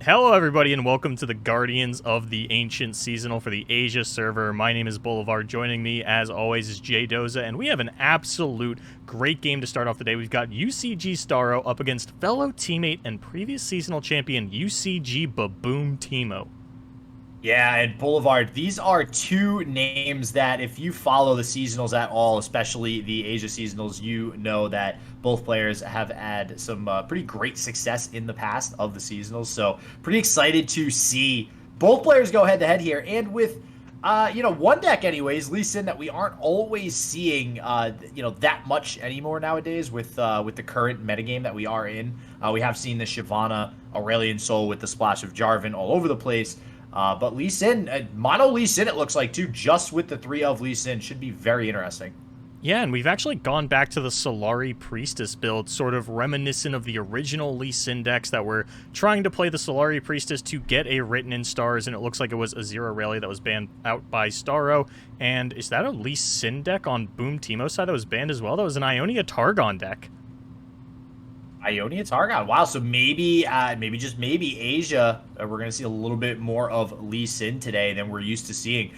Hello, everybody, and welcome to the Guardians of the Ancient Seasonal for the Asia server. My name is Boulevard. Joining me, as always, is Jdoza, and we have an absolute great game to start off the day. We've got UCG Starro up against fellow teammate and previous seasonal champion UCG Baboom Timo. Yeah, and Boulevard, these are two names that if you follow the seasonals at all, especially the Asia seasonals, you know that both players have had some pretty great success in the past of the seasonals. So pretty excited to see both players go head to head here. And with, one deck anyways, Lee Sin that we aren't always seeing, that much anymore nowadays with the current metagame that we are in. We have seen the Shyvana, Aurelion Sol with the splash of Jarvan all over the place. But Lee Sin, mono Lee Sin it looks like too, just with the 3 of Lee Sin, should be very interesting. Yeah, and we've actually gone back to the Solari Priestess build, sort of reminiscent of the original Lee Sin decks that were trying to play the Solari Priestess to get a Written in Stars, and it looks like it was a Zero Rally that was banned out by Starro. And is that a Lee Sin deck on Boom Timo's side that was banned as well? That was an Ionia Targon deck. Ionia Targon. Wow, so maybe Asia, we're going to see a little bit more of Lee Sin today than we're used to seeing.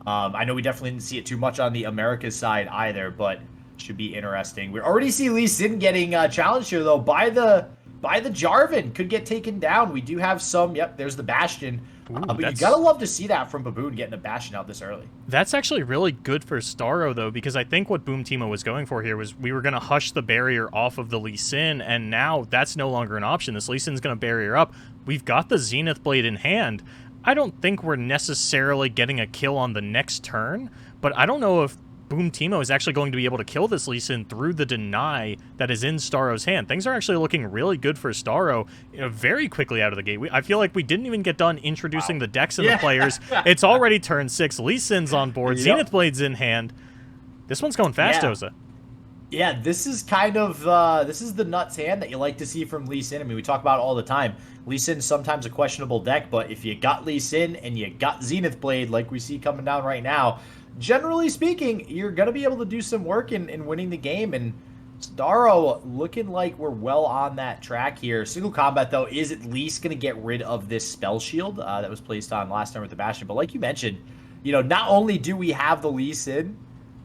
I know we definitely didn't see it too much on the Americas side either, but should be interesting. We already see Lee Sin getting challenged here, though, by the Jarvan. Could get taken down. We do have some, yep, there's the Bastion. But you gotta love to see that from Baboon getting a Bastion out this early. That's actually really good for Starro, though, because I think what Boom Timo was going for here was we were going to hush the barrier off of the Lee Sin, and now that's no longer an option. This Lee Sin's going to barrier up. We've got the Zenith Blade in hand. I don't think we're necessarily getting a kill on the next turn, but I don't know if Boom Timo is actually going to be able to kill this Lee Sin through the deny that is in Starro's hand. Things are actually looking really good for Starro, very quickly out of the gate. I feel like we didn't even get done introducing the decks and the players. It's already turn 6. Lee Sin's on board. Yep. Zenith Blade's in hand. This one's going fast, Jdoza. Yeah, this is kind of this is the nuts hand that you like to see from Lee Sin. I mean, we talk about it all the time. Lee Sin's sometimes a questionable deck, but if you got Lee Sin and you got Zenith Blade like we see coming down right now, generally speaking, you're going to be able to do some work in winning the game. And Starro looking like we're well on that track here. Single combat, though, is at least going to get rid of this spell shield that was placed on last time with the Bastion. But like you mentioned, not only do we have the Lee Sin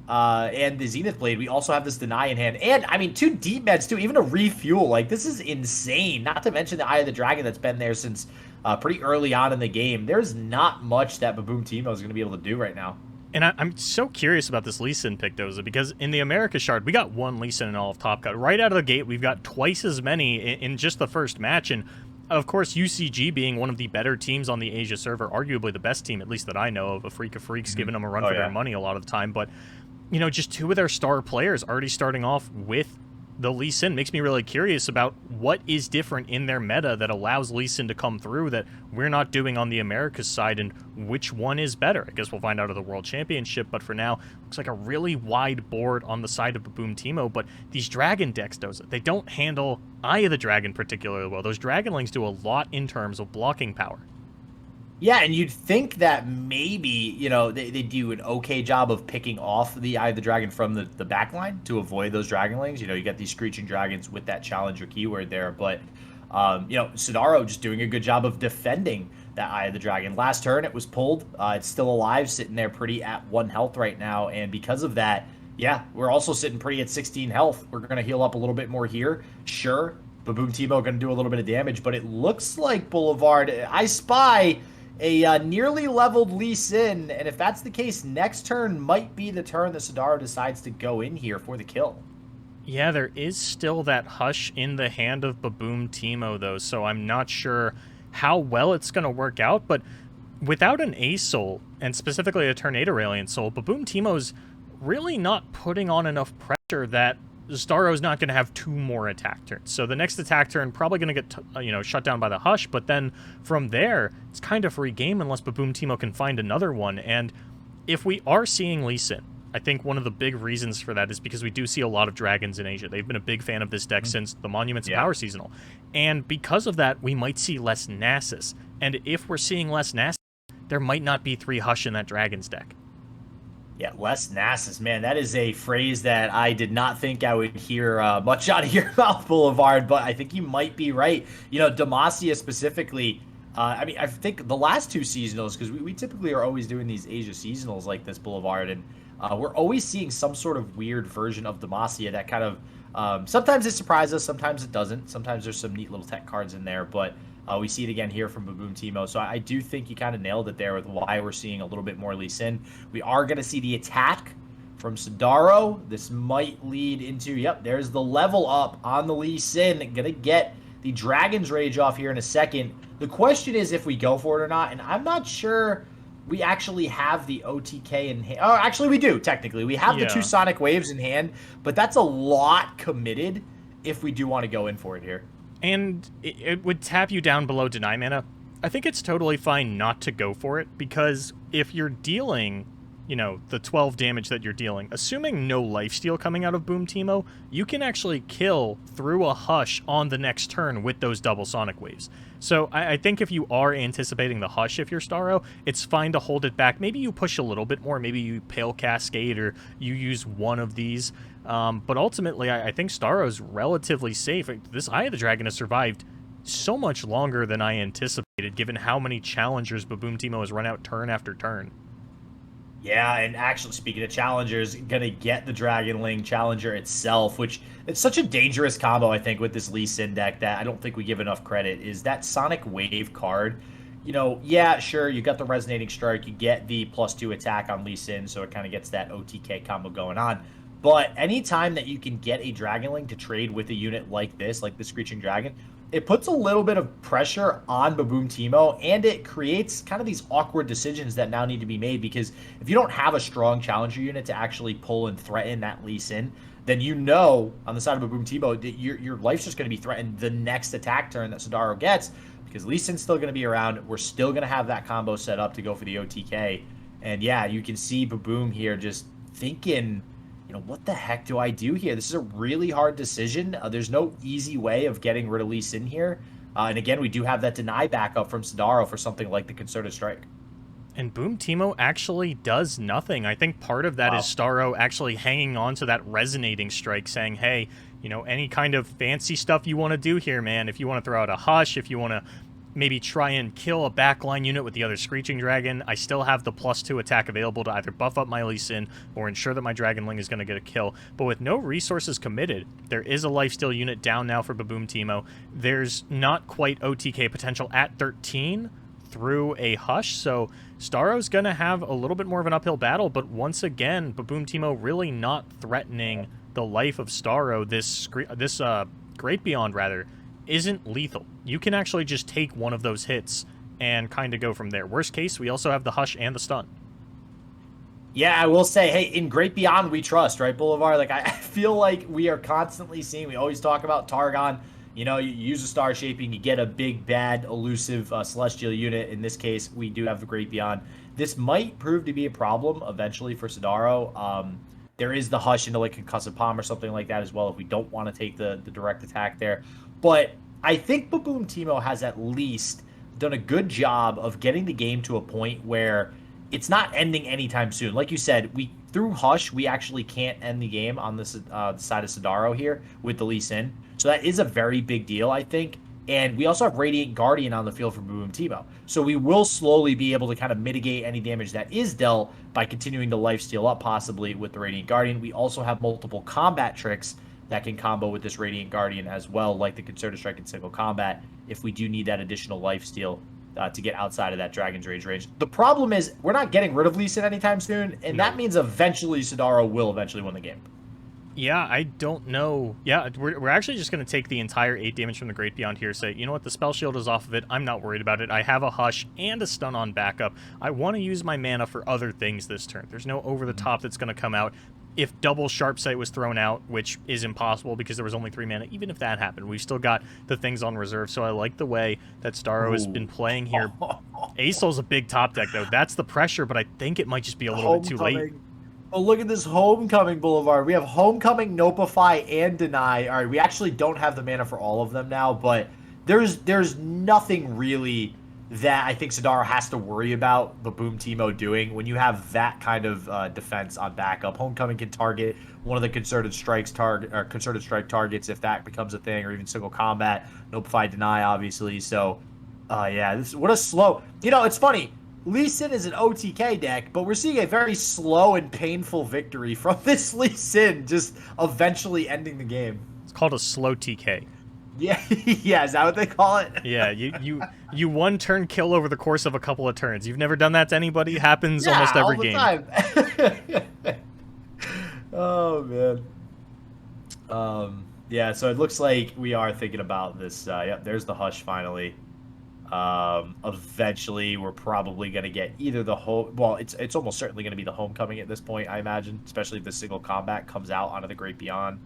and the Zenith Blade, we also have this Deny in hand. And, I mean, 2 deep meds, too, even a refuel. Like, this is insane. Not to mention the Eye of the Dragon that's been there since pretty early on in the game. There's not much that Baboom Timo is going to be able to do right now. And I'm so curious about this Lee Sin pick, Jdoza, because in the America shard, we got 1 Lee Sin in all of Top Cut. Right out of the gate, we've got twice as many in just the first match. And, of course, UCG being one of the better teams on the Asia server, arguably the best team, at least that I know of, a Freak of Freaks, giving them a run for their money a lot of the time. But, just 2 of their star players already starting off with the Lee Sin makes me really curious about what is different in their meta that allows Lee Sin to come through that we're not doing on the Americas side, and which one is better. I guess we'll find out at the World Championship, but for now, looks like a really wide board on the side of Baboom Timo. But these Dragon decks, they don't handle Eye of the Dragon particularly well. Those Dragonlings do a lot in terms of blocking power. Yeah, and you'd think that maybe, they do an okay job of picking off the Eye of the Dragon from the backline to avoid those Dragonlings. You get these Screeching Dragons with that Challenger keyword there. But, Starro just doing a good job of defending that Eye of the Dragon. Last turn, it was pulled. It's still alive, sitting there pretty at 1 health right now. And because of that, yeah, we're also sitting pretty at 16 health. We're going to heal up a little bit more here. Sure, Baboom Timo going to do a little bit of damage, but it looks like Boulevard, I spy a nearly leveled Lee Sin, and if that's the case, next turn might be the turn that Starro decides to go in here for the kill. Yeah, there is still that hush in the hand of Baboom Timo, though, so I'm not sure how well it's going to work out, but without an Ace Soul, and specifically a Tornado Alien Soul, Baboom Timo's really not putting on enough pressure that Starro's not going to have 2 more attack turns. So the next attack turn probably going to get shut down by the Hush, but then from there, it's kind of free game unless Baboom Timo can find another one. And if we are seeing Lee Sin, I think one of the big reasons for that is because we do see a lot of Dragons in Asia. They've been a big fan of this deck since the Monuments of Power seasonal. And because of that, we might see less Nasus. And if we're seeing less Nasus, there might not be 3 Hush in that Dragons deck. Yeah, less Nasus, man. That is a phrase that I did not think I would hear much out of your mouth, Boulevard, but I think you might be right. Demacia specifically, I mean, I think the last two seasonals, because we typically are always doing these Asia seasonals like this Boulevard, and we're always seeing some sort of weird version of Demacia that kind of sometimes it surprises us, sometimes it doesn't. Sometimes there's some neat little tech cards in there, but we see it again here from Baboom Timo. So I do think you kind of nailed it there with why we're seeing a little bit more Lee Sin. We are going to see the attack from Sidaro. This might lead into, yep, there's the level up on the Lee Sin. Going to get the Dragon's Rage off here in a second. The question is if we go for it or not, and I'm not sure we actually have the OTK in hand. Oh, actually we do, technically. We have the 2 Sonic Waves in hand, but that's a lot committed if we do want to go in for it here. And it would tap you down below deny mana. I think it's totally fine not to go for it, because if you're dealing, you know, the 12 damage that you're dealing, assuming no lifesteal coming out of Boom Timo, you can actually kill through a Hush on the next turn with those double Sonic Waves. So I think if you are anticipating the Hush, if you're Starro, it's fine to hold it back. Maybe you push a little bit more. Maybe you Pale Cascade, or you use one of these. But ultimately, I think Starro's relatively safe. This Eye of the Dragon has survived so much longer than I anticipated, given how many challengers Baboom Timo has run out turn after turn. Yeah, and actually, speaking of challengers, gonna get the Dragonling Challenger itself, which it's such a dangerous combo, I think, with this Lee Sin deck that I don't think we give enough credit, is that Sonic Wave card. You know, yeah, sure, you got the Resonating Strike, you get the +2 attack on Lee Sin, so it kind of gets that OTK combo going on. But anytime that you can get a Dragonling to trade with a unit like this, like the Screeching Dragon, it puts a little bit of pressure on Baboom Timo, and it creates kind of these awkward decisions that now need to be made, because if you don't have a strong challenger unit to actually pull and threaten that Lee Sin, then you know on the side of Baboom Timo that your life's just going to be threatened the next attack turn that Sidaro gets, because Lee Sin's still going to be around. We're still going to have that combo set up to go for the OTK. And yeah, you can see Baboom here just thinking, you know, what the heck do I do here? This is a really hard decision. There's no easy way of getting rid of Lee Sin here. And again, we do have that deny backup from Sidaro for something like the Concerted Strike. And Boom Timo actually does nothing. I think part of that is Starro actually hanging on to that Resonating Strike, saying, hey, you know, any kind of fancy stuff you want to do here, man. If you want to throw out a Hush, if you want to maybe try and kill a backline unit with the other Screeching Dragon, I still have the +2 attack available to either buff up my Lee Sin or ensure that my Dragonling is going to get a kill. But with no resources committed, there is a lifesteal unit down now for Baboom Timo. There's not quite OTK potential at 13 through a Hush, so Starro's going to have a little bit more of an uphill battle, but once again, Baboom Timo really not threatening the life of Starro. This Great Beyond, rather, isn't lethal. You can actually just take one of those hits and kind of go from there. Worst case, we also have the Hush and the stun. Yeah, I will say, hey, in Great Beyond we trust, right, Boulevard? Like, I feel like we are constantly seeing, we always talk about Targon. You know, you use a Star Shaping, you get a big, bad, elusive Celestial unit. In this case, we do have the Great Beyond. This might prove to be a problem eventually for Sidaro. There is the Hush into, like, Concussive Palm or something like that as well if we don't want to take the direct attack there. But I think Baboom Timo has at least done a good job of getting the game to a point where it's not ending anytime soon. Like you said, through Hush, we actually can't end the game on the side of Sidaro here with the Lee Sin. So that is a very big deal, I think. And we also have Radiant Guardian on the field for Baboom Timo. So we will slowly be able to kind of mitigate any damage that is dealt by continuing to lifesteal up possibly with the Radiant Guardian. We also have multiple combat tricks that can combo with this Radiant Guardian as well, like the Concerted Strike in single combat, if we do need that additional lifesteal to get outside of that Dragon's Rage range. The problem is we're not getting rid of Lee Sin anytime soon, and that means eventually Sidaro will eventually win the game. Yeah, I don't know. Yeah, we're actually just going to take the entire 8 damage from the Great Beyond here, say, you know what, the Spell Shield is off of it, I'm not worried about it, I have a Hush and a stun on backup, I want to use my mana for other things this turn. There's no over-the-top that's going to come out. If double Sharp Sight was thrown out, which is impossible because there was only 3 mana, even if that happened, we've still got the things on reserve, so I like the way that Starro has been playing here. Aesol's a big top deck, though. That's the pressure, but I think it might just be a little bit too late. Oh, look at this Homecoming Boulevard. We have Homecoming, Nopify, and Deny. All right, we actually don't have the mana for all of them now, but there's nothing really that I think Sidaro has to worry about Baboom Timo doing when you have that kind of defense on backup. Homecoming can target one of the Concerted Strike targets if that becomes a thing, or even single combat. Nopify, Deny, obviously. So Yeah, what a slow. It's funny. Lee Sin is an OTK deck, but we're seeing a very slow and painful victory from this Lee Sin, just eventually ending the game. It's called a slow TK. Yeah, yeah, is that what they call it? Yeah, you one turn kill over the course of a couple of turns. You've never done that to anybody? It happens Yeah, almost all every the game. time. Oh man. Yeah, so it looks like we are thinking about this. Yep, there's the hush finally. Eventually, we're probably going to get either the home. Well, it's almost certainly going to be the homecoming at this point, I imagine, especially if the single combat comes out onto the Great Beyond.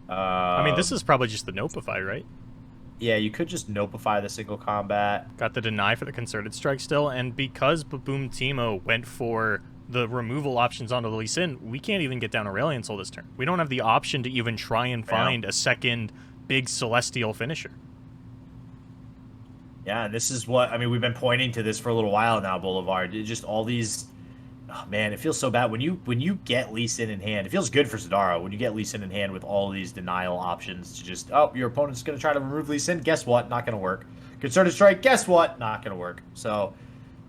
I mean, this is probably just the Notify, right? Yeah, you could just Notify the single combat. Got the deny for the concerted strike still, and because Baboom Teemo went for the removal options onto the Lee Sin, we can't even get down Aurelia until this turn. We don't have the option to even try and find a second big Celestial finisher. Yeah, and this is what, I mean, we've been pointing to this for a little while now, Boulevard. Just all these, oh man, it feels so bad when you get Lee Sin in hand. It feels good for Sidaro when you get Lee Sin in hand with all these denial options to just, oh, your opponent's going to try to remove Lee Sin. Guess what? Not going to work. Concerted strike. Guess what? Not going to work. So,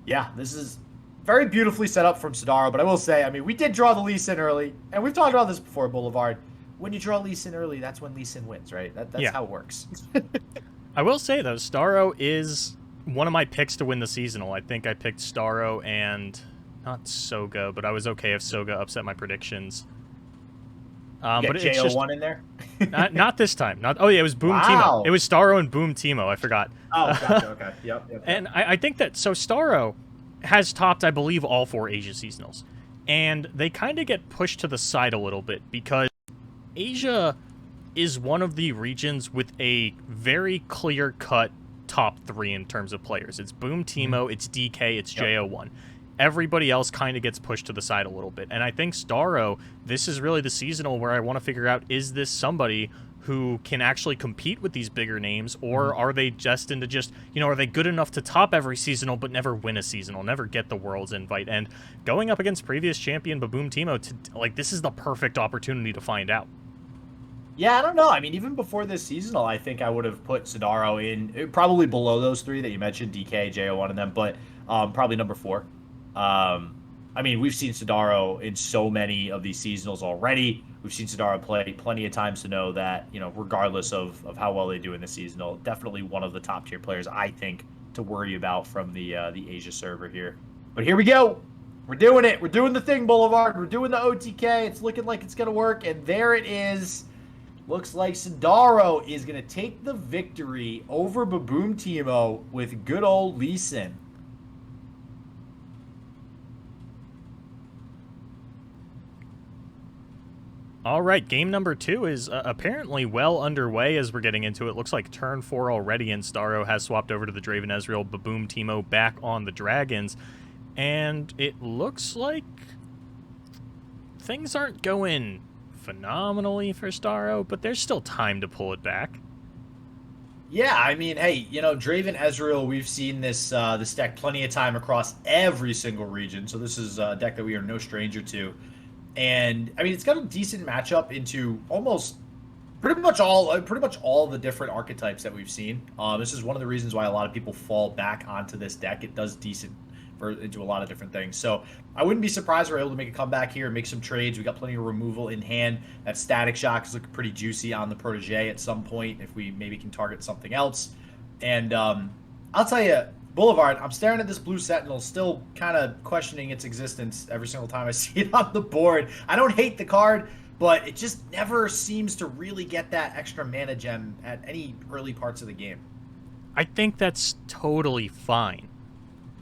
yeah, this is very beautifully set up from Sidaro. But I will say, I mean, we did draw the Lee Sin early, and we've talked about this before, Boulevard. When you draw Lee Sin early, that's when Lee Sin wins, right? That's how it works. I will say, though, Starro is one of my picks to win the seasonal. I think I picked Starro and not Soga, but I was okay if Soga upset my predictions. But it's just J01 in there? not this time. Oh, yeah, it was Boom Teemo. It was Starro and Boom Teemo. I forgot. Oh, gotcha. Okay. Yep. And I think that, so Starro has topped, I believe, all 4 Asia seasonals. And they kind of get pushed to the side a little bit because Asia is one of the regions with a very clear-cut top 3 in terms of players. It's Boom Teemo, it's DK, it's J01. Everybody else kind of gets pushed to the side a little bit. And I think Starro, this is really the seasonal where I want to figure out, is this somebody who can actually compete with these bigger names, or are they destined to just, are they good enough to top every seasonal but never win a seasonal, never get the World's invite? And going up against previous champion Baboom Teemo, this is the perfect opportunity to find out. Yeah, I don't know. I mean, even before this seasonal, I think I would have put Sidaro in probably below those 3 that you mentioned, DK, JO1, and them, but probably number 4. I mean, we've seen Sidaro in so many of these seasonals already. We've seen Sidaro play plenty of times to know that, regardless of how well they do in the seasonal, definitely one of the top tier players, I think, to worry about from the Asia server here. But here we go. We're doing it. We're doing the thing, Boulevard. We're doing the OTK. It's looking like it's going to work, and there it is. Looks like Sidaro is going to take the victory over Baboom Teemo with good old Lee Sin. All right, game number 2 is apparently well underway as we're getting into it. Looks like turn 4 already, and Starro has swapped over to the Draven Ezreal, Baboom Teemo back on the Dragons. And it looks like things aren't going phenomenally for Starro, but there's still time to pull it back. Yeah, I mean, hey, Draven Ezreal, we've seen this deck plenty of time across every single region, so this is a deck that we are no stranger to. And I mean, it's got a decent matchup into almost pretty much all the different archetypes that we've seen. This is one of the reasons why a lot of people fall back onto this deck. It does decent into a lot of different things. So I wouldn't be surprised we're able to make a comeback here and make some trades. We got plenty of removal in hand. That Static Shock is looking pretty juicy on the Protege at some point if we maybe can target something else. And I'll tell you, Boulevard, I'm staring at this blue Sentinel, still kind of questioning its existence every single time I see it on the board. I don't hate the card, but it just never seems to really get that extra mana gem at any early parts of the game. I think that's totally fine.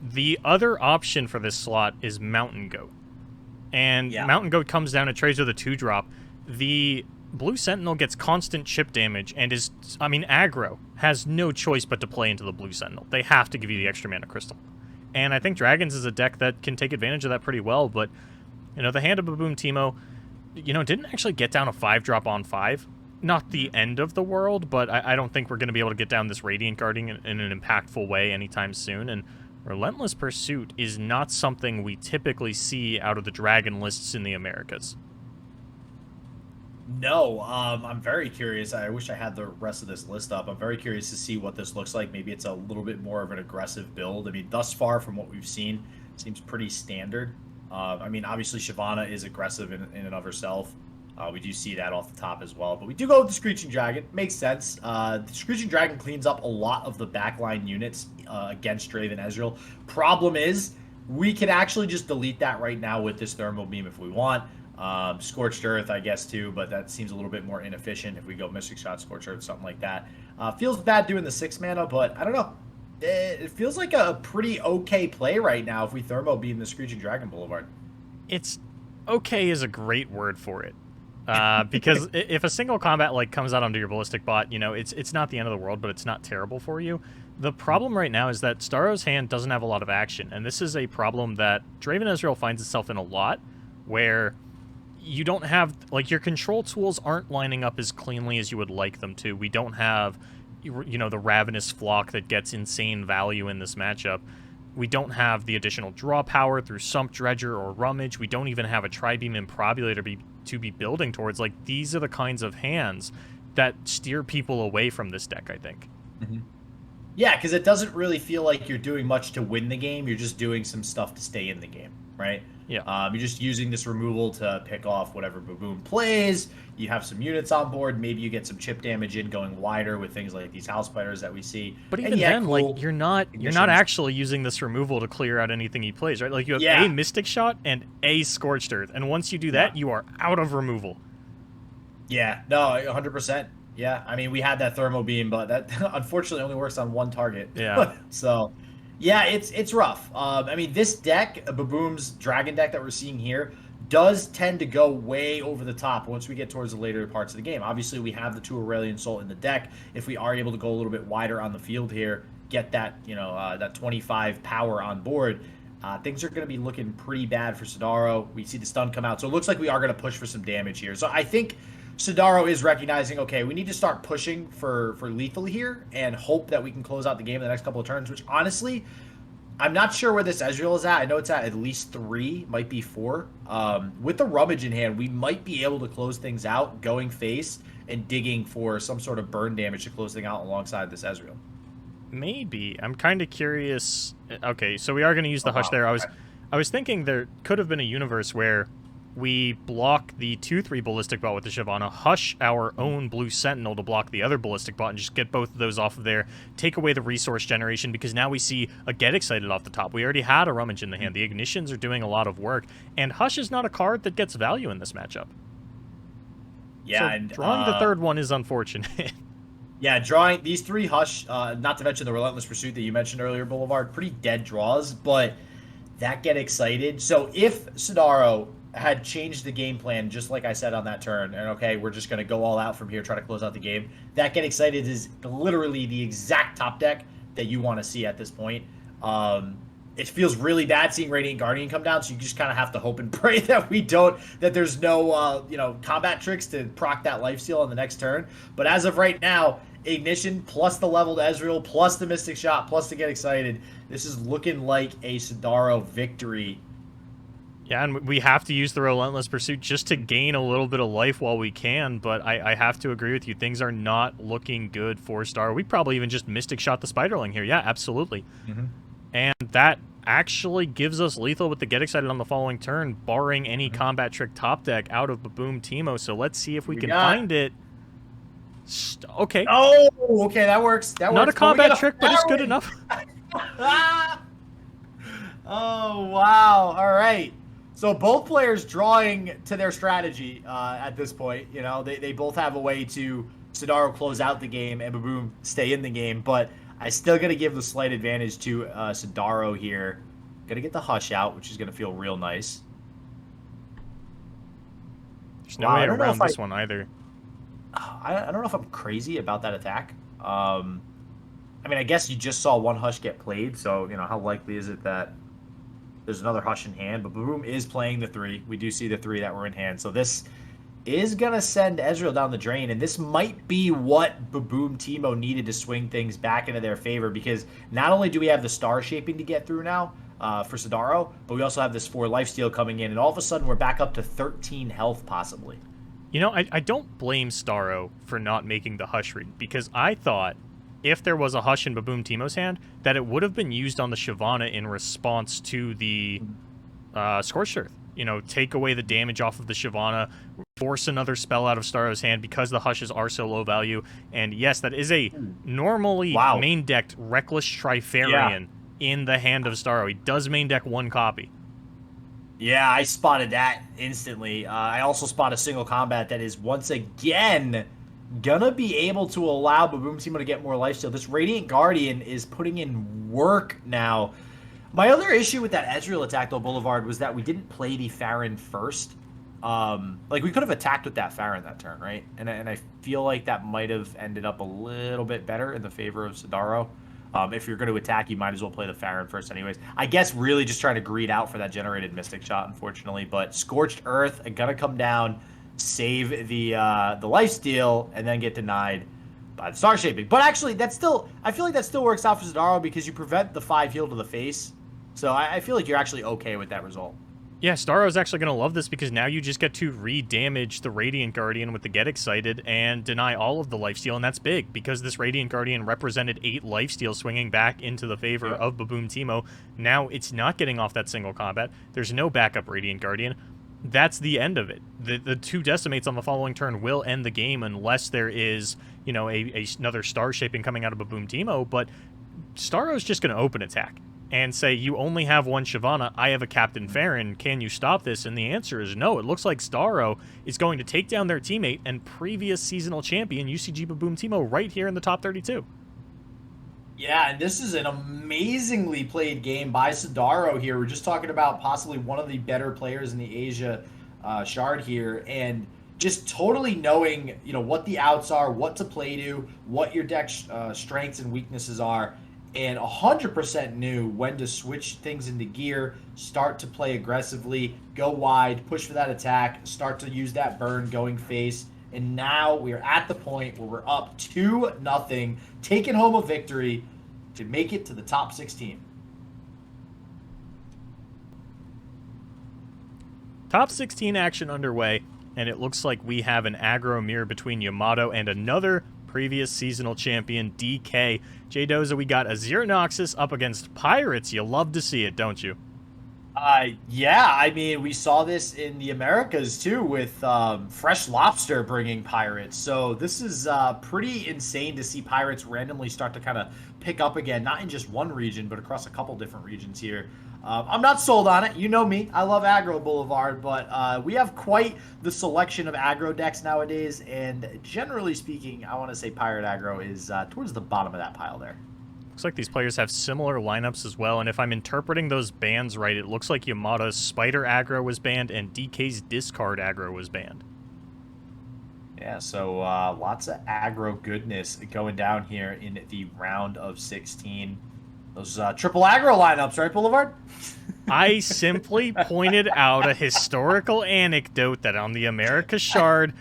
The other option for this slot is Mountain Goat. And Mountain Goat comes down and trades with a 2-drop. The Blue Sentinel gets constant chip damage and is, aggro has no choice but to play into the Blue Sentinel. They have to give you the extra mana crystal. And I think Dragons is a deck that can take advantage of that pretty well, but, the hand of Baboom Teemo, didn't actually get down a 5-drop on 5. Not the end of the world, but I don't think we're going to be able to get down this Radiant Guarding in an impactful way anytime soon, and Relentless Pursuit is not something we typically see out of the Dragon lists in the Americas. No, I'm very curious. I wish I had the rest of this list up. I'm very curious to see what this looks like. Maybe it's a little bit more of an aggressive build. I mean, thus far from what we've seen, seems pretty standard. I mean, obviously Shyvana is aggressive in and of herself. We do see that off the top as well. But we do go with the Screeching Dragon. Makes sense. The Screeching Dragon cleans up a lot of the backline units against Draven Ezreal. Problem is, we can actually just delete that right now with this Thermal Beam if we want. Scorched Earth, I guess, too, but that seems a little bit more inefficient if we go Mystic Shot, Scorched Earth, something like that. Feels bad doing the 6 mana, but I don't know. It feels like a pretty okay play right now if we Thermo Beam the Screeching Dragon Boulevard. It's okay is a great word for it. Because if a single combat like comes out onto your ballistic bot, you know, it's not the end of the world, but it's not terrible for you. The problem right now is that Starro's hand doesn't have a lot of action, and this is a problem that Draven Ezreal finds itself in a lot, where you don't have, like, your control tools aren't lining up as cleanly as you would like them to. We don't have, you know, the Ravenous Flock that gets insane value in this matchup. We don't have the additional draw power through Sump Dredger or Rummage. We don't even have a Tri-Beam Improbulator to be building towards. Like, these are the kinds of hands that steer people away from this deck, I think. Mm-hmm. Yeah, because it doesn't really feel like you're doing much to win the game. You're just doing some stuff to stay in the game, right? Yeah. You're just using this removal to pick off whatever Baboon plays. You have some units on board. Maybe you get some chip damage in going wider with things like these House Spiders that we see. But even then, cool, like, you're not actually using this removal to clear out anything he plays, right? Like, you have a Mystic Shot and a Scorched Earth, and once you do that, you are out of removal. Yeah, no, 100%. Yeah, I mean, we had that Thermo Beam, but that unfortunately only works on one target. Yeah. So, yeah, it's rough. I mean, this deck, Baboom's Dragon deck that we're seeing here, does tend to go way over the top once we get towards the later parts of the game. Obviously, we have the 2 Aurelion Soul in the deck. If we are able to go a little bit wider on the field here, get that, you know, that 25 power on board, things are going to be looking pretty bad for Sidaro. We see the stun come out, so it looks like we are going to push for some damage here. So I think Sidaro is recognizing, okay, we need to start pushing for lethal here and hope that we can close out the game in the next couple of turns, which honestly, I'm not sure where this Ezreal is at. I know it's at least 3, might be 4. With the Rummage in hand, we might be able to close things out, going face and digging for some sort of burn damage to close things out alongside this Ezreal. Maybe. I'm kind of curious. Okay, so we are going to use the Hush there. I was thinking there could have been a universe where we block the 2/3 Ballistic Bot with the Shyvana, Hush our own Blue Sentinel to block the other Ballistic Bot, and just get both of those off of there, take away the resource generation, because now we see a Get Excited off the top. We already had a Rummage in the hand. The Ignitions are doing a lot of work, and Hush is not a card that gets value in this matchup. Yeah, so and drawing the third one is unfortunate. Yeah, drawing these 3 Hush, not to mention the Relentless Pursuit that you mentioned earlier, Boulevard, pretty dead draws, but that Get Excited. So if Sidaro had changed the game plan, just like I said on that turn, and okay, we're just going to go all out from here, try to close out the game, that Get Excited is literally the exact top deck that you want to see at this point. It feels really bad seeing Radiant Guardian come down, so you just kind of have to hope and pray that there's no, combat tricks to proc that lifesteal on the next turn. But as of right now, Ignition plus the leveled Ezreal plus the Mystic Shot plus the Get Excited, this is looking like a Sidaro victory. Yeah, and we have to use the Relentless Pursuit just to gain a little bit of life while we can, but I have to agree with you. Things are not looking good for Star. We probably even just Mystic Shot the Spiderling here. Yeah, absolutely. Mm-hmm. And that actually gives us lethal with the Get Excited on the following turn, barring any combat trick top deck out of Baboom Teemo. So let's see if we can find it. Okay. Oh, okay, that works. Not a combat trick, but it's good enough. Oh, wow. All right. So both players drawing to their strategy at this point. You know, they both have a way to Sidaro close out the game and Baboom stay in the game, but I still got to give the slight advantage to Sidaro here. Got to get the Hush out, which is going to feel real nice. There's no way around this one either. I don't know if I'm crazy about that attack. I mean, I guess you just saw one Hush get played, so, you know, how likely is it that there's another Hush in hand? But Baboom is playing the 3. We do see the 3 that were in hand. So this is going to send Ezreal down the drain, and this might be what Baboom Teemo needed to swing things back into their favor, because not only do we have the star shaping to get through now for Sidaro, but we also have this 4 lifesteal coming in, and all of a sudden we're back up to 13 health possibly. You know, I don't blame Starro for not making the Hush read, because I thought if there was a Hush in Baboom Teemo's hand, that it would have been used on the Shyvana in response to the Scorched Earth. You know, take away the damage off of the Shyvana, force another spell out of Starro's hand because the Hushes are so low value. And yes, that is a normally main decked Reckless Trifarian in the hand of Starro. He does main deck one copy. Yeah, I spotted that instantly. I also spot a single combat that is once again gonna be able to allow Baboom Teemo to get more lifesteal. This Radiant Guardian is putting in work now. My other issue with that Ezreal attack, though, Boulevard, was that we didn't play the Farron first. Like, we could have attacked with that Farron that turn, right? And I feel like that might have ended up a little bit better in the favor of Sidaro. If you're going to attack, you might as well play the Farron first anyways. I guess really just trying to greed out for that generated Mystic Shot, unfortunately. But Scorched Earth, going to come down, save the lifesteal, and then get denied by the Star Shaping. But actually, that's still... I feel like that still works out for Sidaro because you prevent the 5 heal to the face. So I feel like you're actually okay with that result. Yeah, Starro's actually going to love this because now you just get to re-damage the Radiant Guardian with the Get Excited and deny all of the lifesteal, and that's big because this Radiant Guardian represented 8 lifesteal swinging back into the favor of Baboom Teemo. Now it's not getting off that single combat. There's no backup Radiant Guardian. That's the end of it. The 2 Decimates on the following turn will end the game unless there is, you know, another Star Shaping coming out of Baboom Teemo, but Starro's just going to open attack and say, you only have one Shyvana, I have a Captain Farron, can you stop this? And the answer is no. It looks like Starro is going to take down their teammate and previous seasonal champion, UCG Baboom Teemo, right here in the top 32. Yeah, and this is an amazingly played game by Sidaro here. We're just talking about possibly one of the better players in the Asia Shard here, and just totally knowing, you know, what the outs are, what to play to, what your deck strengths and weaknesses are, and 100% knew when to switch things into gear, start to play aggressively, go wide, push for that attack, start to use that burn going face. And now we're at the point where we're up 2-0, taking home a victory to make it to the top 16. Top 16 action underway, and it looks like we have an aggro mirror between Yamato and another previous seasonal champion, DK. Jdoza, we got Azir Noxus up against Pirates. You love to see it, don't you? Yeah, I mean, we saw this in the Americas, too, with Fresh Lobster bringing Pirates. So this is pretty insane to see Pirates randomly start to kind of pick up again, not in just one region, but across a couple different regions here. I'm not sold on it. You know me. I love aggro Boulevard, but we have quite the selection of aggro decks nowadays, and generally speaking, I want to say Pirate aggro is towards the bottom of that pile there. Looks like these players have similar lineups as well, and if I'm interpreting those bans right, it looks like Yamato's Spider aggro was banned and DK's Discard aggro was banned. Yeah, so lots of aggro goodness going down here in the round of 16. Those triple aggro lineups, right, Boulevard? I simply pointed out a historical anecdote that on the America Shard,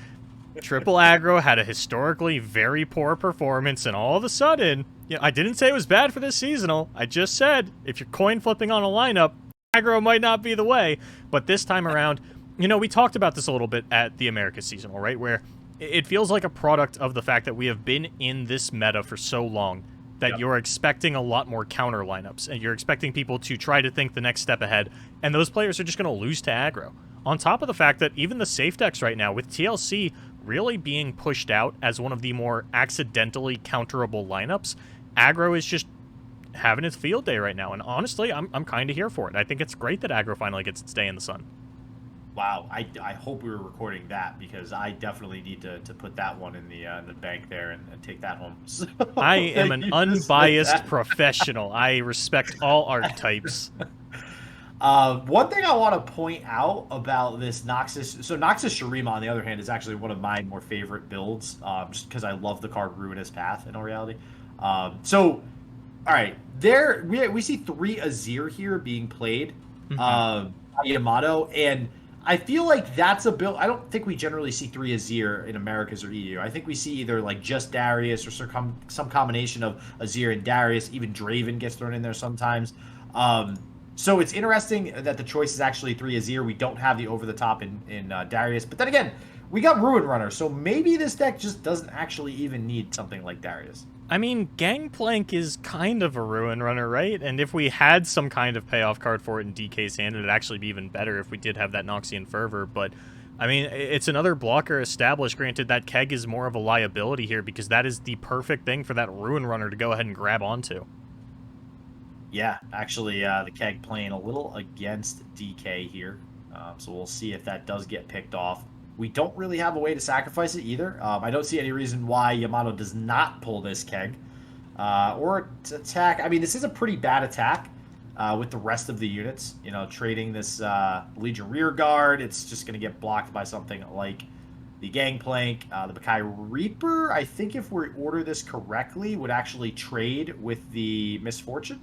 triple aggro had a historically very poor performance, and all of a sudden, you know, I didn't say it was bad for this seasonal. I just said if you're coin flipping on a lineup, aggro might not be the way. But this time around, you know, we talked about this a little bit at the America seasonal, right? Where it feels like a product of the fact that we have been in this meta for so long that you're expecting a lot more counter lineups, and you're expecting people to try to think the next step ahead, and those players are just going to lose to aggro. On top of the fact that even the safe decks right now, with TLC really being pushed out as one of the more accidentally counterable lineups, aggro is just having its field day right now, and honestly, I'm kind of here for it. I think it's great that aggro finally gets its day in the sun. Wow, I hope we were recording that, because I definitely need to put that one in the bank there and take that home. So, I am an unbiased professional. I respect all archetypes. One thing I want to point out about this Noxus, so Noxus Shurima, on the other hand, is actually one of my more favorite builds, just because I love the card Ruinous Path in all reality. So, all right, there we see 3 Azir here being played, by Yamato, and I feel like that's a build. I don't think we generally see 3 Azir in Americas or EU. I think we see either like just Darius or some combination of Azir and Darius. Even Draven gets thrown in there sometimes. So it's interesting that the choice is actually 3 Azir. We don't have the over the top in Darius. But then again, we got Ruin Runner, so maybe this deck just doesn't actually even need something like Darius. I mean, Gangplank is kind of a Ruin Runner, right? And if we had some kind of payoff card for it in DK's hand, it'd actually be even better if we did have that Noxian Fervor. But, I mean, it's another blocker established. Granted, that Keg is more of a liability here because that is the perfect thing for that Ruin Runner to go ahead and grab onto. Yeah, actually, the Keg playing a little against DK here. So we'll see if that does get picked off. We don't really have a way to sacrifice it either. I don't see any reason why Yamato does not pull this Keg. Or attack. I mean, this is a pretty bad attack with the rest of the units. You know, trading this Legion Rear Guard, it's just going to get blocked by something like the Gangplank. The Bakai Reaper, I think if we order this correctly, would actually trade with the Misfortune.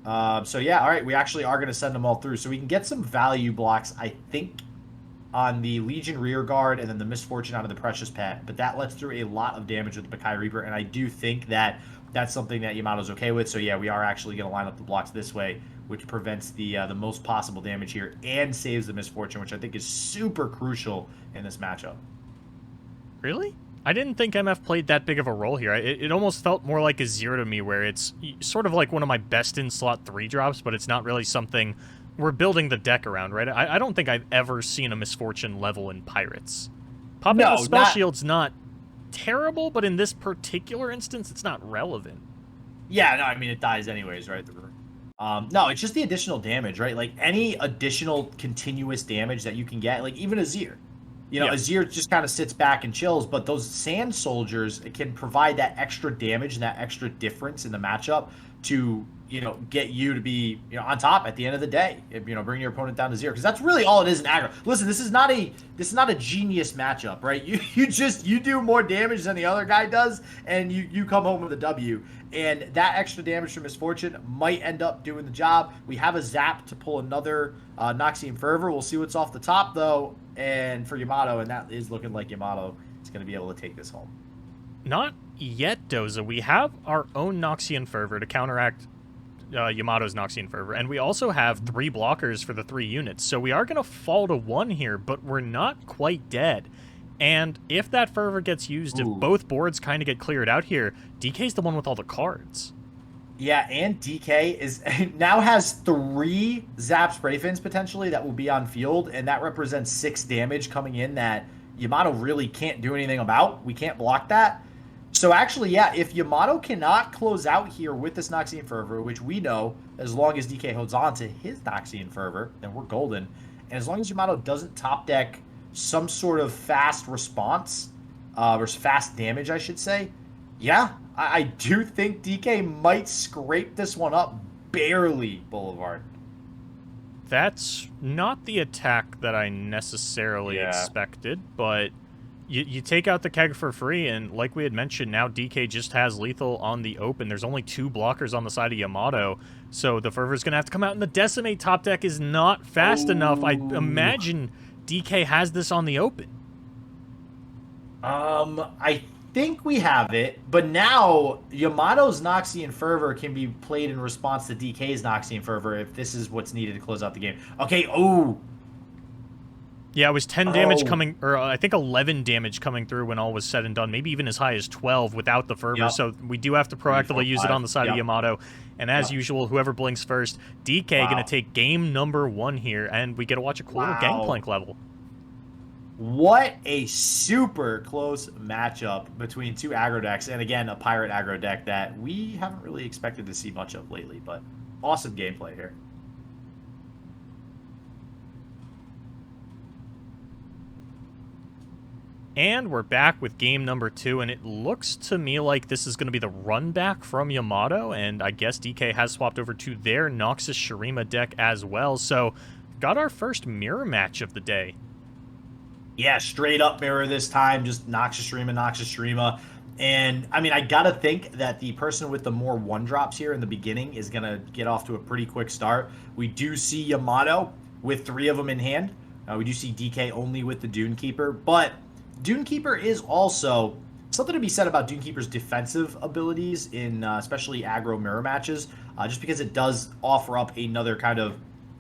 So yeah, all right, we actually are going to send them all through. So we can get some value blocks, I think, on the Legion Rear Guard and then the Misfortune out of the Precious Pet. But that lets through a lot of damage with the Bakai Reaper, and I do think that that's something that Yamato's okay with. So yeah, we are actually going to line up the blocks this way, which prevents the most possible damage here and saves the Misfortune, which I think is super crucial in this matchup. Really? I didn't think MF played that big of a role here. It almost felt more like a 0 to me, where it's sort of like one of my best in slot 3 drops, but it's not really something we're building the deck around, right? I don't think I've ever seen a Misfortune level in Pirates. Popping the spell shield's not terrible, but in this particular instance, it's not relevant. Yeah, no, I mean, it dies anyways, right? No, it's just the additional damage, right? Like, any additional continuous damage that you can get, like, even Azir. You know, Azir just kind of sits back and chills, but those Sand Soldiers can provide that extra damage and that extra difference in the matchup to, you know, get you to be, you know, on top at the end of the day. You know, bring your opponent down to 0, because that's really all it is in aggro. Listen, this is not a genius matchup, right? You do more damage than the other guy does, and you come home with a W. And that extra damage from Misfortune might end up doing the job. We have a Zap to pull another Noxian Fervor. We'll see what's off the top, though, and for Yamato, and that is looking like Yamato is going to be able to take this home. Not yet, Jdoza. We have our own Noxian Fervor to counteract Yamato's Noxian Fervor, and we also have 3 blockers for the 3 units, so we are going to fall to 1 here, but we're not quite dead. And if that Fervor gets used, if both boards kind of get cleared out here, DK's the one with all the cards. Yeah, and DK is now has 3 Zap Spray Fins potentially that will be on field, and that represents 6 damage coming in that Yamato really can't do anything about. We can't block that. So actually, yeah, if Yamato cannot close out here with this Noxian Fervor, which we know, as long as DK holds on to his Noxian Fervor, then we're golden. And as long as Yamato doesn't top deck some sort of fast response, or fast damage, I should say, yeah, I do think DK might scrape this one up barely, Boulevard. That's not the attack that I necessarily expected, but you take out the Keg for free, and like we had mentioned, now DK just has lethal on the open. There's only 2 blockers on the side of Yamato, so the Fervor's going to have to come out, and the Decimate top deck is not fast enough. I imagine DK has this on the open. I think we have it, but now Yamato's Noxian Fervor can be played in response to DK's Noxian Fervor if this is what's needed to close out the game. Okay, yeah, it was 10 damage coming, or I think 11 damage coming through when all was said and done, maybe even as high as 12 without the Fervor, so we do have to proactively use it on the side of Yamato, and as usual, whoever blinks first, DK going to take game number 1 here, and we get to watch a cool little Gangplank level. What a super close matchup between 2 aggro decks, and again, a Pirate aggro deck that we haven't really expected to see much of lately, but awesome gameplay here. And we're back with game number 2, and it looks to me like this is going to be the run back from Yamato, and I guess DK has swapped over to their Noxus Shurima deck as well, so got our first mirror match of the day. Yeah, straight up mirror this time, just Noxus Shurima. And, I mean, I gotta think that the person with the more 1-drops here in the beginning is gonna get off to a pretty quick start. We do see Yamato with 3 of them in hand. We do see DK only with the Dune Keeper, but Dune Keeper is also something to be said about Dune Keeper's defensive abilities in especially aggro mirror matches, just because it does offer up another kind of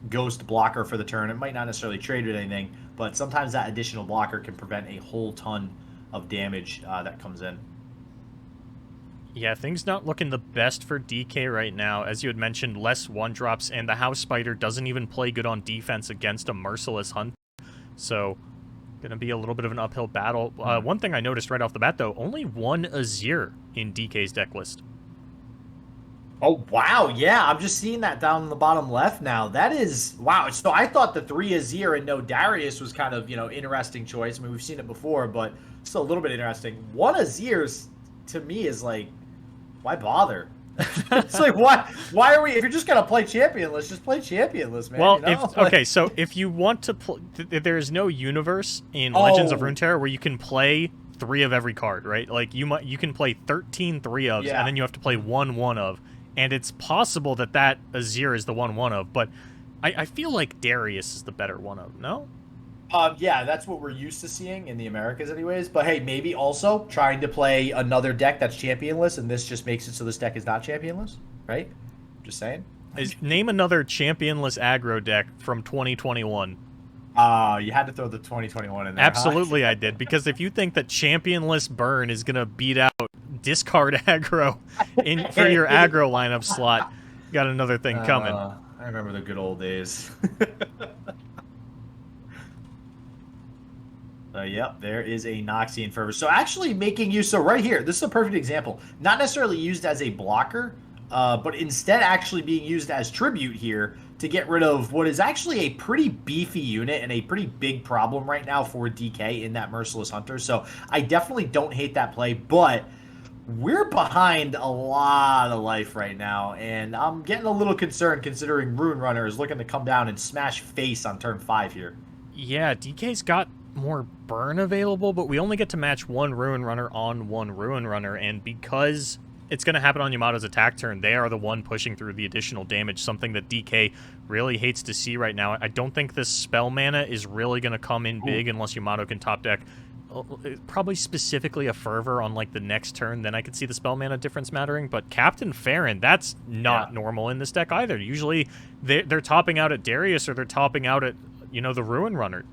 ghost blocker for the turn. It might not necessarily trade with anything, but sometimes that additional blocker can prevent a whole ton of damage that comes in. Yeah, things not looking the best for DK right now. As you had mentioned, less one-drops, and the House Spider doesn't even play good on defense against a Merciless Hunter. So, gonna be a little bit of an uphill battle. One thing I noticed right off the bat, though, only one Azir in DK's deck list. Oh, wow, yeah, I'm just seeing that down in the bottom left now. That is, wow. So I thought the 3 Azir and no Darius was kind of, interesting choice. I mean, we've seen it before, but still a little bit interesting. One Azir, to me, is like, why bother? It's like, why are we, if you're just going to play championless, just play championless, man. Well, so if you want to play, there is no universe in Legends of Runeterra where you can play 3 of every card, right? Like, you can play 13 3-ofs, and then you have to play 1 1-of. And it's possible that Azir is the 1 1-of, but I feel like Darius is the better 1-of, no? Yeah, that's what we're used to seeing in the Americas anyways. But hey, maybe also trying to play another deck that's championless, and this just makes it so this deck is not championless, right? Just saying. Name another championless aggro deck from 2021. You had to throw the 2021 in there. Absolutely, I did, because if you think that championless burn is going to beat out discard aggro for your aggro lineup slot, got another thing coming. I remember the good old days. Yep, there is a Noxian Fervor. So actually making use, so right here, this is a perfect example. Not necessarily used as a blocker, but instead actually being used as tribute here to get rid of what is actually a pretty beefy unit and a pretty big problem right now for DK in that Merciless Hunter. So I definitely don't hate that play, but we're behind a lot of life right now, and I'm getting a little concerned considering Rune Runner is looking to come down and smash face on turn 5 here. Yeah, DK's got more burn available, but we only get to match 1 Ruin Runner on 1 Ruin Runner, and because it's going to happen on Yamato's attack turn, they are the one pushing through the additional damage, something that DK really hates to see right now. I don't think this spell mana is really going to come in big unless Yamato can top deck probably specifically a Fervor on like the next turn, then I could see the spell mana difference mattering. But Captain Farron, that's not normal in this deck either. Usually they're topping out at Darius, or they're topping out at, the Ruin Runner.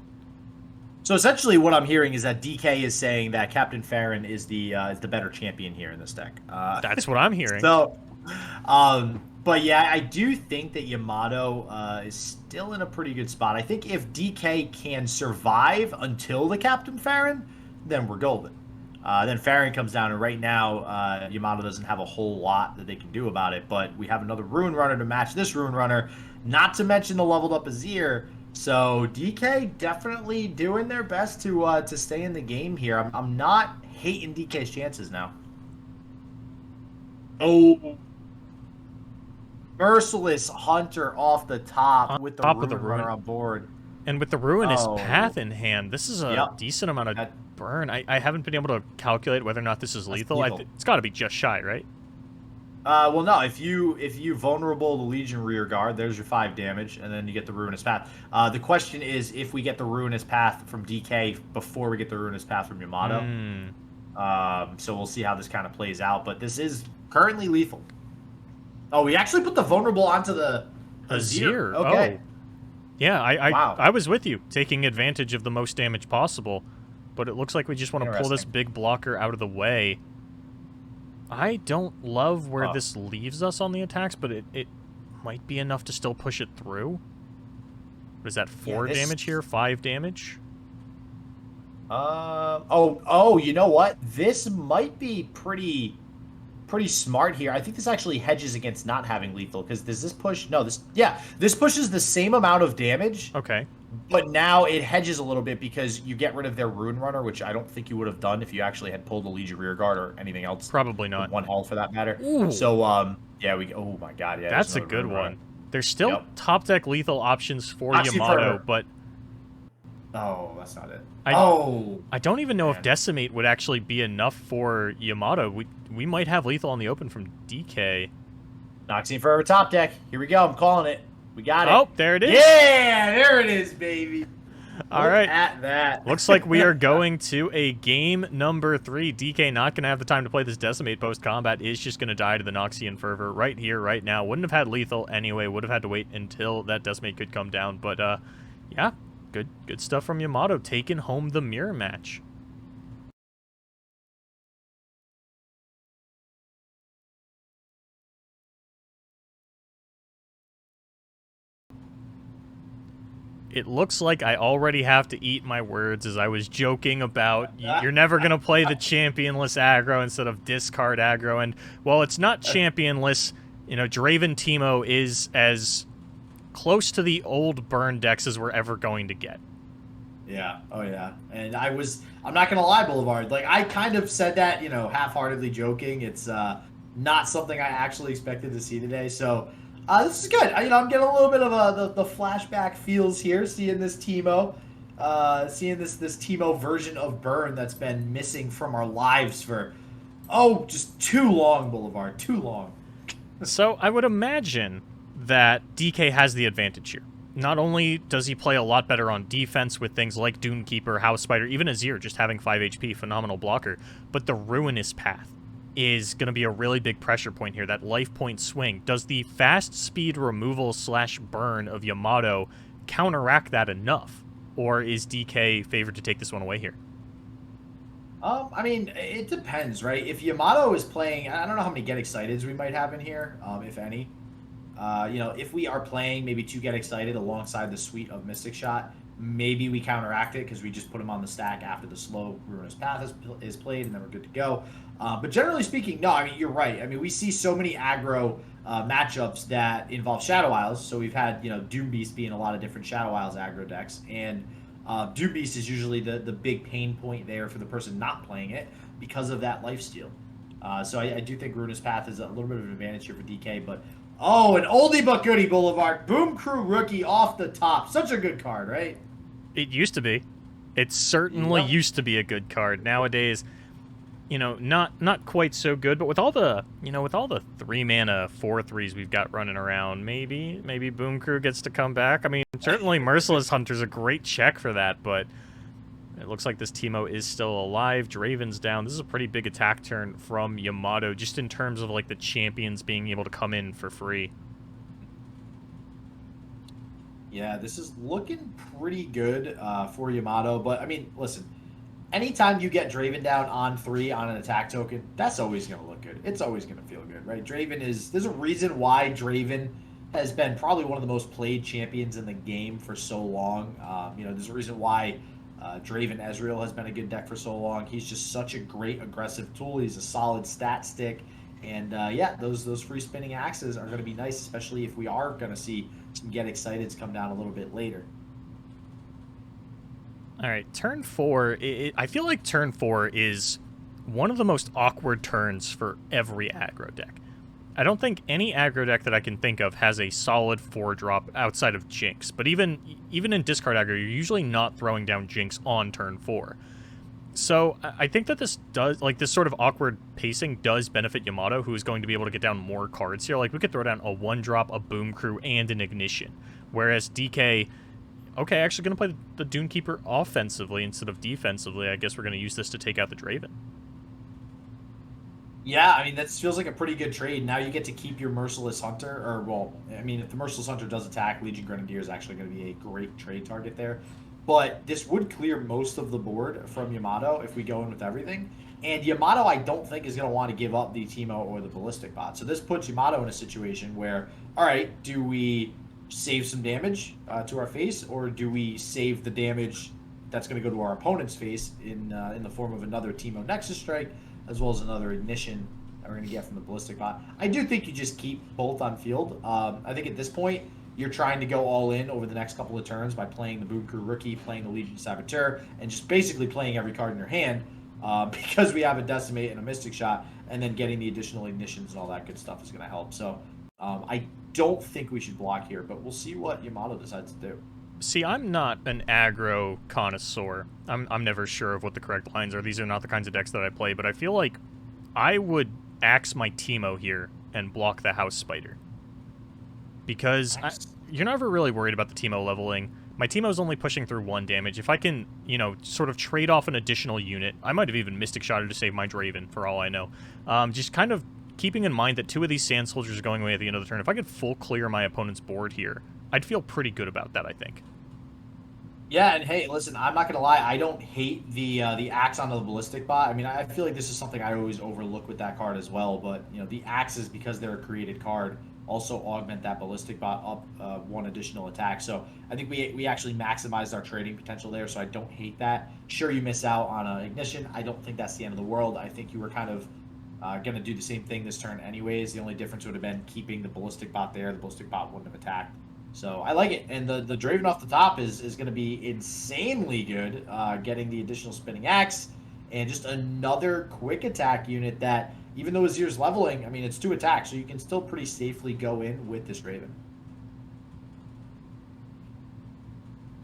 So essentially what I'm hearing is that DK is saying that Captain Farron is the better champion here in this deck. That's what I'm hearing. So, but yeah, I do think that Yamato is still in a pretty good spot. I think if DK can survive until the Captain Farron, then we're golden. Then Farron comes down, and right now Yamato doesn't have a whole lot that they can do about it. But we have another Rune Runner to match this Rune Runner, not to mention the leveled up Azir. So DK definitely doing their best to stay in the game here. I'm not hating DK's chances now. Oh, Merciless Hunter off the top with the Rune Runner on board. And with the Ruinous Path in hand, this is a decent amount of burn. I haven't been able to calculate whether or not this is lethal. It's got to be just shy, right? Well, no. If you vulnerable the Legion rear guard, there's your 5 damage, and then you get the Ruinous Path. The question is if we get the Ruinous Path from DK before we get the Ruinous Path from Yamato. So we'll see how this kind of plays out. But this is currently lethal. Oh, we actually put the vulnerable onto the Azir. Okay. Oh. Yeah, I was with you, taking advantage of the most damage possible. But it looks like we just want to pull this big blocker out of the way. I don't love where this leaves us on the attacks, but it might be enough to still push it through. What is that, 4 damage here? 5 damage? You know what? This might be pretty smart here. I think this actually hedges against not having lethal, because does this push? No, this pushes the same amount of damage. Okay. But now it hedges a little bit because you get rid of their Rune Runner, which I don't think you would have done if you actually had pulled the Legion Rearguard or anything else. Probably not. 1 hull for that matter. Ooh. So, oh my god, yeah. That's a good one. There's still top deck lethal options for Yamato, but... Oh, that's not it. I don't even know if Decimate would actually be enough for Yamato. We might have lethal on the open from DK. Noxian Fervor top deck. Here we go. I'm calling it. We got it. Oh, there it is. Yeah, there it is, baby. All Look right. at that. Looks like we are going to a game number 3. DK not going to have the time to play this Decimate post-combat. Is just going to die to the Noxian Fervor right here, right now. Wouldn't have had lethal anyway. Would have had to wait until that Decimate could come down. But, yeah, good stuff from Yamato, taking home the mirror match. It looks like I already have to eat my words, as I was joking about you're never going to play the championless aggro instead of discard aggro. And while it's not championless, you know, Draven Teemo is as close to the old burn decks as we're ever going to get. Yeah. Oh, yeah. And I'm not going to lie, Boulevard. Like, I kind of said that, you know, half-heartedly joking. It's not something I actually expected to see today. So, this is good. I'm getting a little bit of the flashback feels here, seeing this Teemo, seeing this Teemo version of Burn that's been missing from our lives for, just too long, Boulevard, too long. So I would imagine that DK has the advantage here. Not only does he play a lot better on defense with things like Dunekeeper, House Spider, even Azir just having 5 HP, phenomenal blocker, but the Ruinous Path is going to be a really big pressure point here, that life point swing. Does the fast speed removal / burn of Yamato counteract that enough? Or is DK favored to take this one away here? I mean, it depends, right? If Yamato is playing, I don't know how many Get Exciteds we might have in here, if any. If we are playing maybe 2 Get Excited alongside the suite of Mystic Shot, maybe we counteract it because we just put them on the stack after the slow Ruinous Path is played, and then we're good to go. But generally speaking, no, I mean, you're right. I mean, we see so many aggro matchups that involve Shadow Isles. So we've had, Doom Beast be in a lot of different Shadow Isles aggro decks. And Doom Beast is usually the big pain point there for the person not playing it because of that lifesteal. So I do think Ruinous Path is a little bit of an advantage here for DK. But, an oldie but goodie, Boulevard. Boom Crew Rookie off the top. Such a good card, right? It used to be. It certainly used to be a good card. Nowadays, not quite so good, but with all the 3-mana 4/3s we've got running around, maybe Boom Crew gets to come back. I mean, certainly Merciless Hunter's a great check for that, but it looks like this Teemo is still alive. Draven's down. This is a pretty big attack turn from Yamato, just in terms of like the champions being able to come in for free. Yeah, this is looking pretty good for Yamato, but I mean, listen, anytime you get Draven down on 3 on an attack token, that's always going to look good. It's always going to feel good, right? There's a reason why Draven has been probably one of the most played champions in the game for so long. There's a reason why Draven Ezreal has been a good deck for so long. He's just such a great aggressive tool. He's a solid stat stick. And those free spinning axes are going to be nice, especially if we are going to see some Get Exciteds come down a little bit later. All right, turn 4. I feel like turn 4 is one of the most awkward turns for every aggro deck. I don't think any aggro deck that I can think of has a solid 4-drop outside of Jinx. But even in discard aggro, you're usually not throwing down Jinx on turn 4. So I think that this sort of awkward pacing does benefit Yamato, who is going to be able to get down more cards here. Like, we could throw down a 1-drop, a Boom Crew, and an Ignition. Whereas DK, okay, actually going to play the Dunekeeper offensively instead of defensively. I guess we're going to use this to take out the Draven. Yeah, I mean, that feels like a pretty good trade. Now you get to keep your Merciless Hunter, if the Merciless Hunter does attack, Legion Grenadier is actually going to be a great trade target there. But this would clear most of the board from Yamato if we go in with everything. And Yamato, I don't think, is going to want to give up the Teemo or the Ballistic Bot. So this puts Yamato in a situation where, all right, do we save some damage to our face, or do we save the damage that's going to go to our opponent's face in the form of another Teemo Nexus Strike, as well as another Ignition that we're going to get from the Ballistic Bot? I do think you just keep both on field. I think at this point, you're trying to go all in over the next couple of turns by playing the Boom Crew Rookie, playing the Legion Saboteur, and just basically playing every card in your hand because we have a Decimate and a Mystic Shot, and then getting the additional Ignitions and all that good stuff is going to help. So I don't think we should block here, but we'll see what Yamato decides to do. See, I'm not an aggro connoisseur. I'm never sure of what the correct lines are. These are not the kinds of decks that I play, but I feel like I would axe my Teemo here and block the House Spider. Because you're never really worried about the Teemo leveling, My Teemo's only pushing through 1 damage. If I can, you know, sort of trade off an additional unit, I might have even Mystic Shotted to save my Draven, for all I know. Just kind of keeping in mind that 2 of these Sand Soldiers are going away at the end of the turn. If I could full clear my opponent's board here, I'd feel pretty good about that, I think. Yeah, and hey, listen, I'm not gonna lie, I don't hate the axe onto the ballistic bot. I mean, I feel like this is something I always overlook with that card as well. But you know, the axes, because they're a created card, also augment that ballistic bot up 1 additional attack. So I think we actually maximized our trading potential there. So I don't hate that. Sure, you miss out on an ignition. I don't think that's the end of the world. I think you were kind of gonna do the same thing this turn anyways. The only difference would have been keeping the ballistic bot there. The ballistic bot wouldn't have attacked. So I like it, and the Draven off the top is going to be insanely good, getting the additional spinning axe, and just another quick attack unit that, even though Azir's leveling, I mean, it's 2 attacks, so you can still pretty safely go in with this Draven.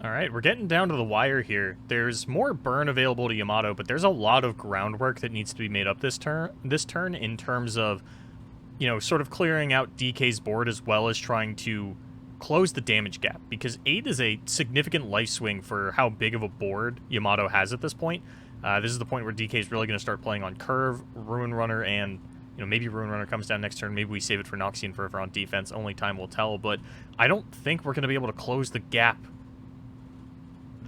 All right, we're getting down to the wire here. There's more burn available to Yamato, but there's a lot of groundwork that needs to be made up this turn in terms of, you know, sort of clearing out DK's board as well as trying to close the damage gap, because 8 is a significant life swing for how big of a board Yamato has at this point. This is the point where DK is really going to start playing on curve, Ruin Runner, and you know, maybe Ruin Runner comes down next turn. Maybe we save it for Noxian Fervor on defense. Only time will tell. But I don't think we're going to be able to close the gap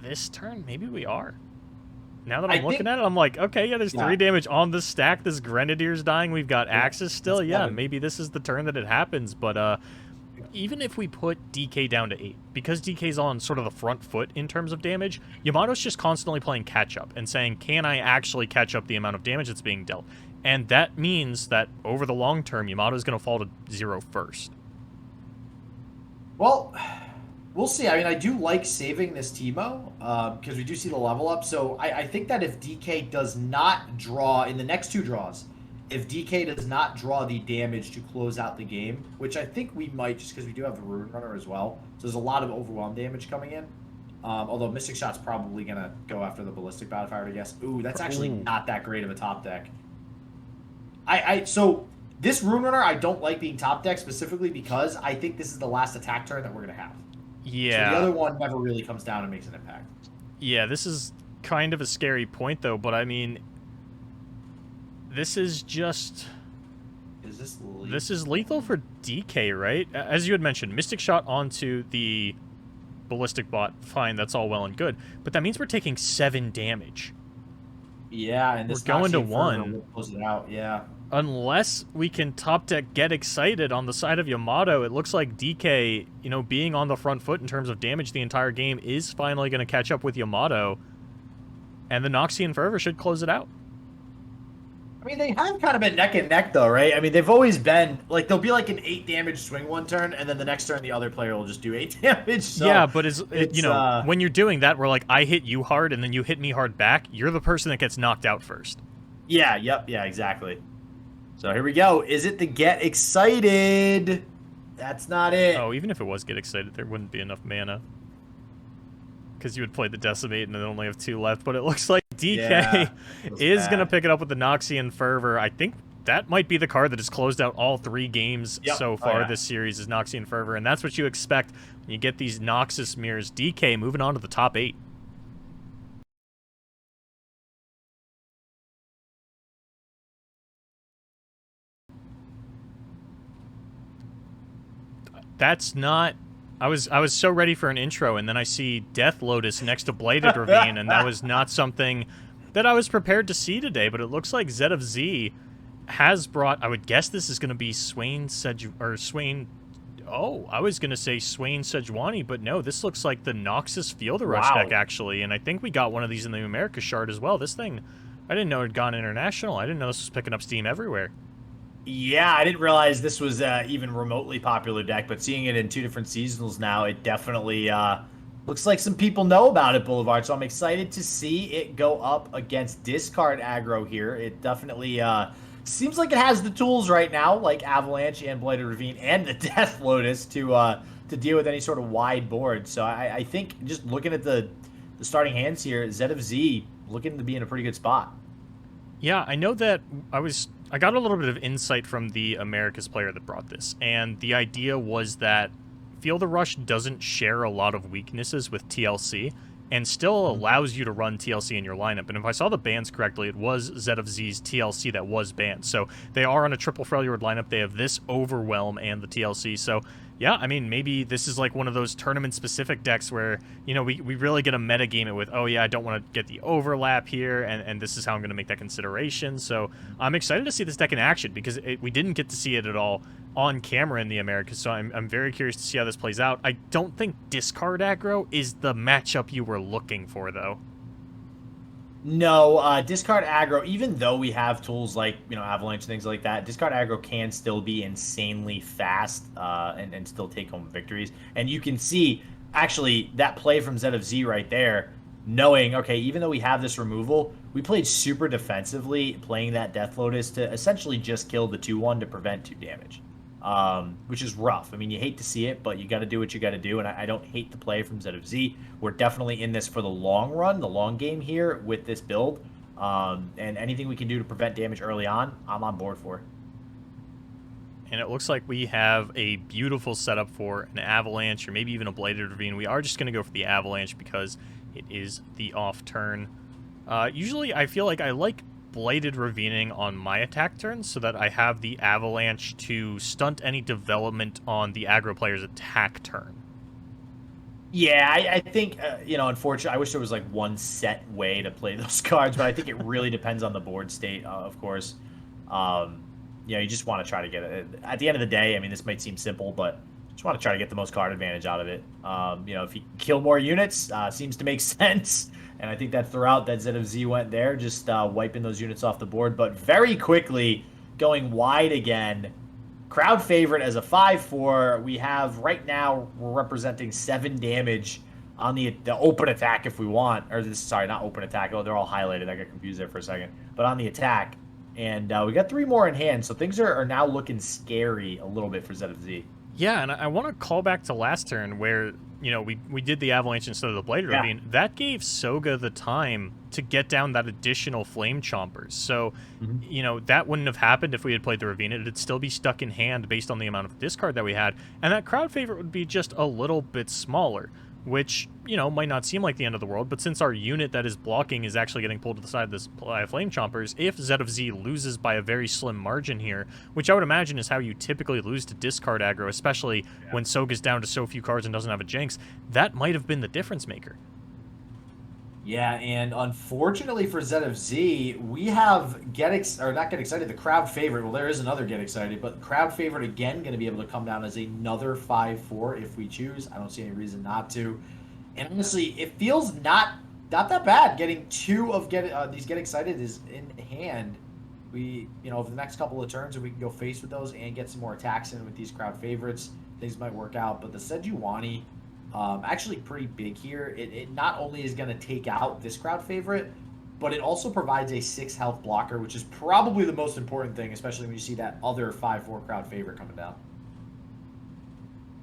this turn. Maybe we are. Now that I'm looking at it, I'm like, okay, yeah, there's 3 damage on this stack. This Grenadier's dying. We've got axes still. Yeah, maybe this is the turn that it happens. But even if we put DK down to 8, because DK's on sort of the front foot in terms of damage, Yamato's just constantly playing catch-up and saying, can I actually catch up the amount of damage that's being dealt? And that means that over the long term, Yamato's going to fall to 0 first. Well, we'll see. I mean, I do like saving this Teemo, because we do see the level up. So I think that if DK does not draw in the next 2 draws, if DK does not draw the damage to close out the game, which I think we might, just because we do have the Ruin Runner as well, so there's a lot of overwhelm damage coming in. Although Mystic Shot's probably going to go after the Ballistic Bot, if I were to guess. Ooh, that's actually not that great of a top deck. So this Ruin Runner, I don't like being top deck specifically because I think this is the last attack turn that we're going to have. Yeah. So the other one never really comes down and makes an impact. Yeah, this is kind of a scary point, though, but I mean, this is just... Is this lethal? This is lethal for DK, right? As you had mentioned, Mystic Shot onto the Ballistic Bot, fine, that's all well and good. But that means we're taking 7 damage. Yeah, and this we're going to Noxian 1. Fervor will close it out, yeah. Unless we can top deck get excited on the side of Yamato, it looks like DK, you know, being on the front foot in terms of damage the entire game is finally going to catch up with Yamato. And the Noxian Fervor should close it out. I mean, they have kind of been neck and neck, though, right? I mean, they've always been, like, they'll be like an 8 damage swing one turn, and then the next turn the other player will just do 8 damage. So yeah, but you know, when you're doing that, where, like, I hit you hard, and then you hit me hard back, you're the person that gets knocked out first. Yeah, yeah, exactly. So here we go. Is it the get excited? That's not it. Oh, even if it was get excited, there wouldn't be enough mana. Because you would play the Decimate and then only have 2 left, but it looks like DK is going to pick it up with the Noxian Fervor. I think that might be the card that has closed out all 3 games so far this series is Noxian Fervor, and that's what you expect when you get these Noxus mirrors. DK moving on to the top 8. That's not... I was so ready for an intro, and then I see Death Lotus next to Bladed Ravine, and that was not something that I was prepared to see today, but it looks like Zed of Z has brought... I would guess this is going to be Swain... Oh, I was going to say Swain Sejuani, but no, this looks like the Noxus Field Rush deck, actually, and I think we got one of these in the America Shard as well. This thing, I didn't know it had gone international. I didn't know this was picking up steam everywhere. Yeah, I didn't realize this was even remotely popular deck, but seeing it in 2 different seasonals now, it definitely looks like some people know about it, Boulevard. So I'm excited to see it go up against discard aggro here. It definitely seems like it has the tools right now, like Avalanche and Bladed Ravine and the Death Lotus to deal with any sort of wide board. So I think just looking at the starting hands here, Zed of Z looking to be in a pretty good spot. Yeah, I know that I got a little bit of insight from the Americas player that brought this, and the idea was that Feel the Rush doesn't share a lot of weaknesses with TLC, and still allows you to run TLC in your lineup. And if I saw the bans correctly, it was Z of Z's TLC that was banned. So they are on a triple Freljord lineup. They have this Overwhelm and the TLC. So yeah, I mean, maybe this is like one of those tournament-specific decks where, you know, we really get a metagame it with, oh yeah, I don't want to get the overlap here, and this is how I'm going to make that consideration. So I'm excited to see this deck in action, because we didn't get to see it at all on camera in the Americas, so I'm very curious to see how this plays out. I don't think discard aggro is the matchup you were looking for, though. No, discard aggro, even though we have tools like, you know, Avalanche and things like that, discard aggro can still be insanely fast and still take home victories. And you can see, actually, that play from Z of Z right there, knowing, okay, even though we have this removal, we played super defensively, playing that Death Lotus to essentially just kill the 2-1 to prevent 2 damage. Which is rough. I mean, you hate to see it, but you got to do what you got to do, and I don't hate the play from Z of Z. We're definitely in this for the long run, the long game here with this build, and anything we can do to prevent damage early on, I'm on board for. And it looks like we have a beautiful setup for an Avalanche, or maybe even a Bladed Ravine. We are just going to go for the Avalanche because it is the off turn. Usually I feel like I like Bladed Ravining on my attack turn so that I have the Avalanche to stunt any development on the aggro player's attack turn. Yeah, I think, you know, unfortunately, I wish there was like one set way to play those cards, but I think it really depends on the board state, of course. You know, you just want to try to get it. At the end of the day, I mean, this might seem simple, but just want to try to get the most card advantage out of it. You know, if you kill more units, seems to make sense. And I think that throughout that Z of Z went there, just wiping those units off the board. But very quickly, going wide again. Crowd favorite as a 5/4. We have, right now, we're representing 7 damage on the open attack if we want. Or, sorry, not open attack. Oh, they're all highlighted. I got confused there for a second. But on the attack. And we got 3 more in hand. So things are now looking scary a little bit for Z of Z. Yeah, and I want to call back to last turn where, you know, we did the Avalanche instead of the Bladed Ravine. That gave Soga the time to get down that additional Flame Chompers. So, you know, that wouldn't have happened if we had played the Ravine. It'd still be stuck in hand based on the amount of discard that we had. And that crowd favorite would be just a little bit smaller, which, you know, might not seem like the end of the world, but since our unit that is blocking is actually getting pulled to the side of this Flame Chompers, if Z of Z loses by a very slim margin here, which I would imagine is how you typically lose to discard aggro, especially when Soga's down to so few cards and doesn't have a Jinx, that might have been the difference maker. Yeah, and unfortunately for Z of Z, we have the crowd favorite. Well, there is another get excited, but crowd favorite again going to be able to come down as another 5/4 if we choose. I don't see any reason not to. And honestly, it feels not that bad. Getting 2 of these get excited is in hand. We, you know, over the next couple of turns, if we can go face with those and get some more attacks in with these crowd favorites, things might work out. But the Sejuani, actually pretty big here. It not only is going to take out this crowd favorite, but it also provides a 6 health blocker, which is probably the most important thing, especially when you see that other 5/4 crowd favorite coming down.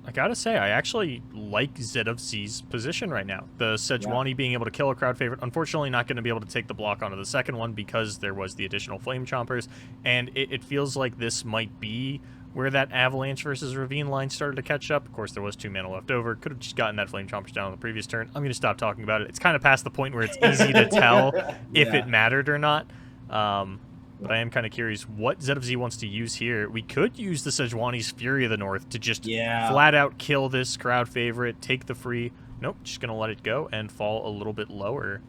I gotta say, I actually like Z of Z's position right now. The Sejuani being able to kill a crowd favorite, unfortunately not going to be able to take the block onto the second one because there was the additional Flame Chompers, and it feels like this might be where that Avalanche versus Ravine line started to catch up. Of course, there was 2 mana left over. Could have just gotten that Flame Chompers down on the previous turn. I'm going to stop talking about it. It's kind of past the point where it's easy to tell if it mattered or not. But I am kind of curious what Z of Z wants to use here. We could use the Sejuani's Fury of the North to just flat out kill this crowd favorite, take the free. Nope, just going to let it go and fall a little bit lower.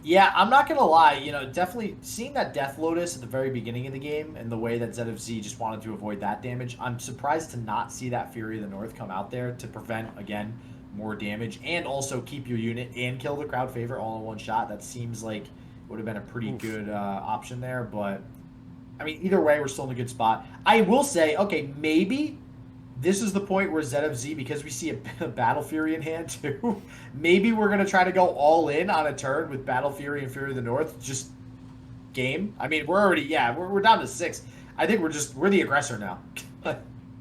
Yeah, I'm not going to lie. You know, definitely seeing that Death Lotus at the very beginning of the game and the way that Z of Z just wanted to avoid that damage, I'm surprised to not see that Fury of the North come out there to prevent, again, more damage and also keep your unit and kill the crowd favorite all in one shot. That seems like would have been a pretty good option there. But, I mean, either way, we're still in a good spot. I will say, okay, maybe this is the point where Z of Z, because we see a Battle Fury in hand too, maybe we're going to try to go all in on a turn with Battle Fury and Fury of the North, just game. I mean, we're already, we're down to 6. I think we're the aggressor now.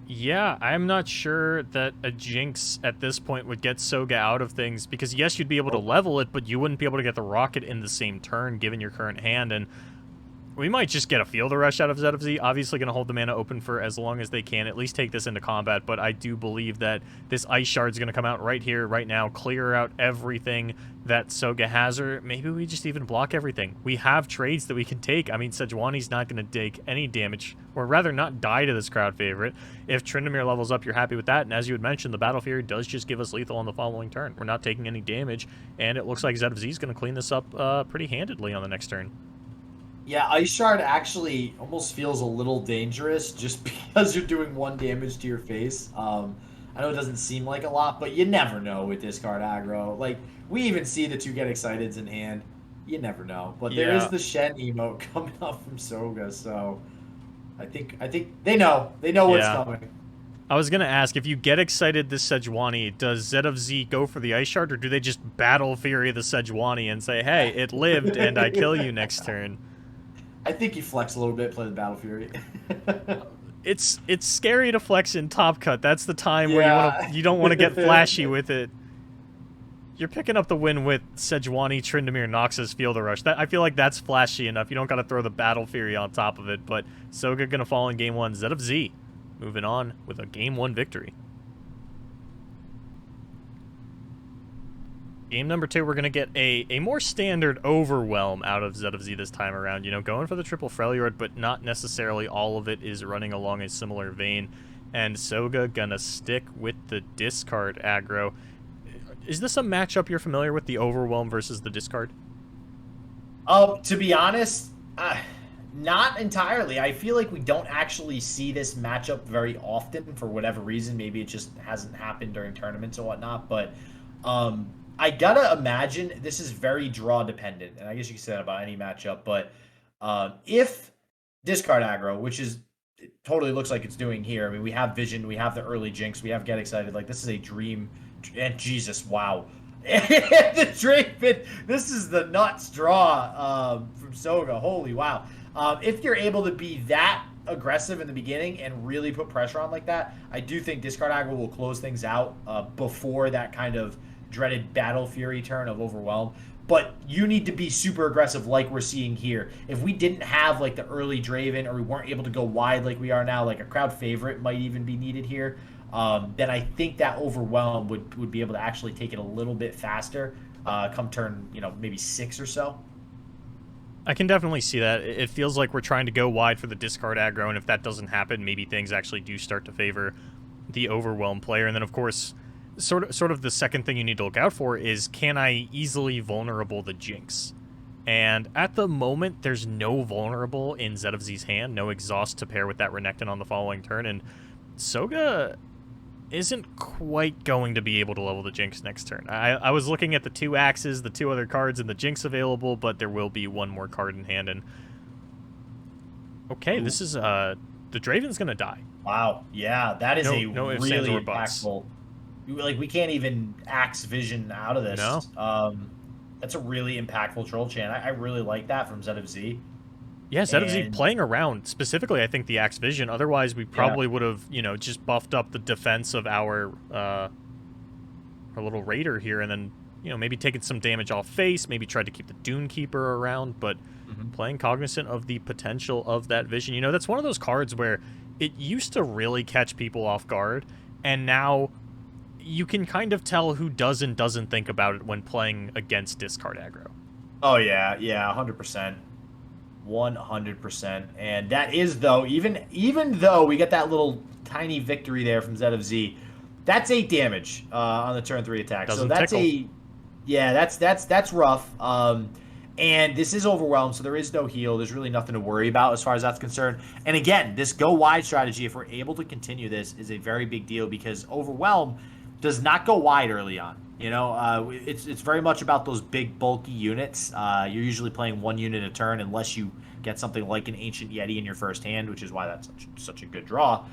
Yeah, I'm not sure that a Jinx at this point would get Soga out of things, because yes, you'd be able to level it, but you wouldn't be able to get the rocket in the same turn given your current hand, and We might just get a fielder rush out of ZFZ. Obviously going to hold the mana open for as long as they can, at least take this into combat, but I do believe that this Ice Shard's going to come out right here, right now, clear out everything that Soga has, or maybe we just even block everything. We have trades that we can take. I mean, Sejuani's not going to take any damage, or rather not die to this crowd favorite. If Tryndamere levels up, you're happy with that, and as you had mentioned, the Battle Fury does just give us lethal on the following turn. We're not taking any damage, and it looks like ZFZ's going to clean this up pretty handedly on the next turn. Yeah, Ice Shard actually almost feels a little dangerous just because you're doing 1 damage to your face. I know it doesn't seem like a lot, but you never know with this card aggro. Like, we even see the 2 get exciteds in hand. You never know. But there is the Shen emote coming up from Soga, so I think they know. They know what's coming. I was going to ask, if you get excited this Sejuani, does ZFZ go for the Ice Shard, or do they just Battle Fury the Sejuani and say, hey, it lived and I kill you next turn? I think you flex a little bit, play the Battle Fury. It's scary to flex in Top Cut. That's the time where you don't want to get flashy with it. You're picking up the win with Sejuani, Tryndamere, Noxus, Fielder Rush. I feel like that's flashy enough. You don't got to throw the Battle Fury on top of it, but Soga going to fall in Game 1. ZFZ moving on with a Game 1 victory. Game number 2, we're going to get a more standard Overwhelm out of ZFZ this time around. You know, going for the triple Freljord, but not necessarily all of it is running along a similar vein. And Soga going to stick with the discard aggro. Is this a matchup you're familiar with, the Overwhelm versus the discard? To be honest, not entirely. I feel like we don't actually see this matchup very often for whatever reason. Maybe it just hasn't happened during tournaments or whatnot, but I gotta imagine this is very draw dependent, and I guess you can say that about any matchup, but if discard aggro, which is it totally looks like it's doing here, I mean, we have Vision, we have the early Jinx, we have Get Excited, like, this is a dream, and Jesus, wow. The Draven, this is the nuts draw from Soga, holy wow. If you're able to be that aggressive in the beginning and really put pressure on like that, I do think discard aggro will close things out before that kind of dreaded Battle Fury turn of Overwhelm. But you need to be super aggressive like we're seeing here. If we didn't have like the early Draven, or we weren't able to go wide like we are now, like a crowd favorite might even be needed here, then I think that Overwhelm would be able to actually take it a little bit faster come turn, maybe 6 or so. I can definitely see that. It feels like we're trying to go wide for the discard aggro, and if that doesn't happen, maybe things actually do start to favor the Overwhelm player. And then, of course, sort of the second thing you need to look out for is, can I easily vulnerable the Jinx? And at the moment, there's no vulnerable in ZFZ's hand, no exhaust to pair with that Renekton on the following turn, and Soga isn't quite going to be able to level the Jinx next turn. I was looking at the 2 axes, the 2 other cards, and the Jinx available, but there will be 1 more card in hand, and okay, this is the Draven's gonna die. Wow, yeah, that is no ifs, really ands, or buts. impactful. Like, we can't even axe Vision out of this. No. That's a really impactful Troll Chant. I really like that from ZFZ. Yeah, ZFZ playing around, specifically, I think, the Axe Vision. Otherwise, we probably would have, just buffed up the defense of our little Raider here, and then, maybe taken some damage off face, maybe tried to keep the Dune Keeper around, but playing cognizant of the potential of that Vision. That's one of those cards where it used to really catch people off guard, and now you can kind of tell who does and doesn't think about it when playing against discard aggro. Oh, yeah, 100%. 100%. And that is, though, even though we get that little tiny victory there from ZFZ, that's 8 damage on the turn 3 attack. Doesn't so that's tickle. that's rough. And this is Overwhelmed, so there is no heal. There's really nothing to worry about as far as that's concerned. And again, this go wide strategy, if we're able to continue this, is a very big deal, because Overwhelm does not go wide early on. It's very much about those big, bulky units. You're usually playing 1 unit a turn unless you get something like an Ancient Yeti in your first hand, which is why that's such a good draw.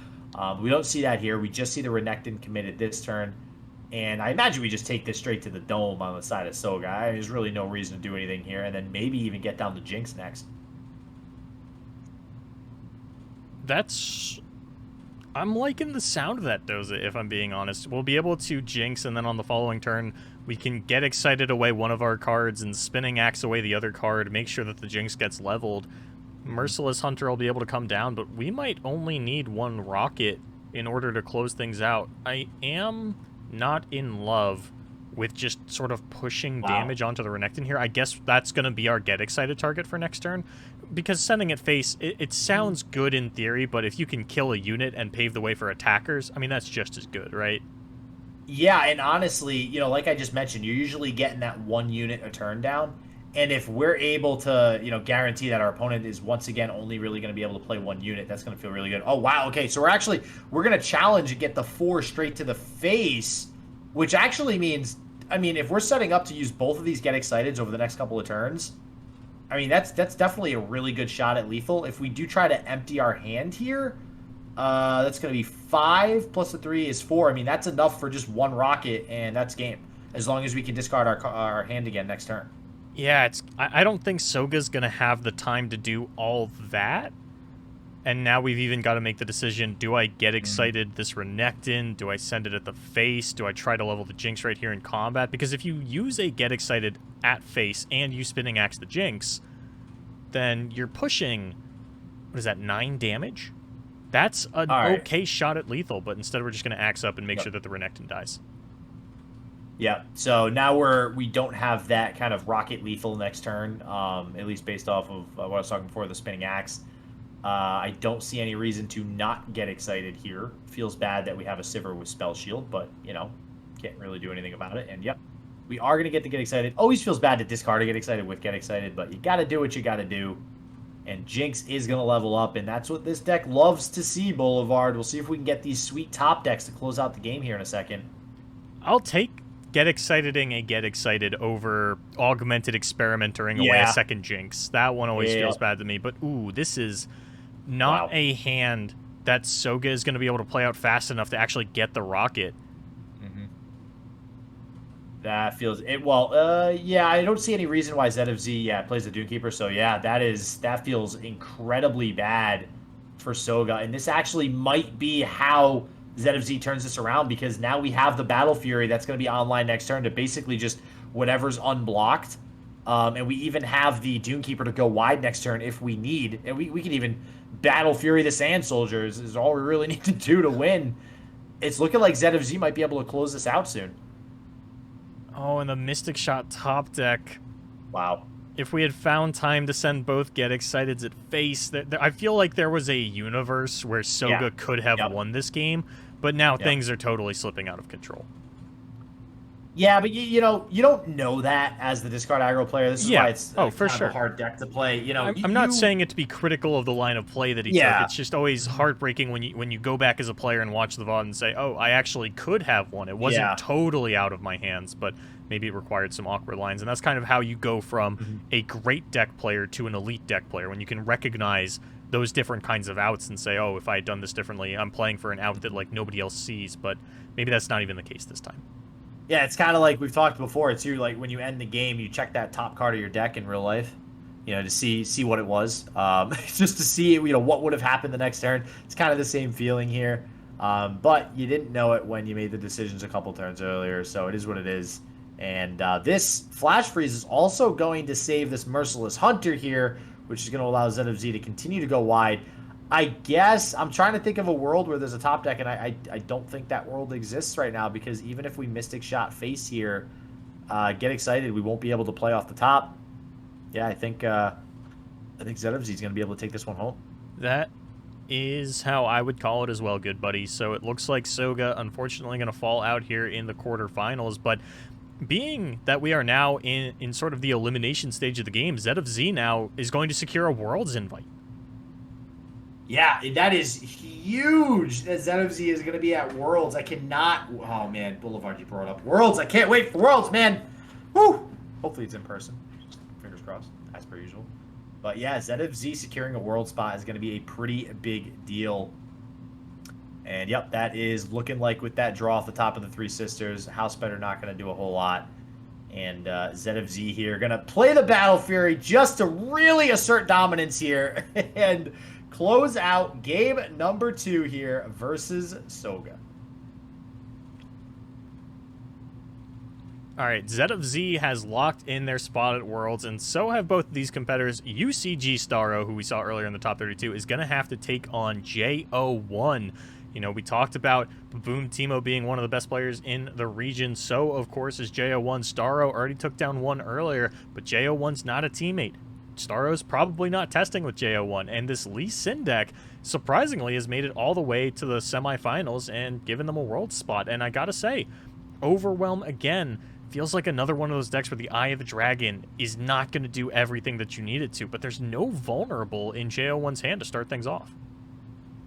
We don't see that here. We just see the Renekton committed this turn. And I imagine we just take this straight to the Dome on the side of Soga. There's really no reason to do anything here. And then maybe even get down to Jinx next. I'm liking the sound of that Jdoza, if I'm being honest. We'll be able to Jinx, and then on the following turn, we can get excited away one of our cards and spinning axe away the other card, make sure that the Jinx gets leveled. Merciless Hunter will be able to come down, but we might only need one rocket in order to close things out. I am not in love with just sort of pushing damage onto the Renekton here. I guess that's going to be our Get Excited target for next turn, because sending it face, it sounds good in theory, but if you can kill a unit and pave the way for attackers, I mean, that's just as good, right? Yeah, and honestly, you know, like I just mentioned, you're usually getting that 1 unit a turn down. And if we're able to, you know, guarantee that our opponent is once again only really going to be able to play 1 unit, that's going to feel really good. Oh, wow. Okay, so we're going to challenge and get the 4 straight to the face, which actually means, I mean, if we're setting up to use both of these Get Exciteds over the next couple of turns, I mean, that's definitely a really good shot at lethal. If we do try to empty our hand here, that's going to be 5 plus the 3 is 4. I mean, that's enough for just 1 rocket, and that's game, as long as we can discard our hand again next turn. Yeah, I don't think Soga's going to have the time to do all that. And now we've even got to make the decision, do I Get Excited this Renekton? Do I send it at the face? Do I try to level the Jinx right here in combat? Because if you use a Get Excited at face and you Spinning Axe the Jinx, then you're pushing, what is that, 9 damage? That's an okay shot at lethal, but instead we're just going to Axe up and make sure that the Renekton dies. Yeah, so now we don't have that kind of rocket lethal next turn, at least based off of what I was talking before, the Spinning Axe. I don't see any reason to not Get Excited here. Feels bad that we have a Sivir with Spell Shield, but, you know, can't really do anything about it. And, yep, we are going to get the Get Excited. Always feels bad to discard a Get Excited with Get Excited, but you got to do what you got to do. And Jinx is going to level up, and that's what this deck loves to see, Boulevard. We'll see if we can get these sweet top decks to close out the game here in a second. I'll take Get Exciteding a Get Excited over Augmented Experimenting away a second Jinx. That one always feels bad to me. But, ooh, this is not a hand that Soga is going to be able to play out fast enough to actually get the rocket. That feels it. Well, yeah, I don't see any reason why Z of Z, plays the Doomkeeper. So yeah, that feels incredibly bad for Soga, and this actually might be how Z of Z turns this around, because now we have the Battle Fury that's going to be online next turn to basically just whatever's unblocked, and we even have the Doomkeeper to go wide next turn if we need, and we can even Battle Fury the Sand Soldiers is all we really need to do to win. It's looking like Z of Z might be able to close this out soon. Oh, and the Mystic Shot top deck. Wow. If we had found time to send both Get Exciteds at face, I feel like there was a universe where Soga could have won this game, but now things are totally slipping out of control. Yeah, but you know, you don't know that as the discard aggro player. This is why it's for kind of a hard deck to play. You know, I'm not saying it to be critical of the line of play that he took. It's just always heartbreaking when you go back as a player and watch the VOD and say, oh, I actually could have won. It wasn't totally out of my hands, but maybe it required some awkward lines. And that's kind of how you go from a great deck player to an elite deck player, when you can recognize those different kinds of outs and say, oh, if I had done this differently, I'm playing for an out that like nobody else sees. But maybe that's not even the case this time. Yeah, it's kind of like we've talked before. It's like when you end the game, you check that top card of your deck in real life, you know, to see what it was, just to see, you know, what would have happened the next turn. It's kind of the same feeling here, but you didn't know it when you made the decisions a couple turns earlier, so it is what it is. And this Flash Freeze is also going to save this Merciless Hunter here, which is going to allow Z of Z to continue to go wide. I guess I'm trying to think of a world where there's a top deck, and I don't think that world exists right now, because even if we Mystic Shot face here, Get Excited, we won't be able to play off the top. Yeah, I think Z of Z is going to be able to take this one home. That is how I would call it as well, good buddy. So it looks like Soga, unfortunately, going to fall out here in the quarterfinals, but being that we are now in sort of the elimination stage of the game, Z of Z now is going to secure a Worlds invite. Yeah, that is huge that Z of Z is going to be at Worlds. I cannot... Oh, man, Boulevard, you brought up Worlds. I can't wait for Worlds, man. Woo! Hopefully it's in person. Fingers crossed, as per usual. But, yeah, Z of Z securing a World spot is going to be a pretty big deal. And, yep, that is looking like with that draw off the top of the Three Sisters, House Better not going to do a whole lot. And Z of Z here going to play the Battle Fury just to really assert dominance here. And close out game number 2 here versus Soga. All right, Z of Z has locked in their spot at Worlds, and so have both of these competitors. UCG Starro, who we saw earlier in the top 32, is going to have to take on JO1. You know, we talked about Boom Timo being one of the best players in the region. So, of course, is JO1. Starro already took down one earlier, but JO1's not a teammate. Starro's probably not testing with JO1, and this Lee Sin deck, surprisingly, has made it all the way to the semifinals and given them a world spot. And I gotta say, Overwhelm, again, feels like another one of those decks where the Eye of the Dragon is not going to do everything that you need it to, but there's no vulnerable in JO1's hand to start things off.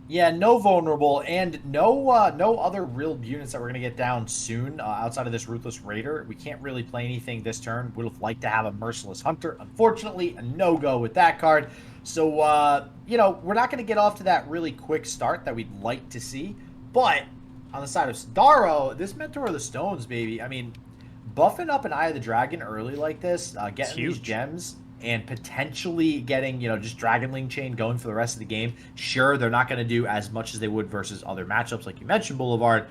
Yeah, no vulnerable, and no other real units that we're going to get down soon outside of this Ruthless Raider. We can't really play anything this turn. Would have liked to have a Merciless Hunter. Unfortunately, a no-go with that card. So, you know, we're not going to get off to that really quick start that we'd like to see. But on the side of Starro, this Mentor of the Stones, baby, I mean, buffing up an Eye of the Dragon early like this, getting these gems, and potentially getting, you know, just Dragonling Chain going for the rest of the game. Sure, they're not going to do as much as they would versus other matchups like you mentioned, Boulevard,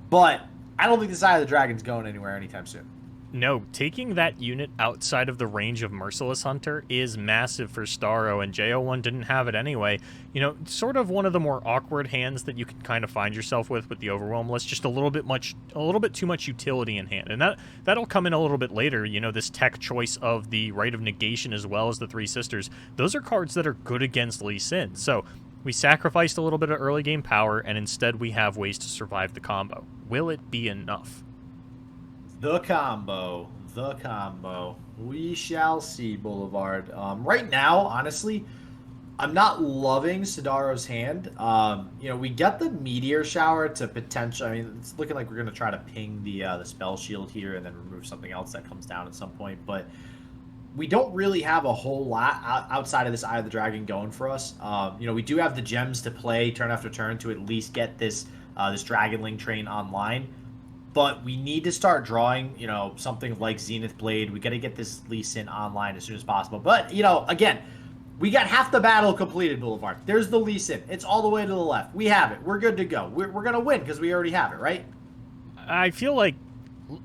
but I don't think this Eye of the Dragon's going anywhere anytime soon. No, taking that unit outside of the range of Merciless Hunter is massive for Starro, and JO1 didn't have it anyway. You know, sort of one of the more awkward hands that you can kind of find yourself with the Overwhelm list, just a little bit too much utility in hand. And that'll come in a little bit later, you know, this tech choice of the Rite of Negation as well as the Three Sisters. Those are cards that are good against Lee Sin. So we sacrificed a little bit of early game power, and instead we have ways to survive the combo. Will it be enough? The combo. We shall see, Boulevard. Right now, honestly, I'm not loving Sidaro's hand. You know, we got the Meteor Shower to potential. I mean, it's looking like we're going to try to ping the Spell Shield here and then remove something else that comes down at some point. But we don't really have a whole lot outside of this Eye of the Dragon going for us. You know, we do have the gems to play turn after turn to at least get this Dragonling Train online. But we need to start drawing, you know, something like Zenith Blade. We got to get this Lee Sin online as soon as possible. But, you know, again, we got half the battle completed, Boulevard. There's the Lee Sin. It's all the way to the left. We have it. We're good to go. We're going to win because we already have it, right? I feel like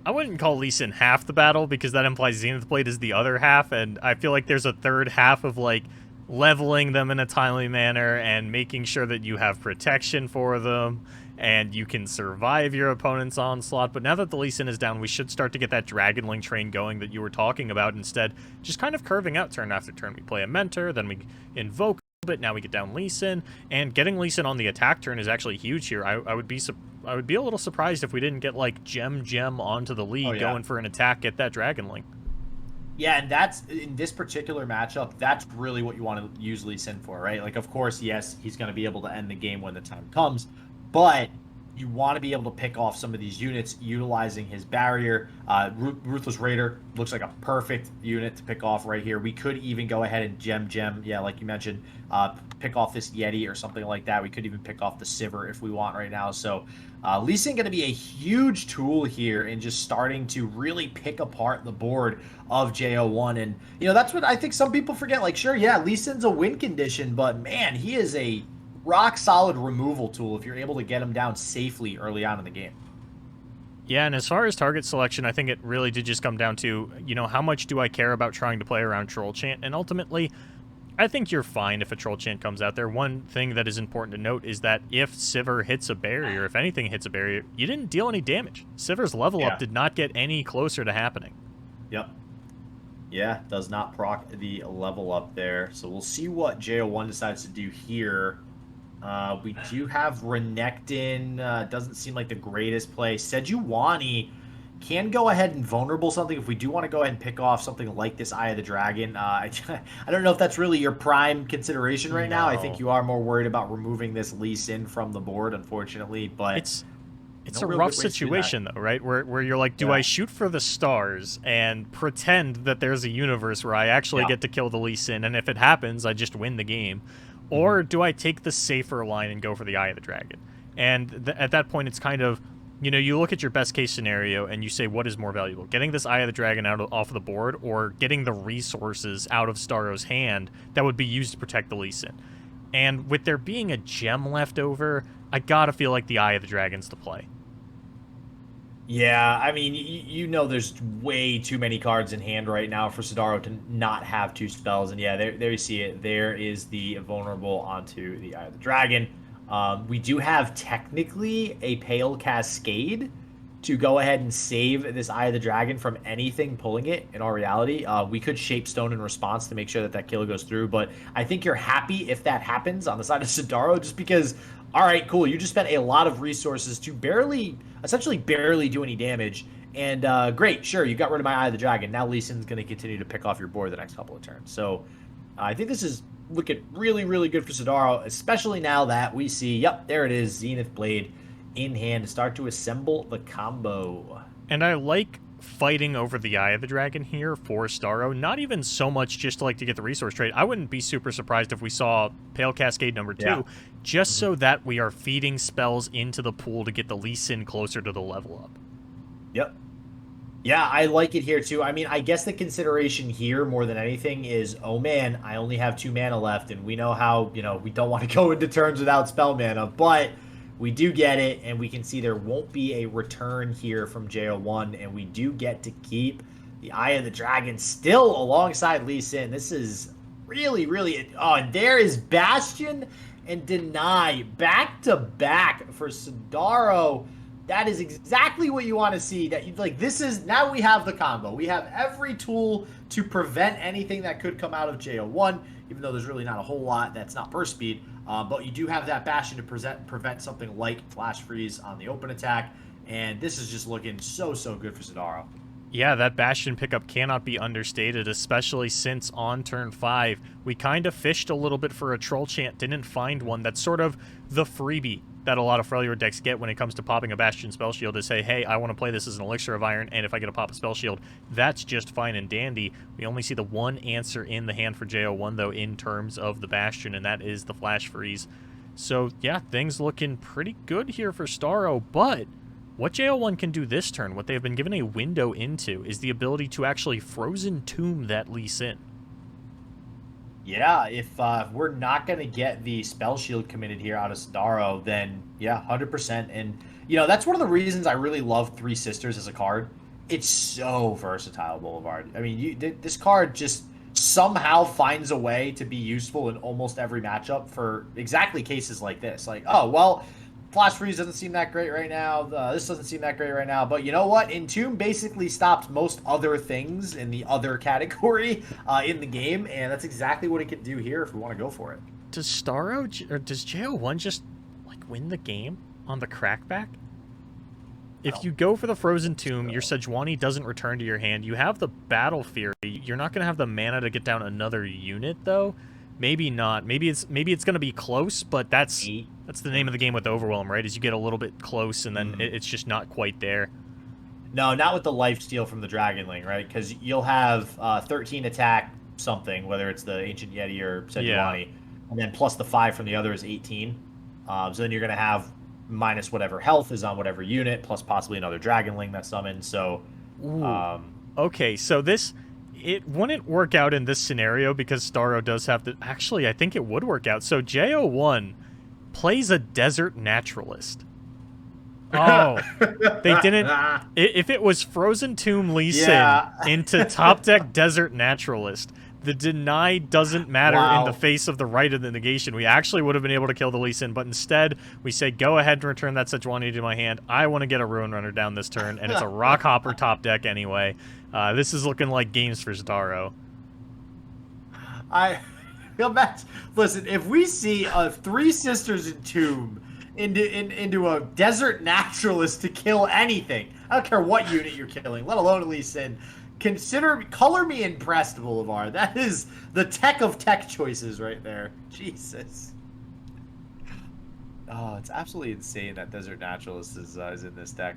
I wouldn't call Lee Sin half the battle because that implies Zenith Blade is the other half. And I feel like there's a third half of, like, leveling them in a timely manner and making sure that you have protection for them and you can survive your opponent's onslaught. But now that the Lee Sin is down, we should start to get that Dragonling train going that you were talking about. Instead, just kind of curving out turn after turn. We play a Mentor, then we invoke a little bit, now we get down Lee Sin, and getting Lee Sin on the attack turn is actually huge here. I would be a little surprised if we didn't get, like, Gem onto the lead, going for an attack, get that Dragonling. Yeah, and that's, in this particular matchup, that's really what you want to use Lee Sin for, right? Like, of course, yes, he's going to be able to end the game when the time comes, but you want to be able to pick off some of these units utilizing his barrier. Ruthless Raider looks like a perfect unit to pick off right here. We could even go ahead and gem, yeah, like you mentioned, pick off this Yeti or something like that. We could even pick off the Sivir if we want right now. So Lee Sin going to be a huge tool here in just starting to really pick apart the board of JO1. And, you know, that's what I think some people forget. Like, sure, yeah, Lee Sin's a win condition, but, man, he is a rock-solid removal tool if you're able to get him down safely early on in the game. Yeah, and as far as target selection, I think it really did just come down to, you know, how much do I care about trying to play around Troll Chant? And ultimately, I think you're fine if a Troll Chant comes out there. One thing that is important to note is that if Sivir hits a barrier, if anything hits a barrier, you didn't deal any damage. Sivir's level up did not get any closer to happening. Yep. Yeah, does not proc the level up there. So we'll see what JO1 decides to do here. We do have Renekton. Doesn't seem like the greatest play. Sejuani can go ahead and vulnerable something if we do want to go ahead and pick off something like this Eye of the Dragon. I don't know if that's really your prime consideration right now. I think you are more worried about removing this Lee Sin from the board, unfortunately. But it's a rough situation, though, right? Where you're like, do I shoot for the stars and pretend that there's a universe where I actually get to kill the Lee Sin, and if it happens, I just win the game? Or do I take the safer line and go for the Eye of the Dragon? And at that point, it's kind of, you know, you look at your best case scenario and you say, what is more valuable? Getting this Eye of the Dragon off of the board, or getting the resources out of Starro's hand that would be used to protect the Lee Sin? And with there being a gem left over, I gotta feel like the Eye of the Dragon's the play. Yeah, I mean, you know, there's way too many cards in hand right now for Sidaro to not have two spells. And yeah, there you see it. There is the vulnerable onto the Eye of the Dragon. We do have technically a Pale Cascade to go ahead and save this Eye of the Dragon from anything pulling it. In all reality, we could Shape Stone in response to make sure that that kill goes through. But I think you're happy if that happens on the side of Sidaro, just because. All right, cool. You just spent a lot of resources to essentially barely do any damage. And great, sure, you got rid of my Eye of the Dragon. Now Lee Sin's going to continue to pick off your board the next couple of turns. So I think this is looking really, really good for Sidaro, especially now that we see, yep, there it is, Zenith Blade in hand to start to assemble the combo. And I like fighting over the Eye of the Dragon here for Starro, not even so much just to get the resource trade. I wouldn't be super surprised if we saw Pale Cascade number 2, just so that we are feeding spells into the pool to get the Lee Sin closer to the level up. Yep. Yeah, I like it here too. I mean, I guess the consideration here more than anything is, oh man, I only have 2 mana left, and we know how, we don't want to go into turns without spell mana, but we do get it, and we can see there won't be a return here from JO1, and we do get to keep the Eye of the Dragon still alongside Lee Sin. This is really, really... Oh, and there is Bastion and Deny back-to-back for Sidaro. That is exactly what you want to see. This is... Now we have the combo. We have every tool to prevent anything that could come out of JO1, even though there's really not a whole lot that's not burst speed. But you do have that Bastion to prevent something like Flash Freeze on the open attack. And this is just looking so, so good for Sidaro. Yeah, that Bastion pickup cannot be understated, especially since on turn 5, we kind of fished a little bit for a Troll Chant, didn't find one. That's sort of the freebie that a lot of Freljord decks get when it comes to popping a Bastion Spell Shield, to say, hey, I want to play this as an Elixir of Iron, and if I get to pop a Spell Shield, that's just fine and dandy. We only see the one answer in the hand for JO1, though, in terms of the Bastion, and that is the Flash Freeze. So, yeah, things looking pretty good here for Starro, but what JO1 can do this turn, what they've been given a window into, is the ability to actually Frozen Tomb that Lee Sin. Yeah, if we're not going to get the Spell Shield committed here out of Sidaro, then yeah, 100%. And, that's one of the reasons I really love Three Sisters as a card. It's so versatile, Boulevard. I mean, this card just somehow finds a way to be useful in almost every matchup for exactly cases like this. Like, oh, well, Flash Freeze doesn't seem that great right now. This doesn't seem that great right now. But you know what? Entomb basically stopped most other things in the other category in the game, and that's exactly what it can do here if we want to go for it. Does Starro, or does JO1 just, win the game on the crackback? If you go for the Frozen Tomb, your Sejuani doesn't return to your hand. You have the Battle Fury. You're not going to have the mana to get down another unit, though. Maybe not. Maybe it's going to be close, but that's the name of the game with Overwhelm, right? Is you get a little bit close, and then it's just not quite there. No, not with the lifesteal from the Dragonling, right? Because you'll have 13 attack something, whether it's the Ancient Yeti or Sejuani, and then plus the 5 from the other is 18. So then you're going to have minus whatever health is on whatever unit, plus possibly another Dragonling that's summoned. So, okay, so it wouldn't work out in this scenario because Starro does have to... Actually, I think it would work out. So JO1 plays a Desert Naturalist. Oh, they didn't... If it was Frozen Tomb Lee Sin into top deck Desert Naturalist, the deny doesn't matter in the face of the right of the negation. We actually would have been able to kill the Lee Sin, but instead we say, go ahead and return that Sejuani to my hand. I want to get a Ruin Runner down this turn, and it's a Rock Hopper top deck anyway. This is looking like games for Sidaro. Listen, if we see a Three Sisters Entomb into a Desert Naturalist to kill anything, I don't care what unit you're killing, let alone Lee Sin, color me impressed, Boulevard. That is the tech of tech choices right there. Jesus. Oh, it's absolutely insane that Desert Naturalist is in this deck.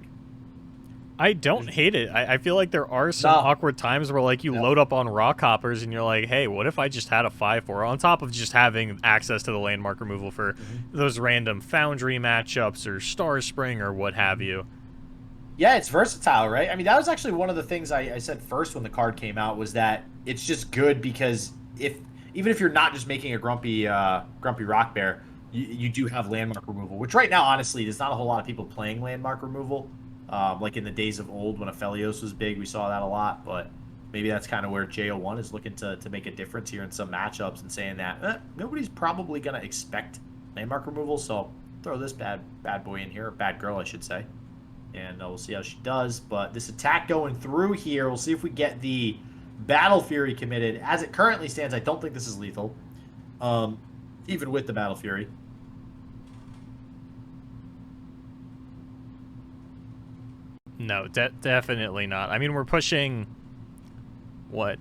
I don't hate it. I feel like there are some awkward times where you load up on Rock Hoppers and you're like, hey, what if I just had a 5/4 on top of just having access to the landmark removal for those random Foundry matchups or Star Spring or what have you. Yeah, it's versatile, right? I mean, that was actually one of the things I said first when the card came out, was that it's just good because even if you're not just making a grumpy Rock Bear, you do have landmark removal, which right now, honestly, there's not a whole lot of people playing landmark removal. Like in the days of old when Aphelios was big, we saw that a lot. But maybe that's kind of where JO1 is looking to make a difference here in some matchups and saying that nobody's probably going to expect landmark removal. So throw this bad boy in here, or bad girl, I should say. And we'll see how she does. But this attack going through here, we'll see if we get the Battle Fury committed. As it currently stands, I don't think this is lethal. Even with the Battle Fury. No, definitely not. I mean, we're pushing, what,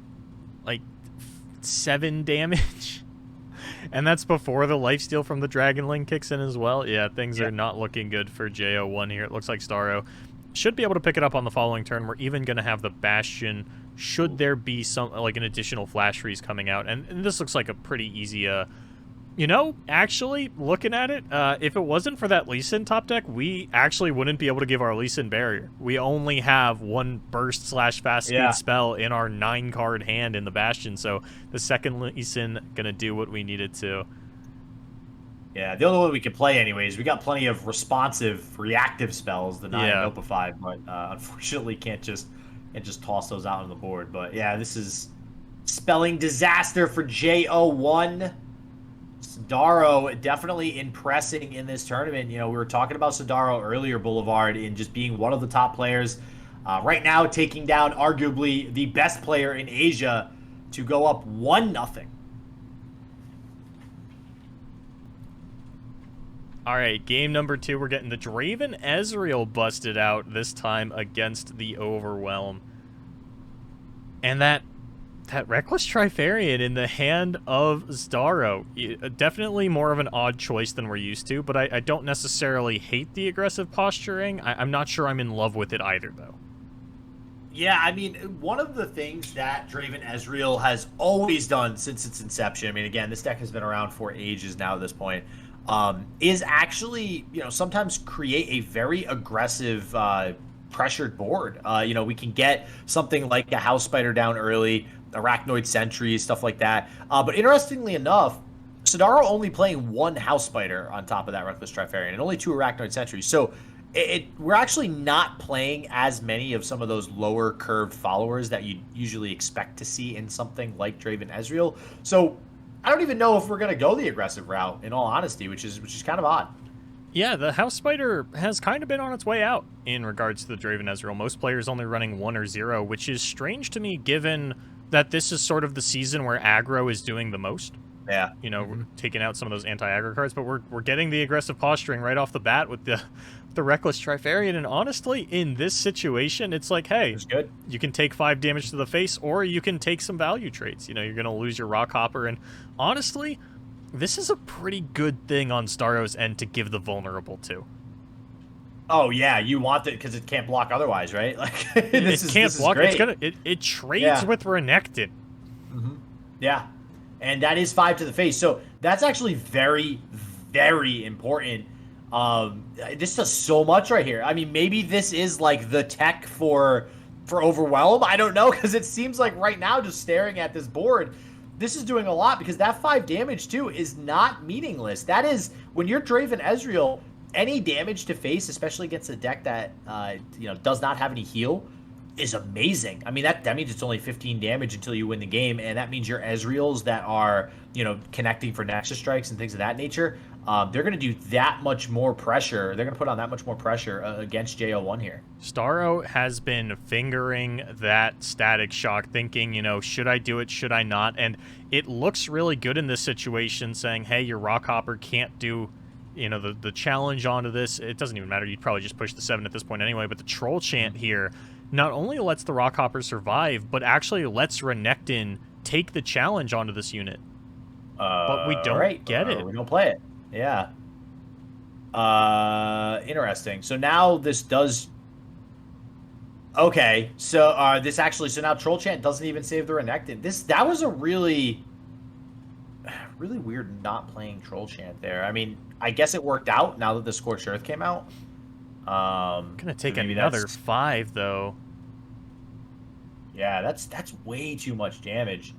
like 7 damage? And that's before the lifesteal from the Dragonling kicks in as well. Yeah, things are not looking good for JO1 here. It looks like Starro should be able to pick it up on the following turn. We're even going to have the Bastion should there be some, like, an additional flash freeze coming out. And this looks like a pretty easy, you know, actually, looking at it, if it wasn't for that Lee Sin top deck, we actually wouldn't be able to give our Lee Sin barrier. We only have one burst / fast speed spell in our 9-card hand in the Bastion, so the second Lee Sin gonna do what we needed to. Yeah, the only one we could play anyways. We got plenty of responsive, reactive spells, the 9 and Nopa 5, but unfortunately can't just toss those out on the board. But yeah, this is spelling disaster for JO1. Sidaro definitely impressing in this tournament. You know, we were talking about Sidaro earlier, Boulevard, in just being one of the top players. Right now, taking down arguably the best player in Asia to go up 1-0. All right, game number 2. We're getting the Draven Ezreal busted out this time against the Overwhelm. And that Reckless Trifarian in the hand of Zdaro. Definitely more of an odd choice than we're used to, but I don't necessarily hate the aggressive posturing. I'm not sure I'm in love with it either, though. Yeah, I mean, one of the things that Draven Ezreal has always done since its inception, I mean, again, this deck has been around for ages now at this point, is actually, you know, sometimes create a very aggressive pressured board. You know, we can get something like a House Spider down early, Arachnoid Sentries, stuff like that. But interestingly enough, Sidaro only playing 1 House Spider on top of that Reckless Trifarian and only 2 Arachnoid Sentries. So we're actually not playing as many of some of those lower curved followers that you usually expect to see in something like Draven Ezreal. So I don't even know if we're going to go the aggressive route, in all honesty, which is kind of odd. Yeah, the House Spider has kind of been on its way out in regards to the Draven Ezreal. Most players only running 1 or 0, which is strange to me given that this is sort of the season where aggro is doing the most. Yeah. You know, we're taking out some of those anti-aggro cards, but we're getting the aggressive posturing right off the bat with the Reckless Trifarian, and honestly, in this situation, it's like, hey, it's good. You can take 5 damage to the face, or you can take some value traits. You know, you're going to lose your Rock Hopper, and honestly, this is a pretty good thing on Staro's end to give the vulnerable to. Oh yeah, you want it because it can't block otherwise, right? Like this can't block. It's gonna it trades with Renekton. Mm-hmm. Yeah, and that is 5 to the face. So that's actually very, very important. This does so much right here. I mean, maybe this is like the tech for Overwhelm. I don't know, because it seems like right now, just staring at this board, this is doing a lot, because that 5 damage too is not meaningless. That is, when you're Draven Ezreal, any damage to face, especially against a deck that you know, does not have any heal, is amazing. I mean, that means it's only 15 damage until you win the game, and that means your Ezreals that are, you know, connecting for Nexus Strikes and things of that nature, they're going to do that much more pressure. They're going to put on that much more pressure against JO1 here. Starro has been fingering that Static Shock, thinking, you know, should I do it, should I not? And it looks really good in this situation, saying, hey, your Rock Hopper can't do, you know, the challenge onto this. It doesn't even matter. You'd probably just push the 7 at this point anyway, but the Troll Chant here not only lets the Rock Hopper survive, but actually lets Renekton take the challenge onto this unit. But we don't get it. We don't play it. Yeah. Interesting. So now this does... Okay, so this actually... So now Troll Chant doesn't even save the Renekton. That was a really weird not playing Troll Chant there. I mean, I guess it worked out now that the Scorched Earth came out. Gonna take another 5 though. Yeah, that's way too much damage.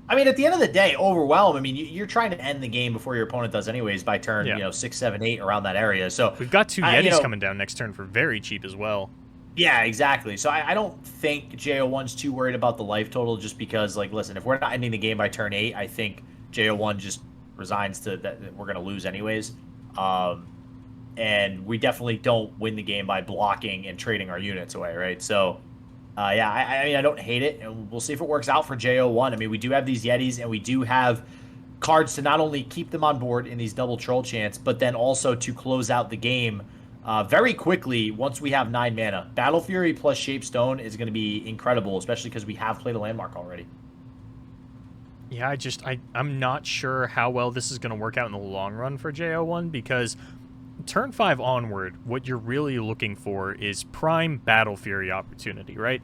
I mean, at the end of the day, Overwhelm, I mean, you're trying to end the game before your opponent does anyways by turn, you know, 6, 7, 8, around that area. So we've got 2 Yetis coming down next turn for very cheap as well. Yeah, exactly. So I don't think JO1's too worried about the life total just because, like, listen, if we're not ending the game by turn 8, I think JO1 just resigns to that we're going to lose anyways. Um, and we definitely don't win the game by blocking and trading our units away, right? So, yeah, I mean, I don't hate it, and we'll see if it works out for JO1. I mean, we do have these Yetis, and we do have cards to not only keep them on board in these double troll chants, but then also to close out the game very quickly once we have 9 mana. Battle Fury plus Shapestone is going to be incredible, especially because we have played a landmark already. Yeah, I'm not sure how well this is going to work out in the long run for JO1 because turn 5 onward, what you're really looking for is prime Battle Fury opportunity, right?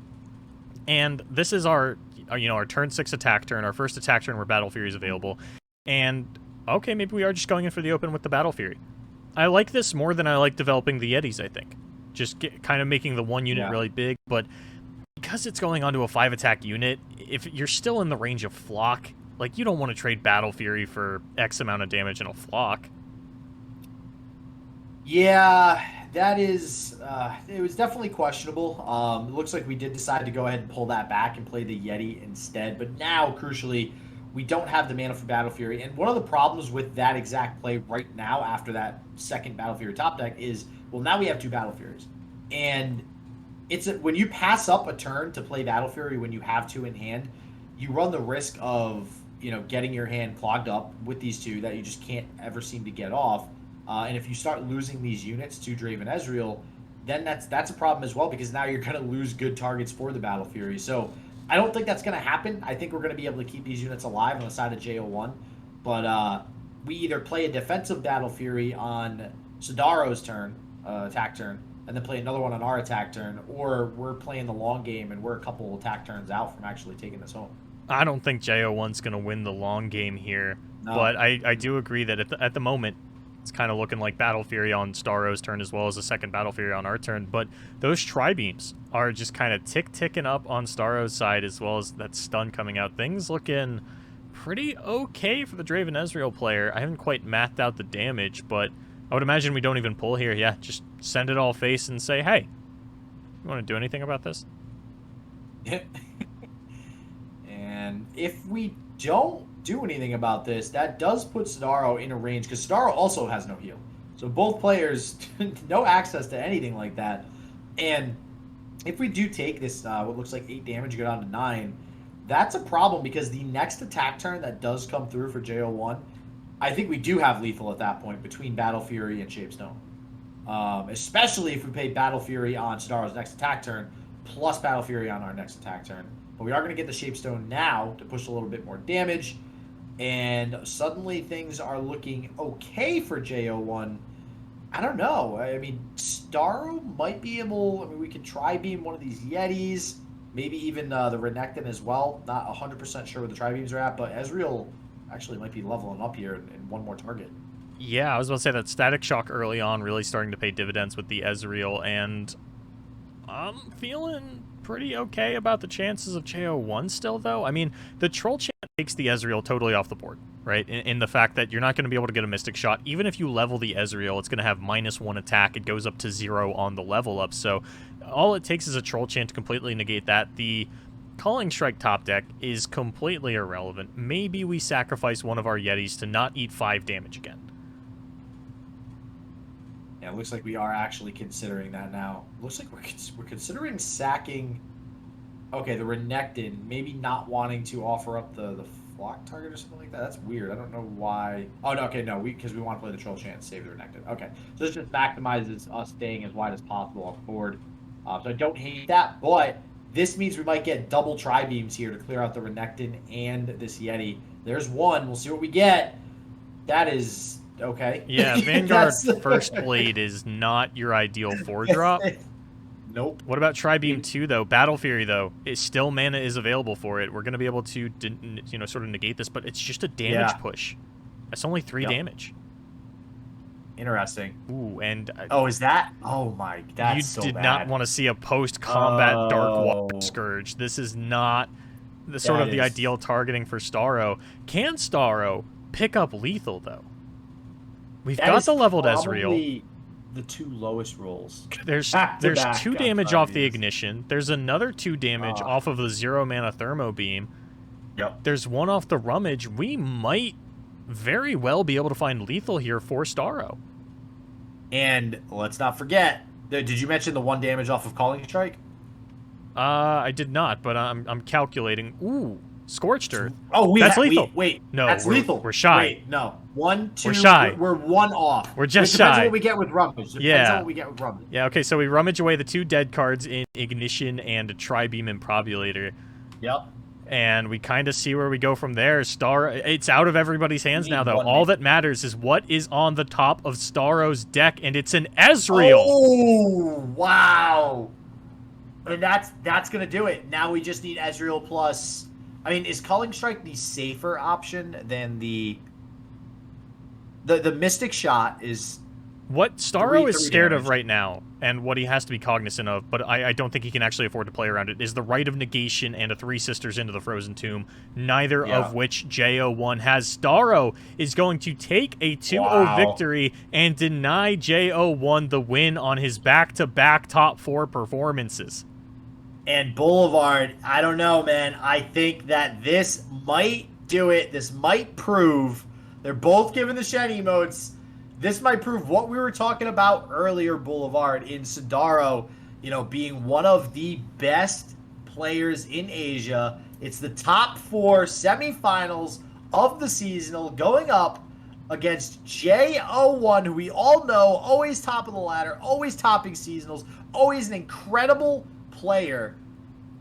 And this is our our turn 6 attack turn, our first attack turn where Battle Fury is available. And okay, maybe we are just going in for the open with the Battle Fury. I like this more than I like developing the Yetis, I think. Just kind of making the one unit really big, but because it's going onto a 5 attack unit, if you're still in the range of Flock, like, you don't want to trade Battle Fury for X amount of damage in a Flock. Yeah, that is, it was definitely questionable. It looks like we did decide to go ahead and pull that back and play the Yeti instead. But now, crucially, we don't have the mana for Battle Fury. And one of the problems with that exact play right now, after that second Battle Fury top deck, is, well, now we have 2 Battle Furies. And when you pass up a turn to play Battle Fury when you have 2 in hand, you run the risk of, getting your hand clogged up with these 2 that you just can't ever seem to get off. And if you start losing these units to Draven Ezreal, then that's a problem as well, because now you're going to lose good targets for the Battle Fury. So I don't think that's going to happen. I think we're going to be able to keep these units alive on the side of JO1. But we either play a defensive Battle Fury on Sidaro's turn, attack turn, and then play another one on our attack turn, or we're playing the long game and we're a couple attack turns out from actually taking this home. I don't think JO1's going to win the long game here, No. but I do agree that at the moment, it's kind of looking like Battle Fury on Staro's turn as well as a second Battle Fury on our turn, but those Tri-Beams are just kind of ticking up on Staro's side, as well as that stun coming out. Things looking pretty okay for the Draven Ezreal player. I haven't quite mathed out the damage, but I would imagine we don't even pull here. Yeah, just send it all face and say, hey, you want to do anything about this? And if we don't do anything about this, that does put Sidaro in a range, because Sidaro also has no heal. So both players, no access to anything like that. And if we do take this, what looks like 8 damage, go down to 9, that's a problem, because the next attack turn that does come through for JO1, I think we do have lethal at that point between Battle Fury and Shapestone. Especially if we play Battle Fury on Sidaro's next attack turn, plus Battle Fury on our next attack turn. But we are going to get the Shapestone now to push a little bit more damage. And suddenly things are looking okay for JO1. I don't know. I mean, Starro might be able... I mean, we could Tri-Beam one of these Yetis. Maybe even the Renekton as well. Not 100% sure where the Tri-Beams are at, but Ezreal actually might be leveling up here in one more target. Yeah, I was about to say that Static Shock early on really starting to pay dividends with the Ezreal, and I'm feeling pretty okay about the chances of JO1 still, though. I mean, the Troll Chant takes the Ezreal totally off the board, right? In the fact that you're not going to be able to get a Mystic Shot. Even if you level the Ezreal, it's going to have -1 attack. It goes up to 0 on the level up, so all it takes is a Troll Chant to completely negate that. The Calling Strike top deck is completely irrelevant. Maybe we sacrifice one of our Yetis to not eat 5 damage again. Yeah, it looks like we are actually considering that now. Looks like we're considering sacking... Okay, the Renekton, maybe not wanting to offer up the Flock target or something like that. That's weird. I don't know why. Oh, no, okay, no, because we want to play the Troll Chant, save the Renekton. Okay, so this just maximizes us staying as wide as possible off the board. So I don't hate that, but this means we might get double Tri-Beams here to clear out the Renekton and this Yeti. There's one. We'll see what we get. That is... okay. Yeah, Vanguard First Blade is not your ideal 4-drop. Nope. What about Tri-Beam 2, though? Battle Fury, though, still mana is available for it. We're going to be able to, sort of negate this, but it's just a damage push. That's only 3 damage. Interesting. Ooh, and... oh, is that? Oh, my... that's so bad. You did not want to see a post-combat Dark Water Scourge. This is not the sort of the ideal targeting for Starro. Can Starro pick up lethal, though? We've got the leveled Ezreal. the 2 lowest rolls. There's Back-to-back 2 on damage off the Fridays. ignition. There's another 2 damage off of the 0 mana thermo beam. Yep. There's 1 off the rummage. We might very well be able to find lethal here for Starro. And let's not forget, did you mention the 1 damage off of Calling Strike? I did not, but I'm calculating. Ooh, Scorched Earth. Oh, that's lethal. Wait, no, that's lethal. We're shy. Wait, no. 1, 2. We're shy. We're 1 off. We're just it depends shy. on what we get with Rummage. Depends on what we get with Rummage. Yeah, okay, so we rummage away the 2 dead cards in Ignition and a Tri-Beam Improbulator. Yep. And we kind of see where we go from there. It's out of everybody's hands now, though. All that matters is what is on the top of Starro's deck, and it's an Ezreal. Oh, wow. And that's going to do it. Now we just need Ezreal plus... I mean, is Calling Strike the safer option than the Mystic Shot is... What Starro is scared damage. of right now, and what he has to be cognizant of, but I don't think he can actually afford to play around it, is the Rite of Negation and a 3 Sisters into the Frozen Tomb, neither of which JO1 has. Starro is going to take a 2-0 victory and deny JO1 the win on his back-to-back top 4 performances. And Boulevard, I don't know, man. I think that this might do it. This might prove... They're both given the Shen emotes. This might prove what we were talking about earlier, Boulevard, in Sidaro, being one of the best players in Asia. It's the top 4 semifinals of the seasonal going up against JO1, who we all know, always top of the ladder, always topping seasonals, always an incredible player.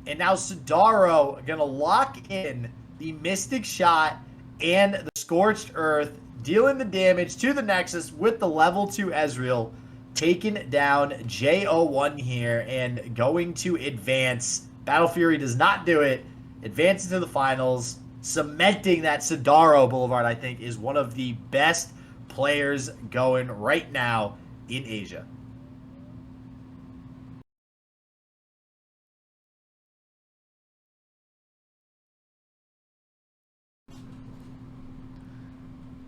And now Sidaro going to lock in the Mystic Shot and the Scorched Earth, dealing the damage to the Nexus with the level 2 Ezreal, taking down JO1 here and going to advance. Battle Fury does not do it. Advances to the finals, cementing that Sidaro Boulevard, I think, is one of the best players going right now in Asia.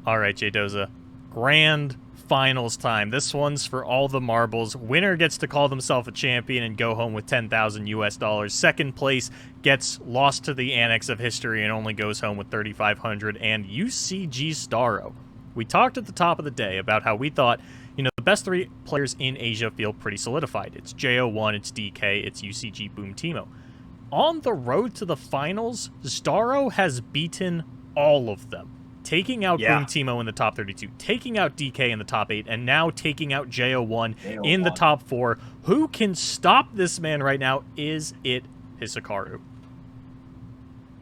All right, Jdoza. Grand finals time. This one's for all the marbles. Winner gets to call themselves a champion and go home with $10,000. Second place gets lost to the annex of history and only goes home with $3,500. And UCG Starro. We talked at the top of the day about how we thought, the best 3 players in Asia feel pretty solidified. It's JO1, it's DK, it's UCG Boom Timo. On the road to the finals, Starro has beaten all of them. Taking out Boom Timo in the top 32, taking out DK in the top 8, and now taking out JO1 in the top 4. Who can stop this man right now? Is it Hisakaru?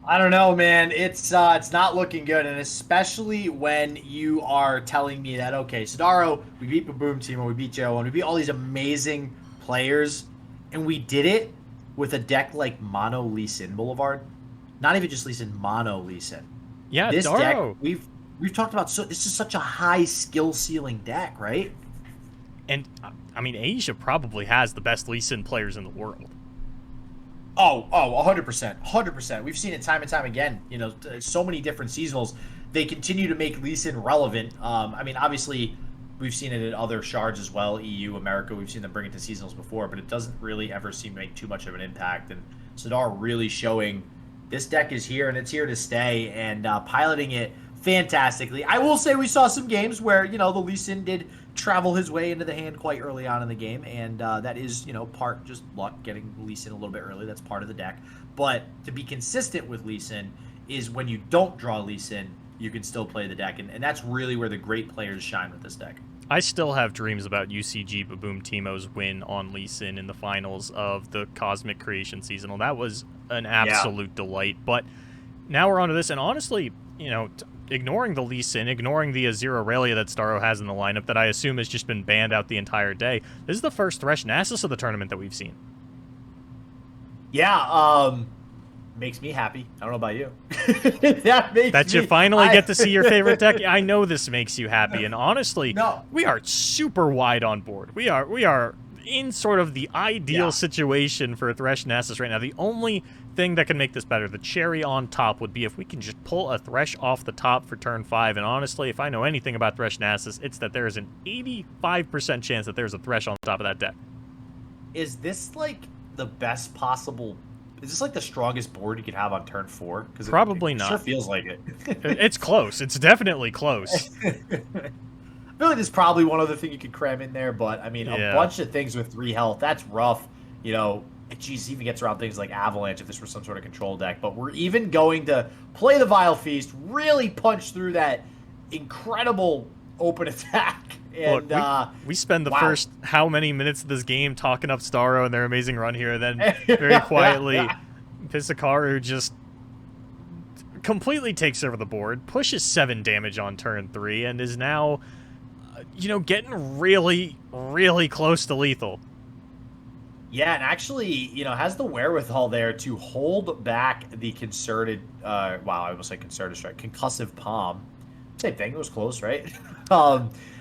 I don't know, man. It's not looking good, and especially when you are telling me that, okay, Sidaro, we beat Boom Timo, we beat JO1, we beat all these amazing players, and we did it with a deck like Mono Lee Sin Boulevard. Not even just Lee Sin, Mono Lee Sin. Yeah, this Darrow. deck we've talked about. So this is such a high skill ceiling deck, right? And I mean, Asia probably has the best Lee Sin players in the world. Oh, 100%, 100%. We've seen it time and time again. So many different seasonals. They continue to make Lee Sin relevant. I mean, obviously, we've seen it in other shards as well. EU, America. We've seen them bring it to seasonals before, but it doesn't really ever seem to make too much of an impact. And Sidar really showing. This deck is here, and it's here to stay, and piloting it fantastically. I will say we saw some games where, the Lee Sin did travel his way into the hand quite early on in the game, and that is, part just luck, getting Lee Sin a little bit early. That's part of the deck. But to be consistent with Lee Sin is when you don't draw Lee Sin, you can still play the deck, and that's really where the great players shine with this deck. I still have dreams about UCG Baboom Timo's win on Lee Sin in the finals of the Cosmic Creation Seasonal. That was an absolute delight. But now we're on to this, and honestly, ignoring the Lee Sin, ignoring the Azir Aurelia that Starro has in the lineup that I assume has just been banned out the entire day, this is the first Thresh Nasus of the tournament that we've seen. Yeah, makes me happy. I don't know about you. That you finally get to see your favorite deck. I know this makes you happy, and honestly, we are super wide on board. We are in sort of the ideal Yeah. situation for Thresh Nasus right now. The only thing that can make this better, the cherry on top, would be if we can just pull a Thresh off the top for turn 5. And honestly, if I know anything about Thresh Nasus, it's that there is an 85% chance that there's a Thresh on top of that deck. Is this like the best possible? Is this like the strongest board you could have on turn 4? Because Probably it not. Sure feels like it. It's close. It's definitely close. I feel like there's probably one other thing you could cram in there, but I mean, Yeah. a bunch of things with 3 health, that's rough. You know, geez, even gets around things like Avalanche if this were some sort of control deck. But we're even going to play the Vile Feast, really punch through that incredible open attack. And Look, we spend the wow. first how many minutes of this game talking up Starro and their amazing run here, and then very quietly, Pisakaru just completely takes over the board, pushes 7 damage on turn 3, and is now, getting really, really close to lethal. Yeah, and actually, has the wherewithal there to hold back the concerted, wow, I almost said concerted strike, concussive palm. Same thing, it was close, right?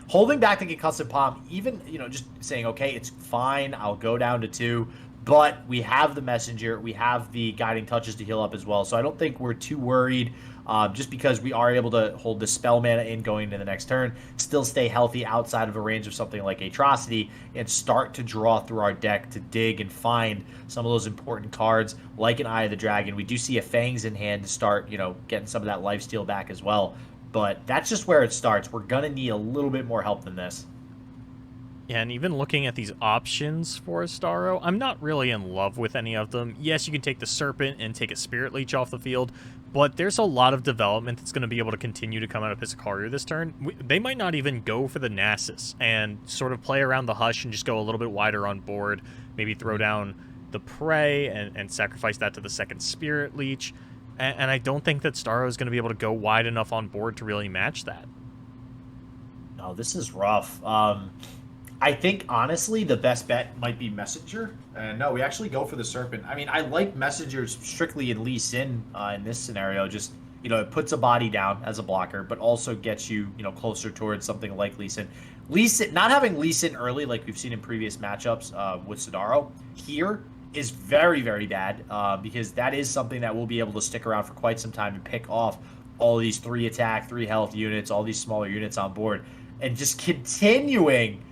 Holding back the concussive palm, even, just saying, okay, it's fine, I'll go down to 2, but we have the messenger, we have the guiding touches to heal up as well, so I don't think we're too worried, just because we are able to hold the spell mana in going into the next turn, still stay healthy outside of a range of something like Atrocity, and start to draw through our deck to dig and find some of those important cards, like an Eye of the Dragon. We do see a Fangs in hand to start, getting some of that lifesteal back as well. But that's just where it starts. We're going to need a little bit more help than this. Yeah, and even looking at these options for Starro, I'm not really in love with any of them. Yes, you can take the Serpent and take a Spirit Leech off the field, but there's a lot of development that's going to be able to continue to come out of Pisakaru this turn. They might not even go for the Nasus and sort of play around the Hush and just go a little bit wider on board, maybe throw down the Prey and sacrifice that to the second Spirit Leech. And I don't think that Starro is going to be able to go wide enough on board to really match that. No, this is rough. I think, honestly, the best bet might be Messenger. No, we actually go for the Serpent. I mean, I like Messengers strictly in Lee Sin in this scenario. Just, it puts a body down as a blocker, but also gets you, closer towards something like Lee Sin. Lee Sin, not having Lee Sin early like we've seen in previous matchups with Sidaro, here is very, very bad because that is something that will be able to stick around for quite some time and pick off all these 3 attack, 3 health units, all these smaller units on board, and just continuing.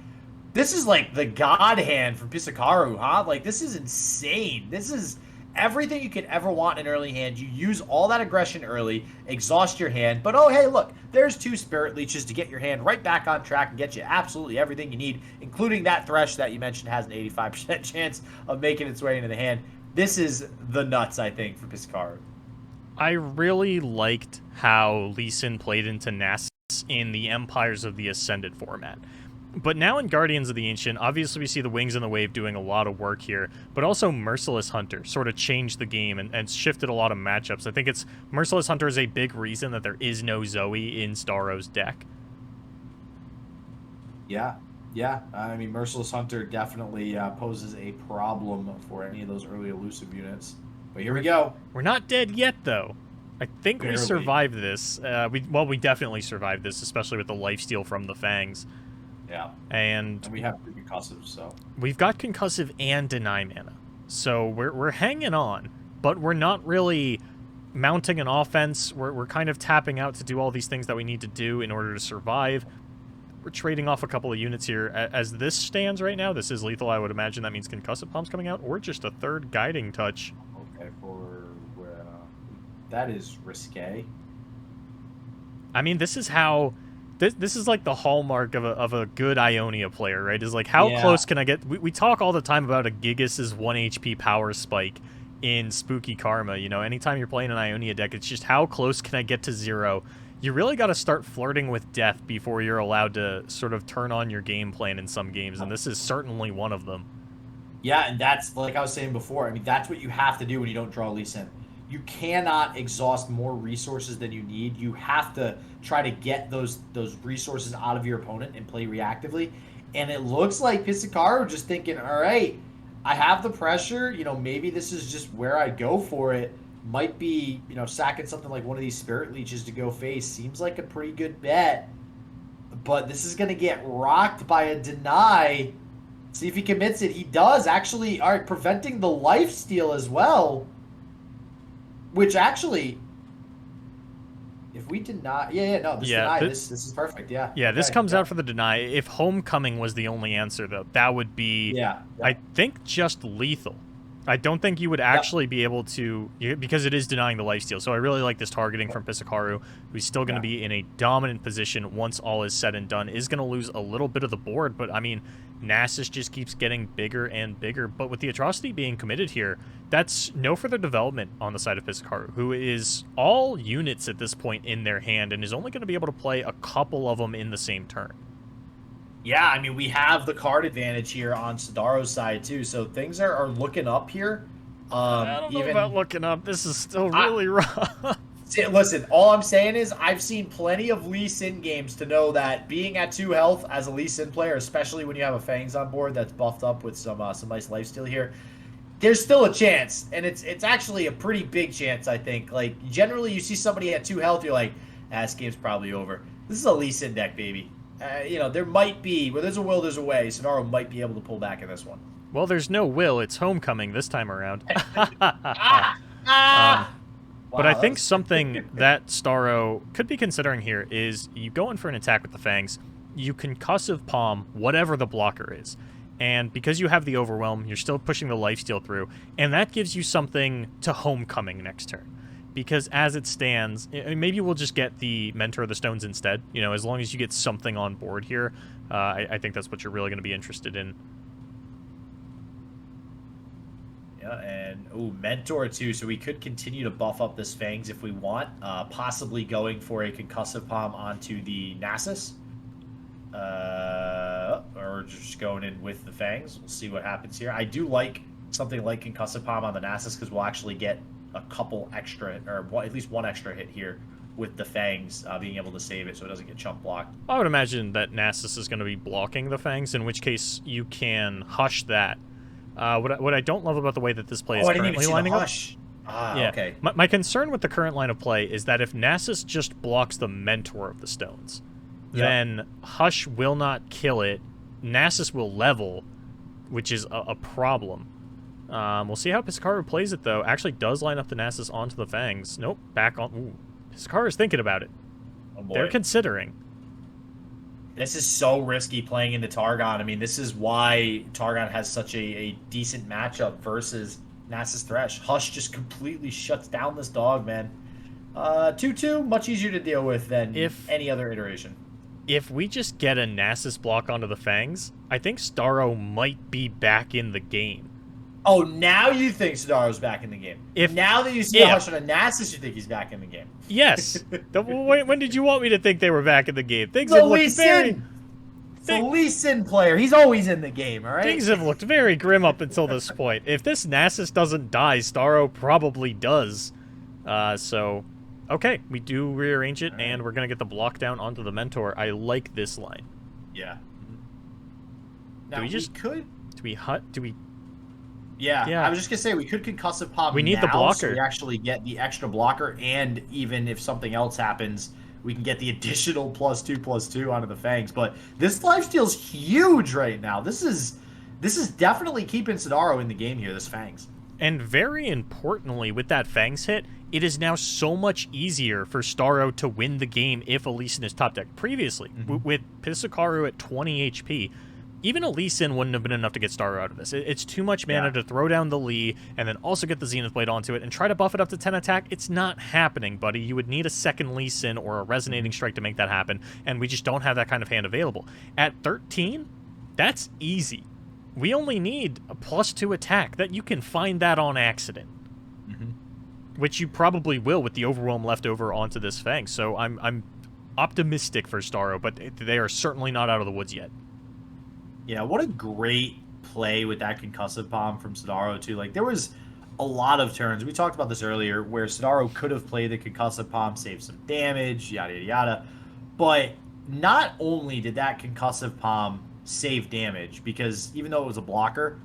This is like the god hand from Pisakaru, huh? Like, this is insane. This is everything you could ever want in an early hand. You use all that aggression early, exhaust your hand, but oh, hey, look, there's 2 Spirit Leeches to get your hand right back on track and get you absolutely everything you need, including that Thresh that you mentioned has an 85% chance of making its way into the hand. This is the nuts, I think, for Pisakaru. I really liked how Lee Sin played into Nasus in the Empires of the Ascended format. But now in Guardians of the Ancient, obviously we see the Wings and the Wave doing a lot of work here, but also Merciless Hunter sort of changed the game and shifted a lot of matchups. I think it's Merciless Hunter is a big reason that there is no Zoe in Starro's deck. Yeah. I mean, Merciless Hunter definitely poses a problem for any of those early elusive units. But here we go. We're not dead yet, though. I think Barely. we survived this. We definitely survived this, especially with the lifesteal from the Fangs. Yeah. And we have 3 concussive, so we've got concussive and deny mana. So we're hanging on, but we're not really mounting an offense. We're kind of tapping out to do all these things that we need to do in order to survive. We're trading off a couple of units here. As this stands right now, this is lethal. I would imagine that means concussive palms coming out, or just a 3rd guiding touch. Okay, that is risque. I mean, this is how... This is like the hallmark of a good Ionia player, right? Is like, how close can I get... We talk all the time about a Gigas' 1 HP power spike in Spooky Karma. Anytime you're playing an Ionia deck, it's just how close can I get to 0? You really got to start flirting with death before you're allowed to sort of turn on your game plan in some games, and this is certainly one of them. Yeah, and that's, like I was saying before, I mean, that's what you have to do when you don't draw Lee Sin. You cannot exhaust more resources than you need. You have to try to get those resources out of your opponent and play reactively. And it looks like Pisakaru just thinking, all right, I have the pressure. Maybe this is just where I go for it. Might be, sacking something like one of these Spirit Leeches to go face. Seems like a pretty good bet. But this is going to get rocked by a deny. See if he commits it. He does, actually. All right, preventing the lifesteal as well. Which, actually, if we deny... Yeah, no, this deny. This is perfect, yeah. Yeah, this comes out for the deny. If Homecoming was the only answer, though, that would be, I think, just lethal. I don't think you would actually be able to, because it is denying the lifesteal. So I really like this targeting from Pisakaru, who's still going to be in a dominant position once all is said and done. Is going to lose a little bit of the board, but I mean, Nasus just keeps getting bigger and bigger. But with the Atrocity being committed here, that's no further development on the side of Pisakaru, who is all units at this point in their hand and is only going to be able to play a couple of them in the same turn. Yeah, I mean, we have the card advantage here on Sidaro's side, too, so things are looking up here. I don't know about looking up. This is still really rough. Listen, all I'm saying is I've seen plenty of Lee Sin games to know that being at 2 health as a Lee Sin player, especially when you have a Fangs on board that's buffed up with some nice lifesteal here, there's still a chance, and it's actually a pretty big chance, I think. Like, generally, you see somebody at 2 health, you're like, this game's probably over. This is a Lee Sin deck, baby. You know, there might be, where there's a will, there's a way. Sidaro might be able to pull back in this one. Well, there's no will. It's Homecoming this time around. Wow, but I think something that Starro could be considering here is you go in for an attack with the Fangs, you concussive palm whatever the blocker is. And because you have the Overwhelm, you're still pushing the lifesteal through, and that gives you something to Homecoming next turn. Because as it stands, maybe we'll just get the Mentor of the Stones instead. You know, as long as you get something on board here, I think that's what you're really going to be interested in. Yeah, and, Mentor too, so we could continue to buff up this Fangs if we want. Possibly going for a Concussive Palm onto the Nasus. Or just going in with the Fangs. We'll see what happens here. I do like something like Concussive Palm on the Nasus because we'll actually get a couple extra, or at least one extra hit here with the Fangs being able to save it so it doesn't get chump blocked. I would imagine that Nasus is going to be blocking the Fangs, in which case you can hush that. What I don't love about the way that this play is currently lining up... Okay. My concern with the current line of play is that if Nasus just blocks the Mentor of the Stones, then Hush will not kill it, Nasus will level, which is a problem. We'll see how Pisakaru plays it, though. Actually does line up the Nasus onto the Fangs. Nope, back on... Ooh, Pisakaru's thinking about it. Oh boy. They're considering. This is so risky playing into Targon. I mean, this is why Targon has such a decent matchup versus Nasus Thresh. Hush just completely shuts down this dog, man. 2-2, much easier to deal with than any other iteration. If we just get a Nasus block onto the Fangs, I think Starro might be back in the game. Oh, now you think Sidaro's back in the game. Now that you see a Hush on a Nasus, you think he's back in the game. Yes. When did you want me to think they were back in the game? Things have looked very... The Lee Sin player. He's always in the game, all right? Things have looked very grim up until this point. If this Nasus doesn't die, Starro probably does. So, okay, we do rearrange it, and we're going to get the block down onto the Mentor. I like this line. Yeah. Now, do we... Yeah, I was just going to say, we could Concussive Palm. We need the blocker. So we actually get the extra blocker, and even if something else happens, we can get the additional +2/+2 onto the Fangs. But this lifesteal's huge right now. This is definitely keeping Sidaro in the game here, this Fangs. And very importantly, with that Fangs hit, it is now so much easier for Starro to win the game if Lee Sin is top deck. Previously, with Pisakaru at 20 HP, even a Lee Sin wouldn't have been enough to get Starro out of this. It's too much mana to throw down the Lee and then also get the Zenith Blade onto it and try to buff it up to 10 attack. It's not happening, buddy. You would need a second Lee Sin or a Resonating Strike to make that happen, and we just don't have that kind of hand available. At 13, that's easy. We only need a +2 attack. That you can find that on accident. Which you probably will with the Overwhelm left over onto this Fang. So I'm optimistic for Starro, but they are certainly not out of the woods yet. Yeah, what a great play with that Concussive Palm from Sidaro, too. Like, there was a lot of turns, we talked about this earlier, where Sidaro could have played the Concussive Palm, saved some damage, yada, yada, yada. But not only did that Concussive Palm save damage, because even though it was a blocker,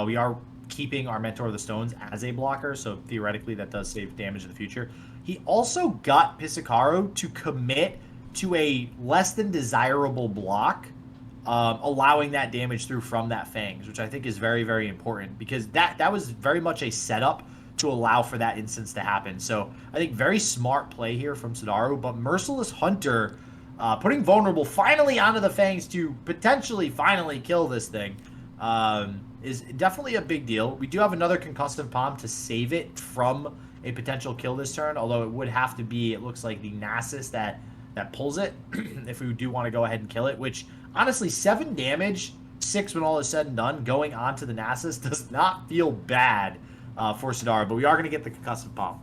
we are keeping our Mentor of the Stones as a blocker, so theoretically that does save damage in the future. He also got Pisakaru to commit to a less than desirable block allowing that damage through from that Fangs, which I think is very, very important because that was very much a setup to allow for that instance to happen. So I think very smart play here from Sadaru, but Merciless Hunter putting Vulnerable finally onto the Fangs to potentially finally kill this thing is definitely a big deal. We do have another Concussive Palm to save it from a potential kill this turn, although it would have to be, it looks like, the Nasus that pulls it if we do want to go ahead and kill it, which honestly 7 damage, 6 when all is said and done, going onto the Nasus does not feel bad for Sadaru, but we are going to get the Concussive Palm.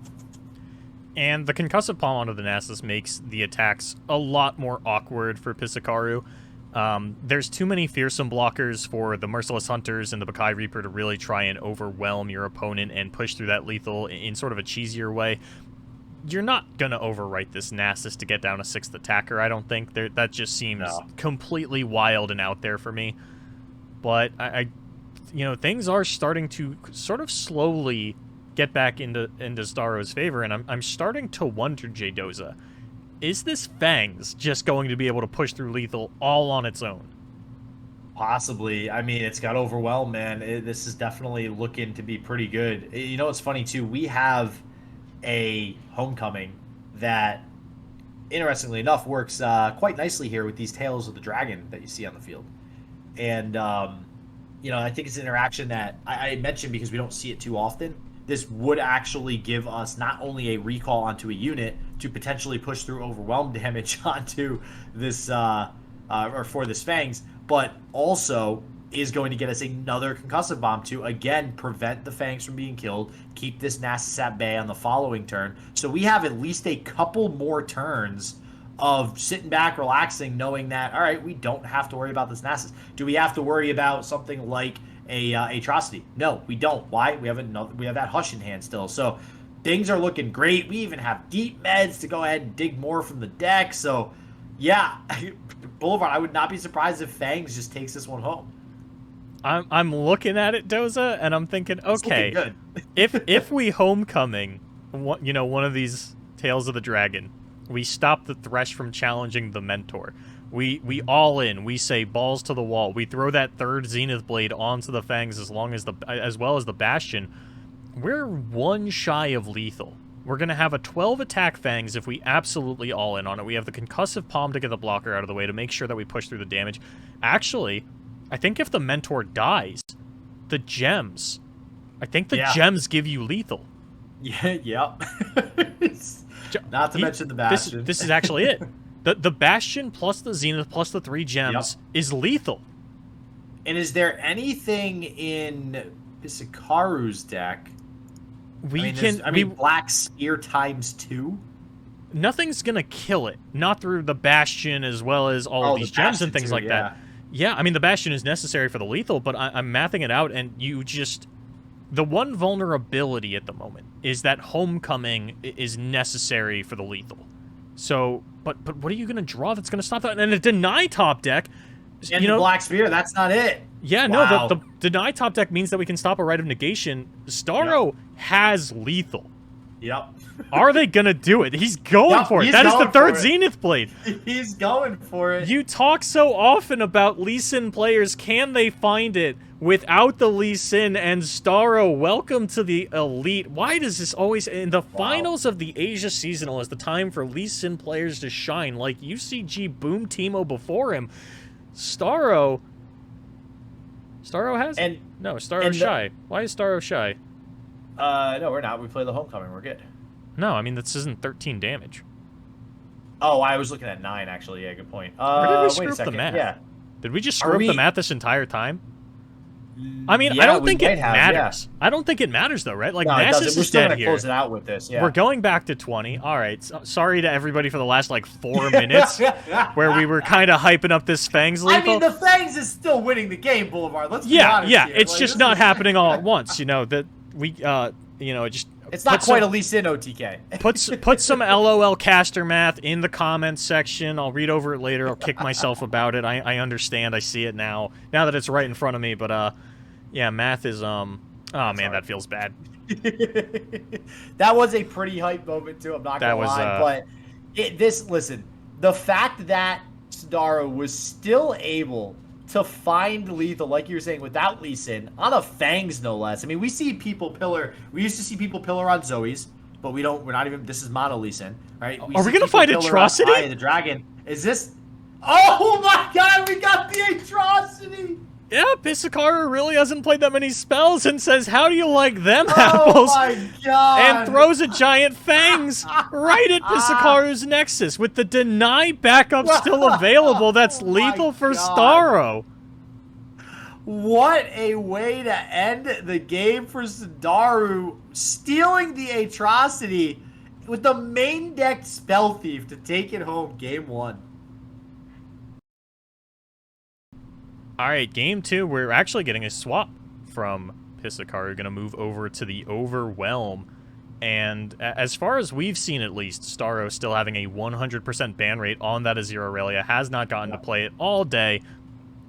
And the Concussive Palm onto the Nasus makes the attacks a lot more awkward for Pisakaru. There's too many fearsome blockers for the Merciless Hunters and the Bakai Reaper to really try and overwhelm your opponent and push through that lethal in sort of a cheesier way. You're not going to overwrite this Nasus to get down a 6th attacker, I don't think. That just seems completely wild and out there for me. But I things are starting to sort of slowly get back into Staro's favor, and I'm starting to wonder, Jdoza, is this Fangs just going to be able to push through lethal all on its own? Possibly. I mean, it's got overwhelmed, man. This is definitely looking to be pretty good. You know what's funny, too? We have a Homecoming that, interestingly enough, works quite nicely here with these Tails of the Dragon that you see on the field. And, I think it's an interaction that I mentioned because we don't see it too often. This would actually give us not only a recall onto a unit to potentially push through overwhelm damage onto this, or for this Fangs, but also is going to get us another Concussive Bomb to, again, prevent the Fangs from being killed, keep this Nasus at bay on the following turn. So we have at least a couple more turns of sitting back, relaxing, knowing that, all right, we don't have to worry about this Nasus. Do we have to worry about something like a Atrocity? No, we don't. Why? We have that Hush in hand still. So things are looking great. We even have deep meds to go ahead and dig more from the deck. So yeah, Boulevard, I would not be surprised if Fangs just takes this one home. I'm looking at it, Jdoza, and I'm thinking, okay, good. if we Homecoming, one of these Tails of the Dragon, we stop the Thresh from challenging the Mentor. We all in. We say balls to the wall. We throw that 3rd Zenith Blade onto the Fangs as well as the Bastion. We're 1 shy of lethal. We're going to have a 12 attack Fangs if we absolutely all in on it. We have the Concussive Palm to get the blocker out of the way to make sure that we push through the damage. Actually, I think if the Mentor dies, the gems, gems give you lethal. Yeah, yep. Not to mention the Bastion. This is actually it. The Bastion plus the Zenith plus the 3 gems is lethal. And is there anything in Pisakaru's deck? Black Spear ×2? Nothing's going to kill it. Not through the Bastion as well as all of these gems and things like that. Yeah, I mean, the Bastion is necessary for the lethal, but I'm mathing it out, and you just... The one vulnerability at the moment is that Homecoming is necessary for the lethal. So, but what are you going to draw that's going to stop that? And a Deny top deck... And the Black Spear, that's not it. Yeah, wow. No, the Deny top deck means that we can stop a Rite of Negation. Starro has lethal. Yep. Are they going to do it? He's going for it. That is the 3rd Zenith Blade. He's going for it. You talk so often about Lee Sin players. Can they find it without the Lee Sin? And Starro, welcome to the Elite. Why does this always... In the finals of the Asia Seasonal is the time for Lee Sin players to shine. Like UCG Boom Teemo before him. Starro has... Starro's shy. Why is Starro shy? No, we're not. We play the Homecoming. We're good. No, I mean, this isn't 13 damage. Oh, I was looking at 9, actually. Yeah, good point. Where did we screw up the math? Yeah. Did we just screw up the math this entire time? I mean, yeah, I don't think it matters. Yeah. I don't think it matters, though, right? Like, no, Nasus we're is still dead gonna here. Close it out with this, yeah. We're going back to 20. All right. Sorry to everybody for the last, 4 minutes where we were kind of hyping up this Fangs lethal. I mean, the Fangs is still winning the game, Boulevard. Let's be honest here. It's just not happening all at once, that we, just... It's not quite a Lee Sin OTK. Put some LOL caster math in the comments section. I'll read over it later. I'll kick myself about it. I understand. I see it now that it's right in front of me. But yeah, math is oh man, that feels bad. That was a pretty hype moment too. I'm not gonna lie, but listen, the fact that Sadaru was still able to find lethal, like you were saying, without Lee Sin, on a Fangs no less. I mean, we see people pillar. We used to see people pillar on Zoe's, but we don't. We're not even. This is mono Lee Sin, right? Are we gonna find Atrocity? Eye of the Dragon. Is this? Oh my God! We got the Atrocity. Yeah, Pisakaru really hasn't played that many spells and says, "How do you like them apples?" Oh my God! And throws a giant Fangs right at Pisakaru's Nexus with the deny backup still available. That's lethal for Starro. What a way to end the game for Sadaru, stealing the Atrocity with the main deck Spell Thief to take it home game 1. All right, game 2, we're actually getting a swap from Pisakaru, going to move over to the Overwhelm. And as far as we've seen, at least, Starro still having a 100% ban rate on that Azir Aurelia, has not gotten to play it all day,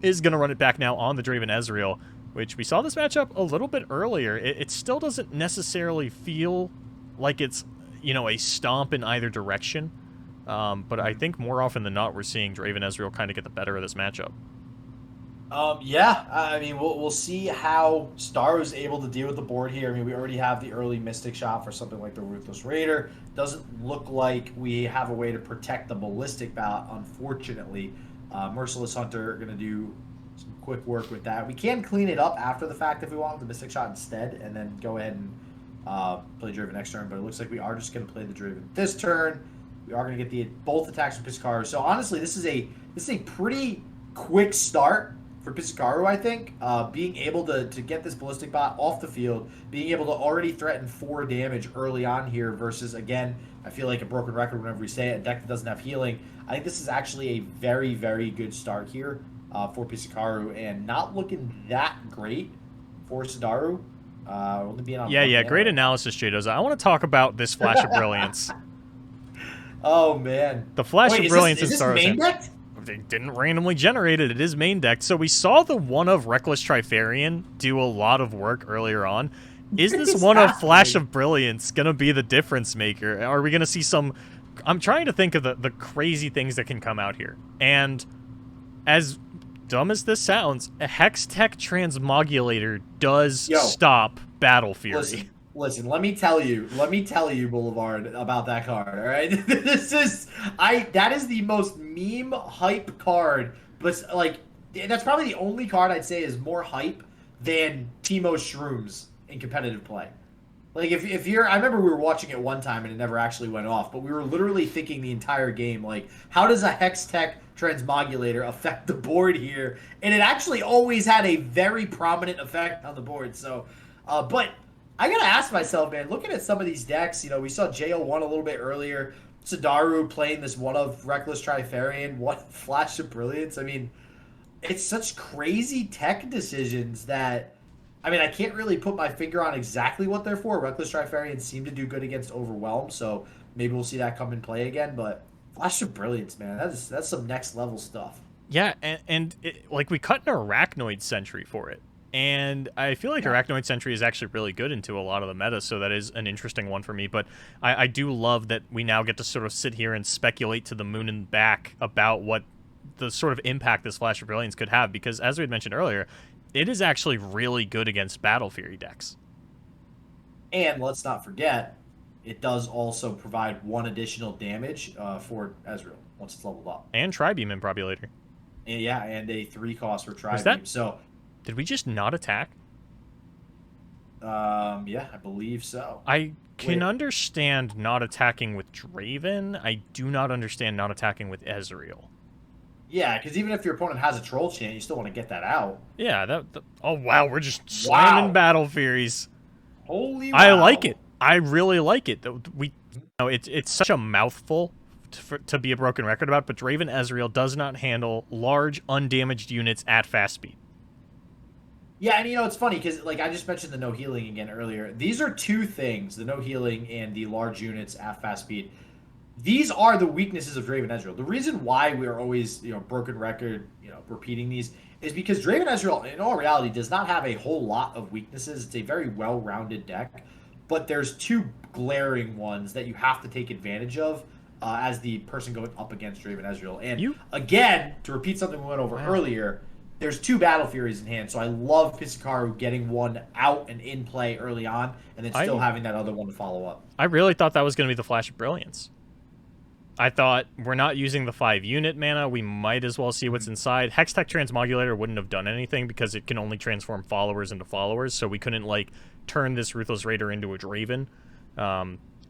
is going to run it back now on the Draven Ezreal, which we saw this matchup a little bit earlier. It still doesn't necessarily feel like it's, you know, a stomp in either direction. But I think more often than not, we're seeing Draven Ezreal kind of get the better of this matchup. Yeah, I mean, we'll see how Star is able to deal with the board here. I mean, we already have the early Mystic Shot for something like the Ruthless Raider. Doesn't look like we have a way to protect the Ballistic Bout, unfortunately. Merciless Hunter going to do some quick work with that. We can clean it up after the fact if we want the Mystic Shot instead, and then go ahead and play Draven next turn. But it looks like we are just going to play the Draven this turn. We are going to get both attacks from Pisakaru. So honestly, this is a pretty quick start for Pisakaru, I think. Being able to get this Ballistic Bot off the field, being able to already threaten 4 damage early on here versus, again, I feel like a broken record whenever we say it, a deck that doesn't have healing. I think this is actually a very, very good start here for Pisakaru, and not looking that great for Sadaru. Only being on Great analysis, Jdoza. I want to talk about this Flash of Brilliance. Oh, man. The Flash of Brilliance is this main decked? They didn't randomly generate it. It is main decked. So we saw the one of Reckless Trifarian do a lot of work earlier on. Is this one of Flash of Brilliance going to be the difference maker? Are we going to see some... I'm trying to think of the crazy things that can come out here. And as dumb as this sounds, a Hextech Transmogulator does stop Battle Fury. Listen, let me tell you, Boulevard, about that card, all right? That is the most meme hype card, but, like, that's probably the only card I'd say is more hype than Teemo Shrooms in competitive play. Like, if you're, I remember we were watching it one time and it never actually went off, but we were literally thinking the entire game, like, how does a Hextech Transmogulator affect the board here? And it actually always had a very prominent effect on the board, so, but I gotta ask myself, man, looking at some of these decks, you know, we saw JO1 a little bit earlier, Sadaru playing this one of Reckless Trifarian, what Flash of Brilliance. I mean, it's such crazy tech decisions that, I mean, I can't really put my finger on exactly what they're for. Reckless Trifarians seem to do good against Overwhelm, so maybe we'll see that come in play again, but Flash of Brilliance, man, that's some next level stuff. Yeah, and like, we cut an Arachnoid Sentry for it. And I feel like Arachnoid Sentry is actually really good into a lot of the meta, so that is an interesting one for me. But I do love that we now get to sort of sit here and speculate to the moon and back about what the sort of impact this Flash of Brilliance could have, because as we had mentioned earlier, it is actually really good against Battle Fury decks. And let's not forget, it does also provide 1 additional damage for Ezreal once it's leveled up. And Tri-Beam Improbulator. And, yeah, and a 3 cost for Tri-Beam. So... Did we just not attack? Yeah, I believe so. I can understand not attacking with Draven. I do not understand not attacking with Ezreal. Yeah, because even if your opponent has a Troll Chant, you still want to get that out. Yeah, oh, wow, we're just slamming Battle Furies. Holy wow. I like it. I really like it. It's such a mouthful to be a broken record about, but Draven Ezreal does not handle large, undamaged units at fast speed. Yeah, and you know, it's funny because, like, I just mentioned the no healing again earlier. These are 2 things, the no healing and the large units at fast speed. These are the weaknesses of Draven Ezreal. The reason why we are always, you know, broken record, you know, repeating these is because Draven Ezreal, in all reality, does not have a whole lot of weaknesses. It's a very well-rounded deck, but there's 2 glaring ones that you have to take advantage of as the person going up against Draven Ezreal. And again, to repeat something we went over earlier, there's two Battle Furies in hand, so I love Pisakaru getting one out and in play early on, and then still having that other one to follow up. I really thought that was going to be the Flash of Brilliance. I thought, we're not using the 5-unit mana, we might as well see what's inside. Hextech Transmogulator wouldn't have done anything because it can only transform followers into followers, so we couldn't, like, turn this Ruthless Raider into a Draven.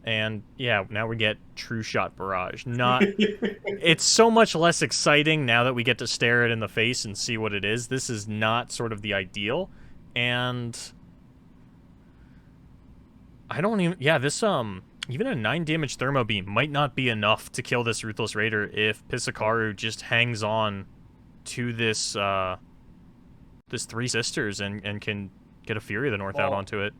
And, yeah, now we get True Shot Barrage. Not... It's so much less exciting now that we get to stare it in the face and see what it is. This is not sort of the ideal, and... I don't even... Yeah, this, even a 9 damage Thermo Beam might not be enough to kill this Ruthless Raider if Pisakaru just hangs on to this this Three Sisters and can get a Fury of the North out onto it.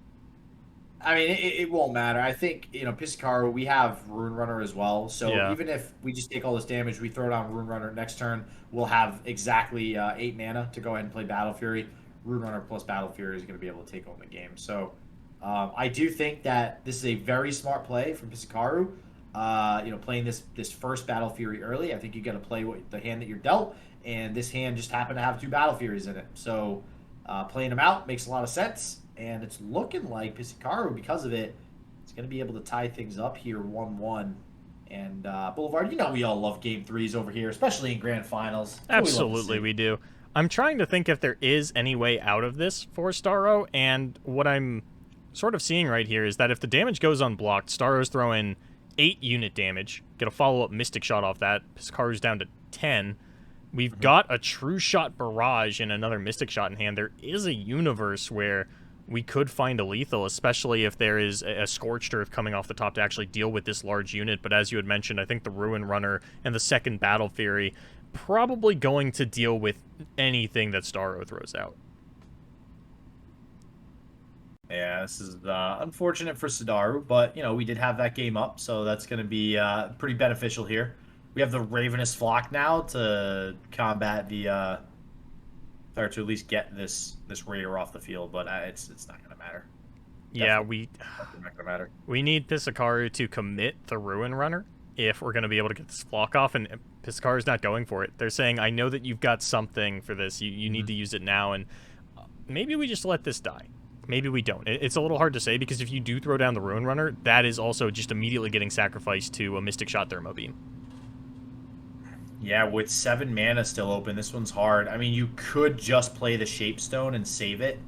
I mean, it won't matter. I think, Pisakaru, we have Rune Runner as well. So even if we just take all this damage, we throw down Rune Runner next turn, we'll have exactly 8 mana to go ahead and play Battle Fury. Rune Runner plus Battle Fury is going to be able to take over the game. So I do think that this is a very smart play from Pisakaru. Playing this first Battle Fury early. I think you got to play the hand that you're dealt, and this hand just happened to have 2 Battle Furies in it. So playing them out makes a lot of sense, and it's looking like Pisakaru, because of it, is going to be able to tie things up here 1-1. And Boulevard, we all love Game 3s over here, especially in Grand Finals. Absolutely, we do. I'm trying to think if there is any way out of this for Starro, and what I'm sort of seeing right here is that if the damage goes unblocked, Starro's throwing 8 unit damage, get a follow-up Mystic Shot off that, Pisakaru's down to 10. We've got a True Shot Barrage and another Mystic Shot in hand. There is a universe where we could find a lethal, especially if there is a Scorched Earth coming off the top to actually deal with this large unit. But as you had mentioned, I think the Ruin Runner and the second Battle Fury probably going to deal with anything that Starro throws out. Yeah, this is unfortunate for Sadaru, but, we did have that game up, so that's going to be pretty beneficial here. We have the Ravenous Flock now to combat the, or to at least get this Raider off the field, but it's not going to matter. Yeah, not gonna matter. We need Pisakaru to commit the Ruin Runner if we're going to be able to get this Flock off, and Pisakaru's not going for it. They're saying, I know that you've got something for this, you need to use it now, and maybe we just let this die. Maybe we don't. It's a little hard to say, because if you do throw down the Ruin Runner, that is also just immediately getting sacrificed to a Mystic Shot Thermo Beam. Yeah, with 7 mana still open, this one's hard. I mean, you could just play the Shapestone and save it.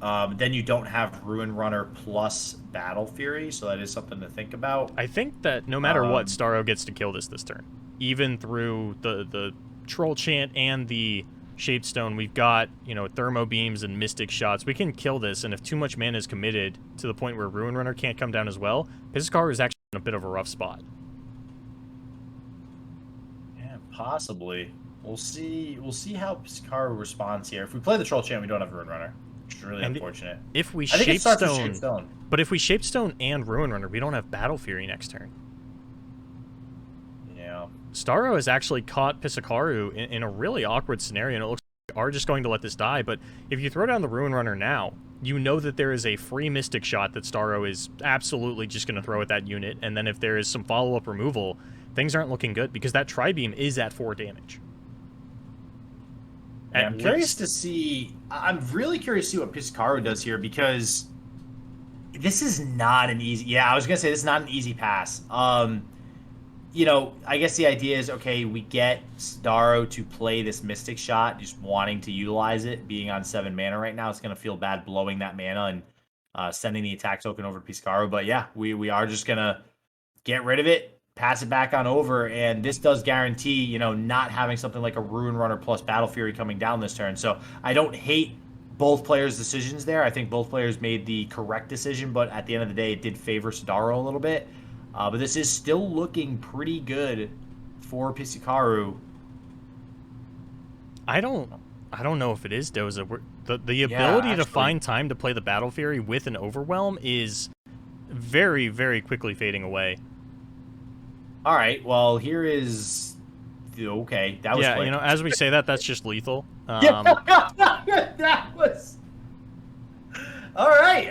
Then you don't have Ruin Runner plus Battle Fury, so that is something to think about. I think that no matter what, Starro gets to kill this turn. Even through the Troll Chant and the Shapestone, we've got, Thermo Beams and Mystic Shots. We can kill this, and if too much mana is committed to the point where Ruin Runner can't come down as well, Pisakaru is actually in a bit of a rough spot. Yeah, possibly. We'll see how Pisakaru responds here. If we play the Troll Chant, we don't have Ruin Runner, which is really unfortunate. If we I think it starts with Shapestone. But if we Shapestone and Ruin Runner, we don't have Battle Fury next turn. Starro has actually caught Pisakaru in a really awkward scenario, and it looks like we are just going to let this die, but if you throw down the Ruin Runner now, you know that there is a free Mystic Shot that Starro is absolutely just going to throw at that unit, and then if there is some follow-up removal, things aren't looking good, because that Tri-Beam is at 4 damage. Yeah, I'm curious to see... I'm really curious to see what Pisakaru does here, because this is not an easy... Yeah, I was going to say this is not an easy pass. I guess the idea is, okay, we get Starro to play this Mystic Shot, just wanting to utilize it, being on 7 mana right now. It's going to feel bad blowing that mana and sending the attack token over to Pisakaru. But yeah, we are just going to get rid of it, pass it back on over, and this does guarantee, not having something like a Ruin Runner plus Battle Fury coming down this turn. So I don't hate both players' decisions there. I think both players made the correct decision, but at the end of the day, it did favor Sadaru a little bit. But this is still looking pretty good for Pisakaru. I don't know if it is Jdoza. The ability to find time to play the Battle Fury with an Overwhelm is very, very quickly fading away. All right, well, here is... Okay, that was quick. As we say that, that's just lethal. That was... All right,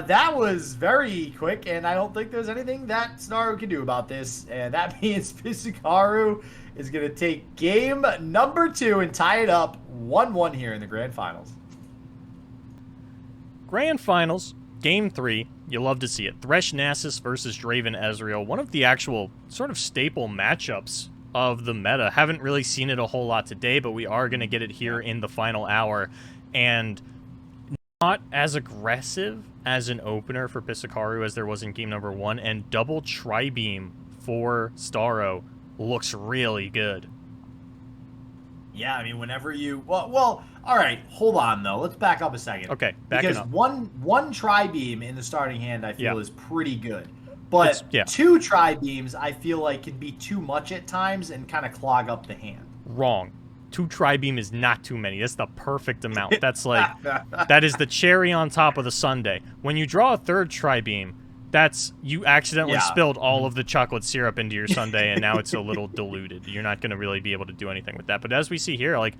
that was very quick, and I don't think there's anything that Sadaru can do about this, and that means Pisakaru is going to take game number 2 and tie it up 1-1 here in the grand finals. Grand finals, game 3. You love to see it. Thresh Nasus versus Draven Ezreal. One of the actual sort of staple matchups of the meta. Haven't really seen it a whole lot today, but we are going to get it here in the final hour. And not as aggressive as an opener for Pisakaru as there was in game number 1. And double Tri-Beam for Starro looks really good. Yeah, I mean, whenever you... Well, all right, hold on, though. Let's back up a second. Okay, backing up. Because one Tri-Beam in the starting hand, I feel, is pretty good. But 2 Tri-Beams, I feel like, can be too much at times and kind of clog up the hand. Wrong. 2 Tri-Beam is not too many. That's the perfect amount. That's like... that is the cherry on top of the sundae. When you draw a 3rd Tri-Beam, that's... you accidentally spilled all of the chocolate syrup into your sundae, and now it's a little diluted. You're not going to really be able to do anything with that. But as we see here, like,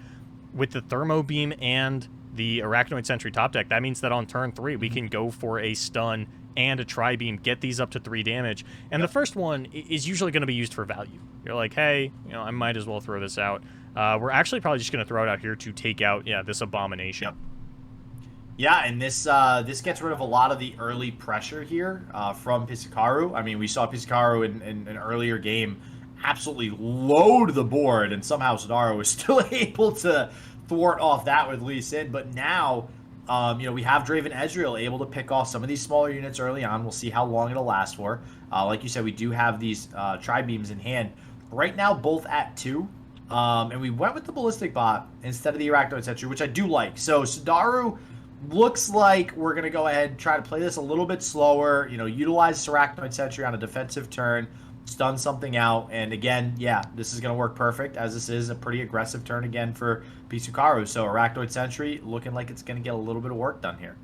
with the Thermo Beam and the Arachnoid Sentry top deck, that means that on turn 3, we can go for a stun and a Tri-Beam, get these up to 3 damage. And the first one is usually going to be used for value. You're like, hey, you know, I might as well throw this out. We're actually probably just going to throw it out here to take out, this abomination. Yep. Yeah, and this gets rid of a lot of the early pressure here from Pisakaru. I mean, we saw Pisakaru in an earlier game absolutely load the board, and somehow Sidaro was still able to thwart off that with Lee Sin. But now, we have Draven Ezreal able to pick off some of these smaller units early on. We'll see how long it'll last for. Like you said, we do have these Tri-Beams in hand. Right now, both at 2. And we went with the Ballistic Bot instead of the Arachnoid Sentry, which I do like. So Sidaru looks like we're going to go ahead and try to play this a little bit slower, utilize Arachnoid Sentry on a defensive turn, stun something out, and again, this is going to work perfect, as this is a pretty aggressive turn again for Pisakaru. So Arachnoid Sentry looking like it's going to get a little bit of work done here.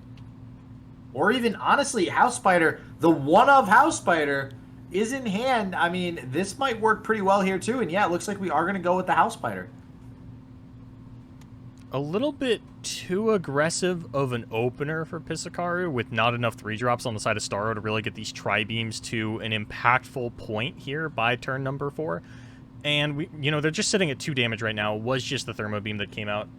Or even, honestly, House Spider, the one of House Spider is in hand. I mean, this might work pretty well here too, and it looks like we are going to go with the House Spider. A little bit too aggressive of an opener for Pisakaru with not enough 3-drops on the side of Starro to really get these Tri-Beams to an impactful point here by turn number 4. And, they're just sitting at 2 damage right now. It was just the Thermo Beam that came out.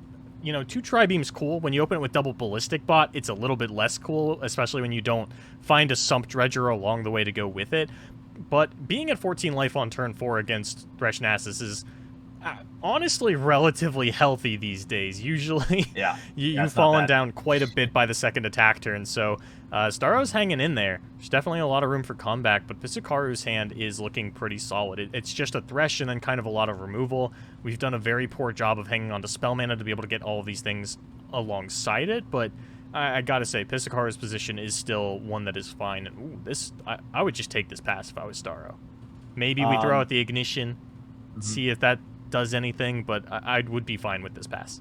2 Tri-Beams cool. When you open it with double Ballistic Bot, it's a little bit less cool, especially when you don't find a Sump Dredger along the way to go with it. But being at 14 life on turn 4 against Thresh Nasus is honestly relatively healthy these days. Usually you've fallen down quite a bit by the second attack turn, so Starro's hanging in there. There's definitely a lot of room for comeback, but Pisakaru's hand is looking pretty solid. It's just a Thresh and then kind of a lot of removal. We've done a very poor job of hanging on to Spell Mana to be able to get all of these things alongside it, but I gotta say, Pisakaru's position is still one that is fine. Ooh, I would just take this pass if I was Starro. Maybe we throw out the Ignition, see if that does anything, but I would be fine with this pass.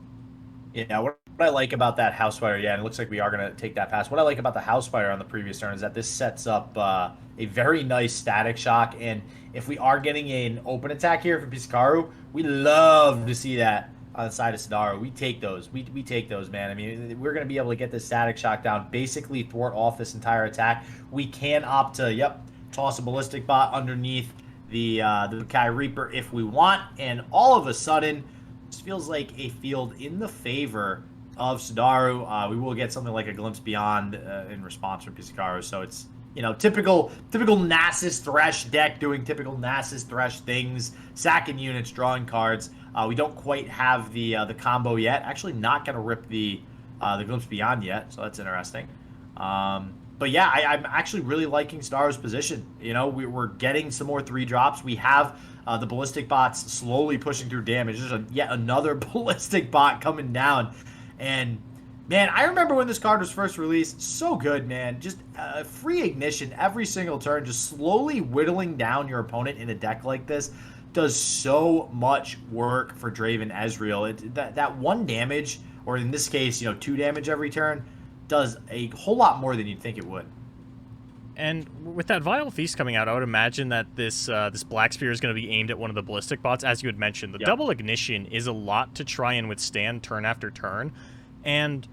Yeah, what I like about that House Spider, and it looks like we are going to take that pass. What I like about the House Spider on the previous turn is that this sets up a very nice Static Shock, and if we are getting an open attack here from Pisakaru, we love to see that on the side of Sidaro. We take those. We take those, man. I mean, we're going to be able to get this Static Shock down, basically thwart off this entire attack. We can opt to, toss a Ballistic Bot underneath the Kai Reaper if we want, and all of a sudden, this feels like a field in the favor of Sidaru. We will get something like a Glimpse Beyond in response from Pisakaru, so it's typical Nasus Thresh deck doing typical Nasus Thresh things, sacking units, drawing cards. We don't quite have the combo yet. Actually, not gonna rip the Glimpse Beyond yet, so that's interesting. But yeah, I'm actually really liking Star's position. We're getting some more 3-drops. We have the Ballistic Bots slowly pushing through damage. There's yet another Ballistic Bot coming down. And, man, I remember when this card was first released. So good, man. Just free Ignition every single turn. Just slowly whittling down your opponent in a deck like this does so much work for Draven Ezreal. That 1 damage, or in this case, 2 damage every turn, does a whole lot more than you'd think it would. And with that Vile Feast coming out, I would imagine that this Black Spear is going to be aimed at one of the Ballistic Bots. As you had mentioned, the double Ignition is a lot to try and withstand turn after turn. And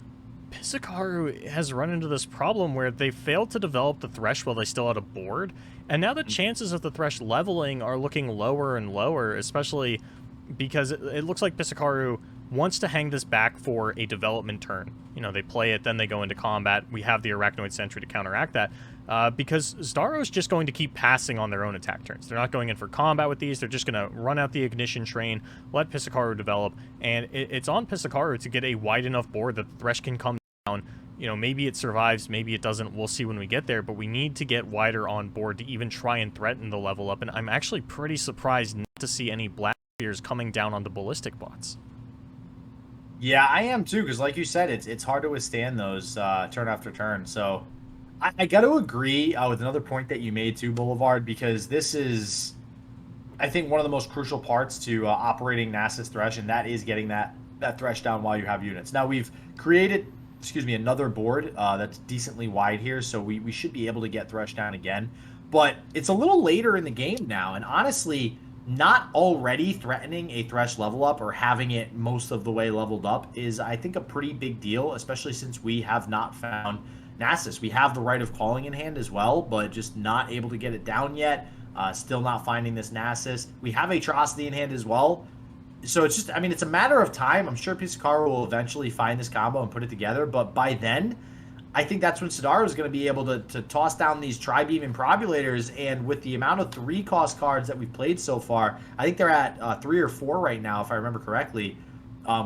Pisakaru has run into this problem where they failed to develop the Thresh while they still had a board, and now the chances of the Thresh leveling are looking lower and lower, especially because it looks like Pisakaru wants to hang this back for a development turn. You know, they play it, then they go into combat. We have the Arachnoid Sentry to counteract that, because Zdaro is just going to keep passing on their own attack turns. They're not going in for combat with these. They're just going to run out the Ignition Train, let Pisakaru develop, and it's on Pisakaru to get a wide enough board that the Thresh can come down. You know, maybe it survives, maybe it doesn't. We'll see when we get there, but we need to get wider on board to even try and threaten the level up, and I'm actually pretty surprised not to see any Black Spears coming down on the Ballistic bots. Yeah, I am too, because like you said, it's hard to withstand those turn after turn. So I got to agree with another point that you made too, Boulevard, because this is, I think, one of the most crucial parts to operating Nasus Thresh, and that is getting that Thresh down while you have units. Now, we've created, another board that's decently wide here, so we should be able to get Thresh down again. But it's a little later in the game now, and honestly, not already threatening a Thresh level up or having it most of the way leveled up is, I think, a pretty big deal, especially since we have not found Nasus. We have the Right of Calling in hand as well, but just not able to get it down yet. Still not finding this Nasus. We have Atrocity in hand as well. So it's just, I mean, it's a matter of time. I'm sure Pisakaru will eventually find this combo and put it together, but by then, I think that's when Sidaro is going to be able to toss down these Tri-Beam Improbulators, and with the amount of 3-cost cards that we've played so far, I think they're at 3 or 4 right now, if I remember correctly.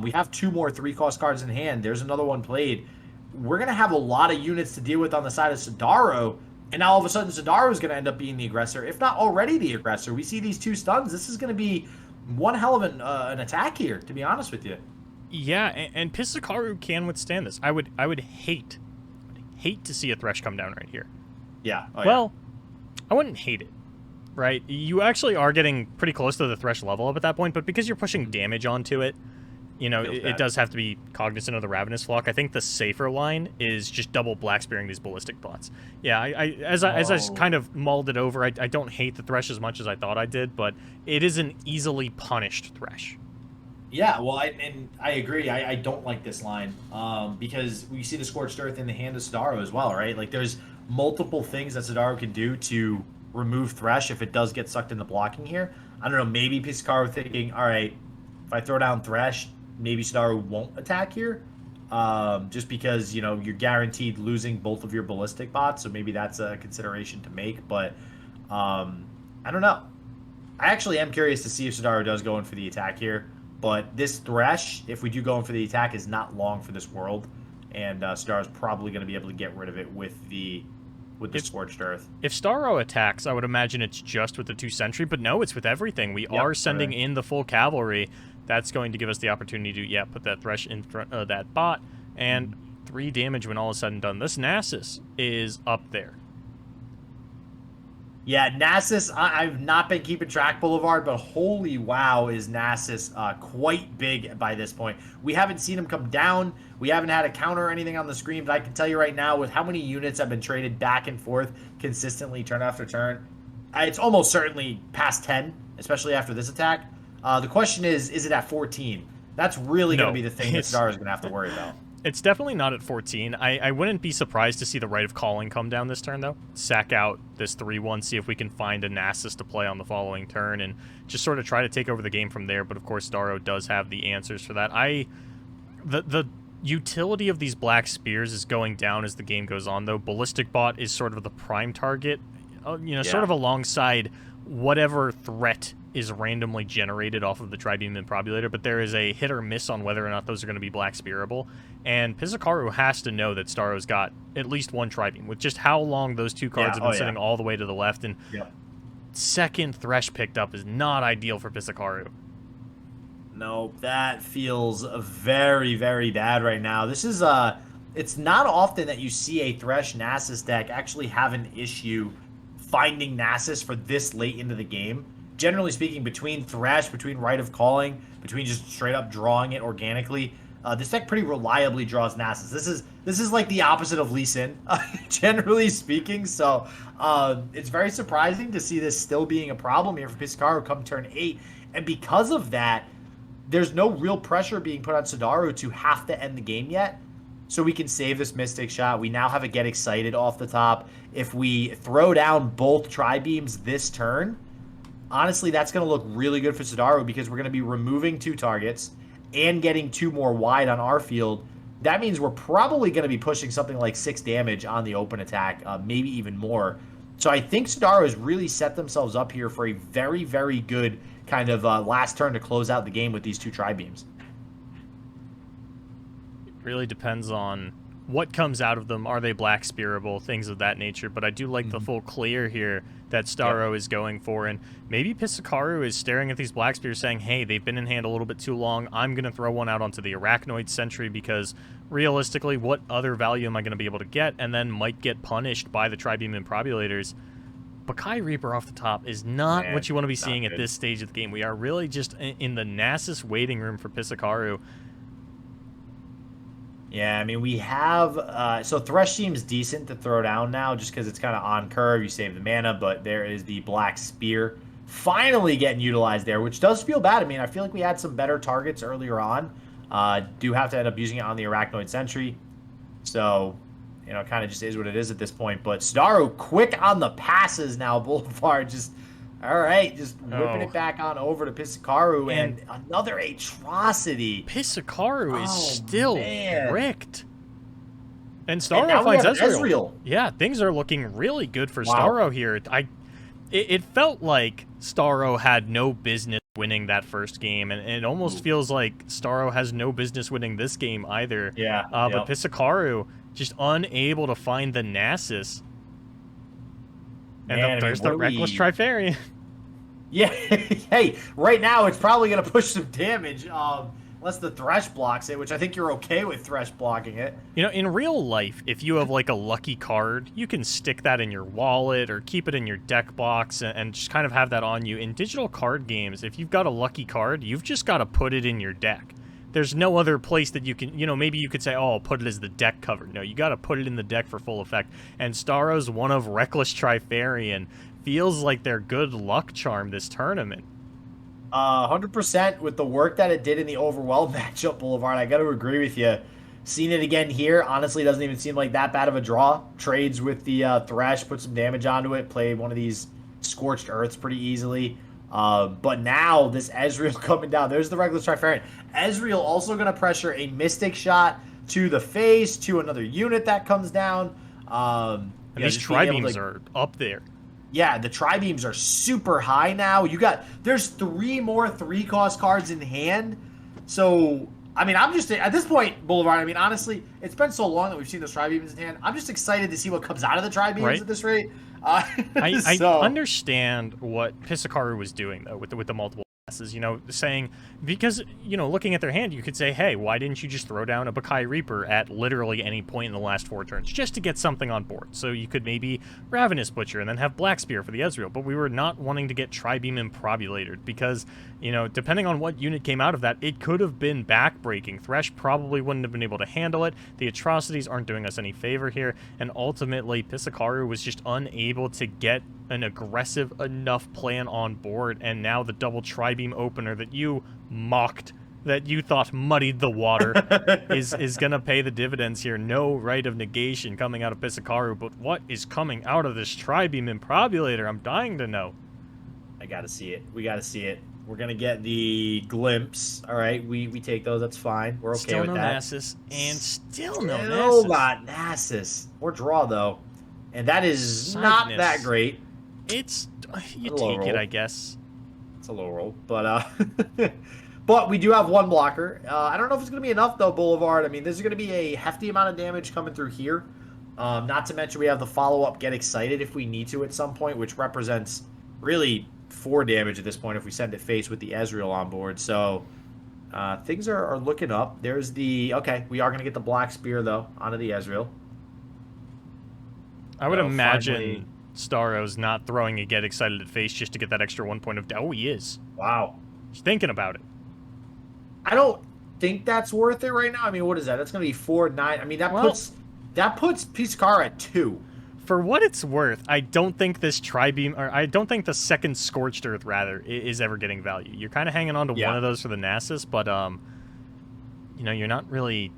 We have 2 more 3-cost cards in hand. There's another one played. We're going to have a lot of units to deal with on the side of Sidaro, and now all of a sudden Sidaro is going to end up being the aggressor, if not already the aggressor. We see these 2 stuns. This is going to be one hell of an attack here, to be honest with you. Yeah, and Pisakaru can withstand this. I would hate to see a Thresh come down right here. Yeah. Well, I wouldn't hate it, right? You actually are getting pretty close to the Thresh level up at that point, but because you're pushing damage onto it, you know, it does have to be cognizant of the Ravenous Flock. I think the safer line is just double Black Spearing these Ballistic bots. Yeah, as I kind of mulled it over, I don't hate the Thresh as much as I thought I did, but it is an easily punished Thresh. Yeah, well, I agree. I don't like this line because we see the Scorched Earth in the hand of Sidaro as well, right? Like, there's multiple things that Sidaro can do to remove Thresh if it does get sucked into blocking here. I don't know, maybe Pisakaru thinking, all right, if I throw down Thresh, maybe Sidaro won't attack here, just because, you know, you're guaranteed losing both of your Ballistic bots, so maybe that's a consideration to make, but I don't know. I actually am curious to see if Sidaro does go in for the attack here. But this Thresh, if we do go in for the attack, is not long for this world, and Sidaro is probably going to be able to get rid of it with the Scorched Earth. If Sidaro attacks, I would imagine it's just with the 2 Sentry, but no, it's with everything. We are sending in the full cavalry. That's going to give us the opportunity to, put that Thresh in front of that bot, and 3 damage when all is said and done. This Nasus is up there. Yeah, Nasus, I've not been keeping track, Boulevard, but holy wow is Nasus quite big by this point. We haven't seen him come down. We haven't had a counter or anything on the screen, but I can tell you right now, with how many units have been traded back and forth consistently turn after turn, it's almost certainly past 10, especially after this attack. The question is it at 14? That's really going to be the thing that Sidaro is going to have to worry about. It's definitely not at 14. I wouldn't be surprised to see the Right of Calling come down this turn, though. Sack out this 3-1, see if we can find a Nasus to play on the following turn, and just sort of try to take over the game from there. But, of course, Sidaro does have the answers for that. The utility of these Black Spears is going down as the game goes on, though. Ballistic Bot is sort of the prime target, sort of alongside whatever threat is randomly generated off of the Tri-Beam Improbulator, but there is a hit or miss on whether or not those are going to be Black Spearable, and Pisakaru has to know that Staro's got at least 1 Tri-Beam, with just how long those 2 cards have been sitting all the way to the left, and second Thresh picked up is not ideal for Pisakaru. No, that feels very, very bad right now. This is, it's not often that you see a Thresh Nasus deck actually have an issue finding Nasus for this late into the game. Generally speaking, between Thresh, between Right of Calling, between just straight up drawing it organically, this deck pretty reliably draws Nasus. This is like the opposite of Lee Sin, generally speaking. So it's very surprising to see this still being a problem here for Pisakaru come turn 8. And because of that, there's no real pressure being put on Sidaro to have to end the game yet. so we can save this Mystic Shot. We now have a Get Excited off the top. If we throw down both Tri-Beams this turn, honestly, that's going to look really good for Sidaro because we're going to be removing 2 targets and getting 2 more wide on our field. That means we're probably going to be pushing something like 6 damage on the open attack, maybe even more. So I think Sidaro has really set themselves up here for a very, very good kind of last turn to close out the game with these 2 Tri-Beams. It really depends on what comes out of them. Are they Black Spearable, things of that nature? But I do like the full clear here that Sidaro is going for, and maybe Pisakaru is staring at these Black Spears saying, hey, they've been in hand a little bit too long. I'm going to throw one out onto the Arachnoid Sentry because realistically, what other value am I going to be able to get? And then might get punished by the Tri-Beam Improbulators. Bakai Reaper off the top is not what you want to be seeing at this stage of the game. We are really just in the Nasus waiting room for Pisakaru. Yeah, I mean, we have... so Thresh seems decent to throw down now just because it's kind of on curve. You save the mana, but there is the Black Spear finally getting utilized there, which does feel bad. I mean, I feel like we had some better targets earlier on. Do have to end up using it on the Arachnoid Sentry. So, you know, it kind of just is what it is at this point. But Sidaro quick on the passes now. Boulevard just... All right, just whipping it back on over to Pisakaru, and another atrocity. Pisakaru is still wrecked. And Starro now finds we have Ezreal. Yeah, things are looking really good for Starro here. It felt like Starro had no business winning that first game, and it almost feels like Starro has no business winning this game either. Yeah. But Pisakaru just unable to find the Nasus. And there's the Reckless Trifarian. Yeah, hey, right now it's probably going to push some damage unless the Thresh blocks it, which I think you're okay with Thresh blocking it. You know, in real life, if you have like a lucky card, you can stick that in your wallet or keep it in your deck box and just kind of have that on you. In digital card games, if you've got a lucky card, you've just got to put it in your deck. There's no other place that you can, you know, maybe you could say, oh, I'll put it as the deck cover. No, you got to put it in the deck for full effect. And Starro's one of Reckless Trifarian. Feels like their good luck charm this tournament. 100% with the work that it did in the Overwhelm matchup, Boulevard. I got to agree with you. Seeing it again here, honestly, doesn't even seem like that bad of a draw. Trades with the Thresh, put some damage onto it, play one of these Scorched Earths pretty easily. But now, this Ezreal coming down. There's the Reckless Trifarian. Ezreal also going to pressure a Mystic Shot to the face, to another unit that comes down. And these Tri-Beams are up there. Yeah, the Tri-Beams are super high now. There's 3 more 3-cost cards in hand. So, I mean, I'm just, at this point, Boulevard, I mean, honestly, it's been so long that we've seen those Tri-Beams in hand. I'm just excited to see what comes out of the Tri-Beams at this rate. I understand what Pisakaru was doing, though, with the multiple passes, you know, saying, because, you know, looking at their hand, you could say, hey, why didn't you just throw down a Bakai Reaper at literally any point in the last 4 turns, just to get something on board? So you could maybe Ravenous Butcher and then have Black Spear for the Ezreal, but we were not wanting to get Tri-Beam Improbulated because, you know, depending on what unit came out of that, it could have been backbreaking. Thresh probably wouldn't have been able to handle it. The atrocities aren't doing us any favor here, and ultimately, Pisakaru was just unable to get an aggressive enough plan on board, and now the double Tri-Beam opener that you mocked, that you thought muddied the water, is gonna pay the dividends here. No right of negation coming out of Pisakaru, but what is coming out of this Tri-Beam Improbulator? I'm dying to know. I gotta see it. We gotta see it. We're gonna get the glimpse. All right, we take those. That's fine. We're okay with that. Nasus, and still no Nasus. Still not Nasus. Or draw though, and that is not that great. It's you take it, I guess. It's a low roll, but but we do have 1 blocker. I don't know if it's gonna be enough though, Boulevard. I mean, there's gonna be a hefty amount of damage coming through here. Not to mention we have the follow-up Get Excited if we need to at some point, which represents really 4 damage at this point if we send it face with the Ezreal on board. So things are looking up. There's the we are gonna get the Black Spear though onto the Ezreal. I would imagine Starro's not throwing a Get Excited at face just to get that extra 1 point of... Oh, he is. Wow. He's thinking about it. I don't think that's worth it right now. I mean, what is that? That's going to be 4, 9. I mean, that puts Pisakaru at 2. For what it's worth, I don't think this Tri-Beam... Or I don't think the second Scorched Earth, rather, is ever getting value. You're kind of hanging on to one of those for the Nasus, but, you know, you're not really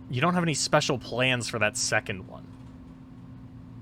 you don't have any special plans for that second one.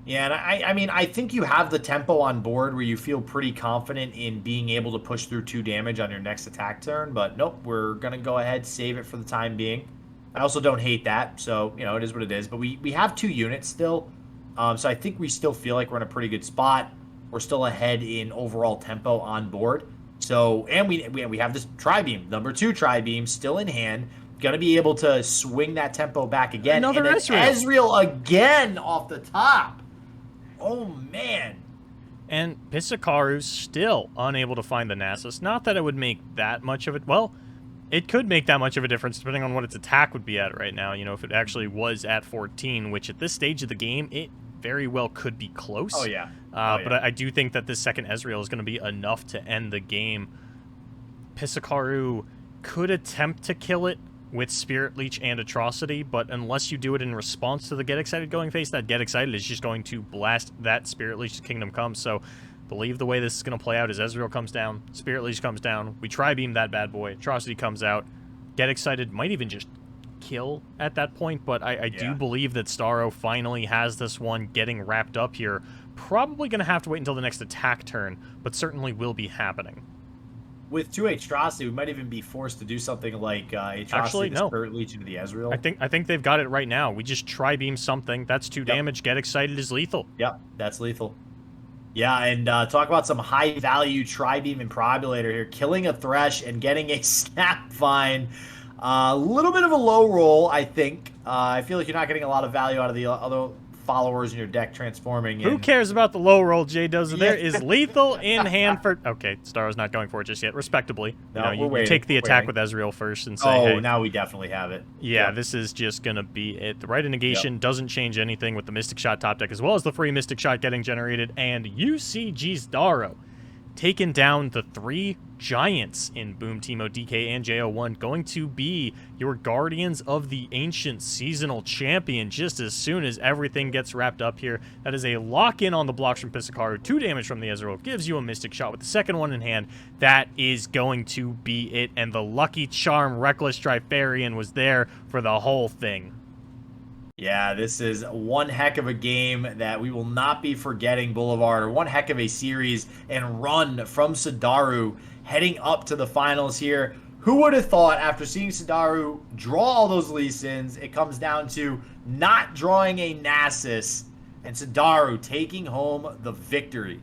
Yeah, and I mean, I think you have the tempo on board where you feel pretty confident in being able to push through 2 damage on your next attack turn, but nope, we're going to go ahead, save it for the time being. I also don't hate that, so, you know, it is what it is, but we have 2 units still, so I think we still feel like we're in a pretty good spot. We're still ahead in overall tempo on board. So, and we have this Tri-Beam, number 2 Tri-Beam still in hand, going to be able to swing that tempo back again. Another and then Ezreal. Ezreal again off the top. Oh, man. And Pisakaru's still unable to find the Nasus. Not that it would make that much of it. Well, it could make that much of a difference depending on what its attack would be at right now. You know, if it actually was at 14, which at this stage of the game, it very well could be close. Oh, yeah. But I do think that this second Ezreal is going to be enough to end the game. Pisakaru could attempt to kill it with Spirit Leech and Atrocity, but unless you do it in response to the Get Excited going phase, that Get Excited is just going to blast that Spirit Leech to Kingdom Come. So believe the way this is going to play out is Ezreal comes down, Spirit Leech comes down, we Tri-Beam that bad boy, Atrocity comes out, Get Excited might even just kill at that point, but I do believe that Starro finally has this one getting wrapped up here. Probably going to have to wait until the next attack turn, but certainly will be happening. With 2 Atrocity, we might even be forced to do something like Atrocity Actually, no. Spirit Leech into the Ezreal. I think they've got it right now. We just Tri-Beam something. That's 2 damage. Get Excited is lethal. Yep, that's lethal. Yeah, and talk about some high-value Tri-Beam Improbulator here. Killing a Thresh and getting a Snap Vine. A little bit of a low roll, I think. I feel like you're not getting a lot of value out of the other followers in your deck transforming. Who cares about the low roll, Jdoza? There is lethal in hand for... Okay, Starro's not going for it just yet. Respectably. No, you take the attack with Ezreal first and say, hey, now we definitely have it. Yeah, this is just going to be it. The Rite of Negation doesn't change anything with the Mystic Shot top deck, as well as the free Mystic Shot getting generated, and UCG Starro taking down the 3 giants in Boom, Teemo, DK, and JO1, going to be your Guardians of the Ancient Seasonal Champion just as soon as everything gets wrapped up here. That is a lock-in on the blocks from Pisakaru, 2 damage from the Ezreal, gives you a Mystic Shot with the second one in hand. That is going to be it, and the Lucky Charm Reckless Trifarian was there for the whole thing. Yeah, this is one heck of a game that we will not be forgetting, Boulevard, or one heck of a series and run from Sadaru heading up to the finals here. Who would have thought after seeing Sadaru draw all those Lee Sins, it comes down to not drawing a Nasus and Sadaru taking home the victory.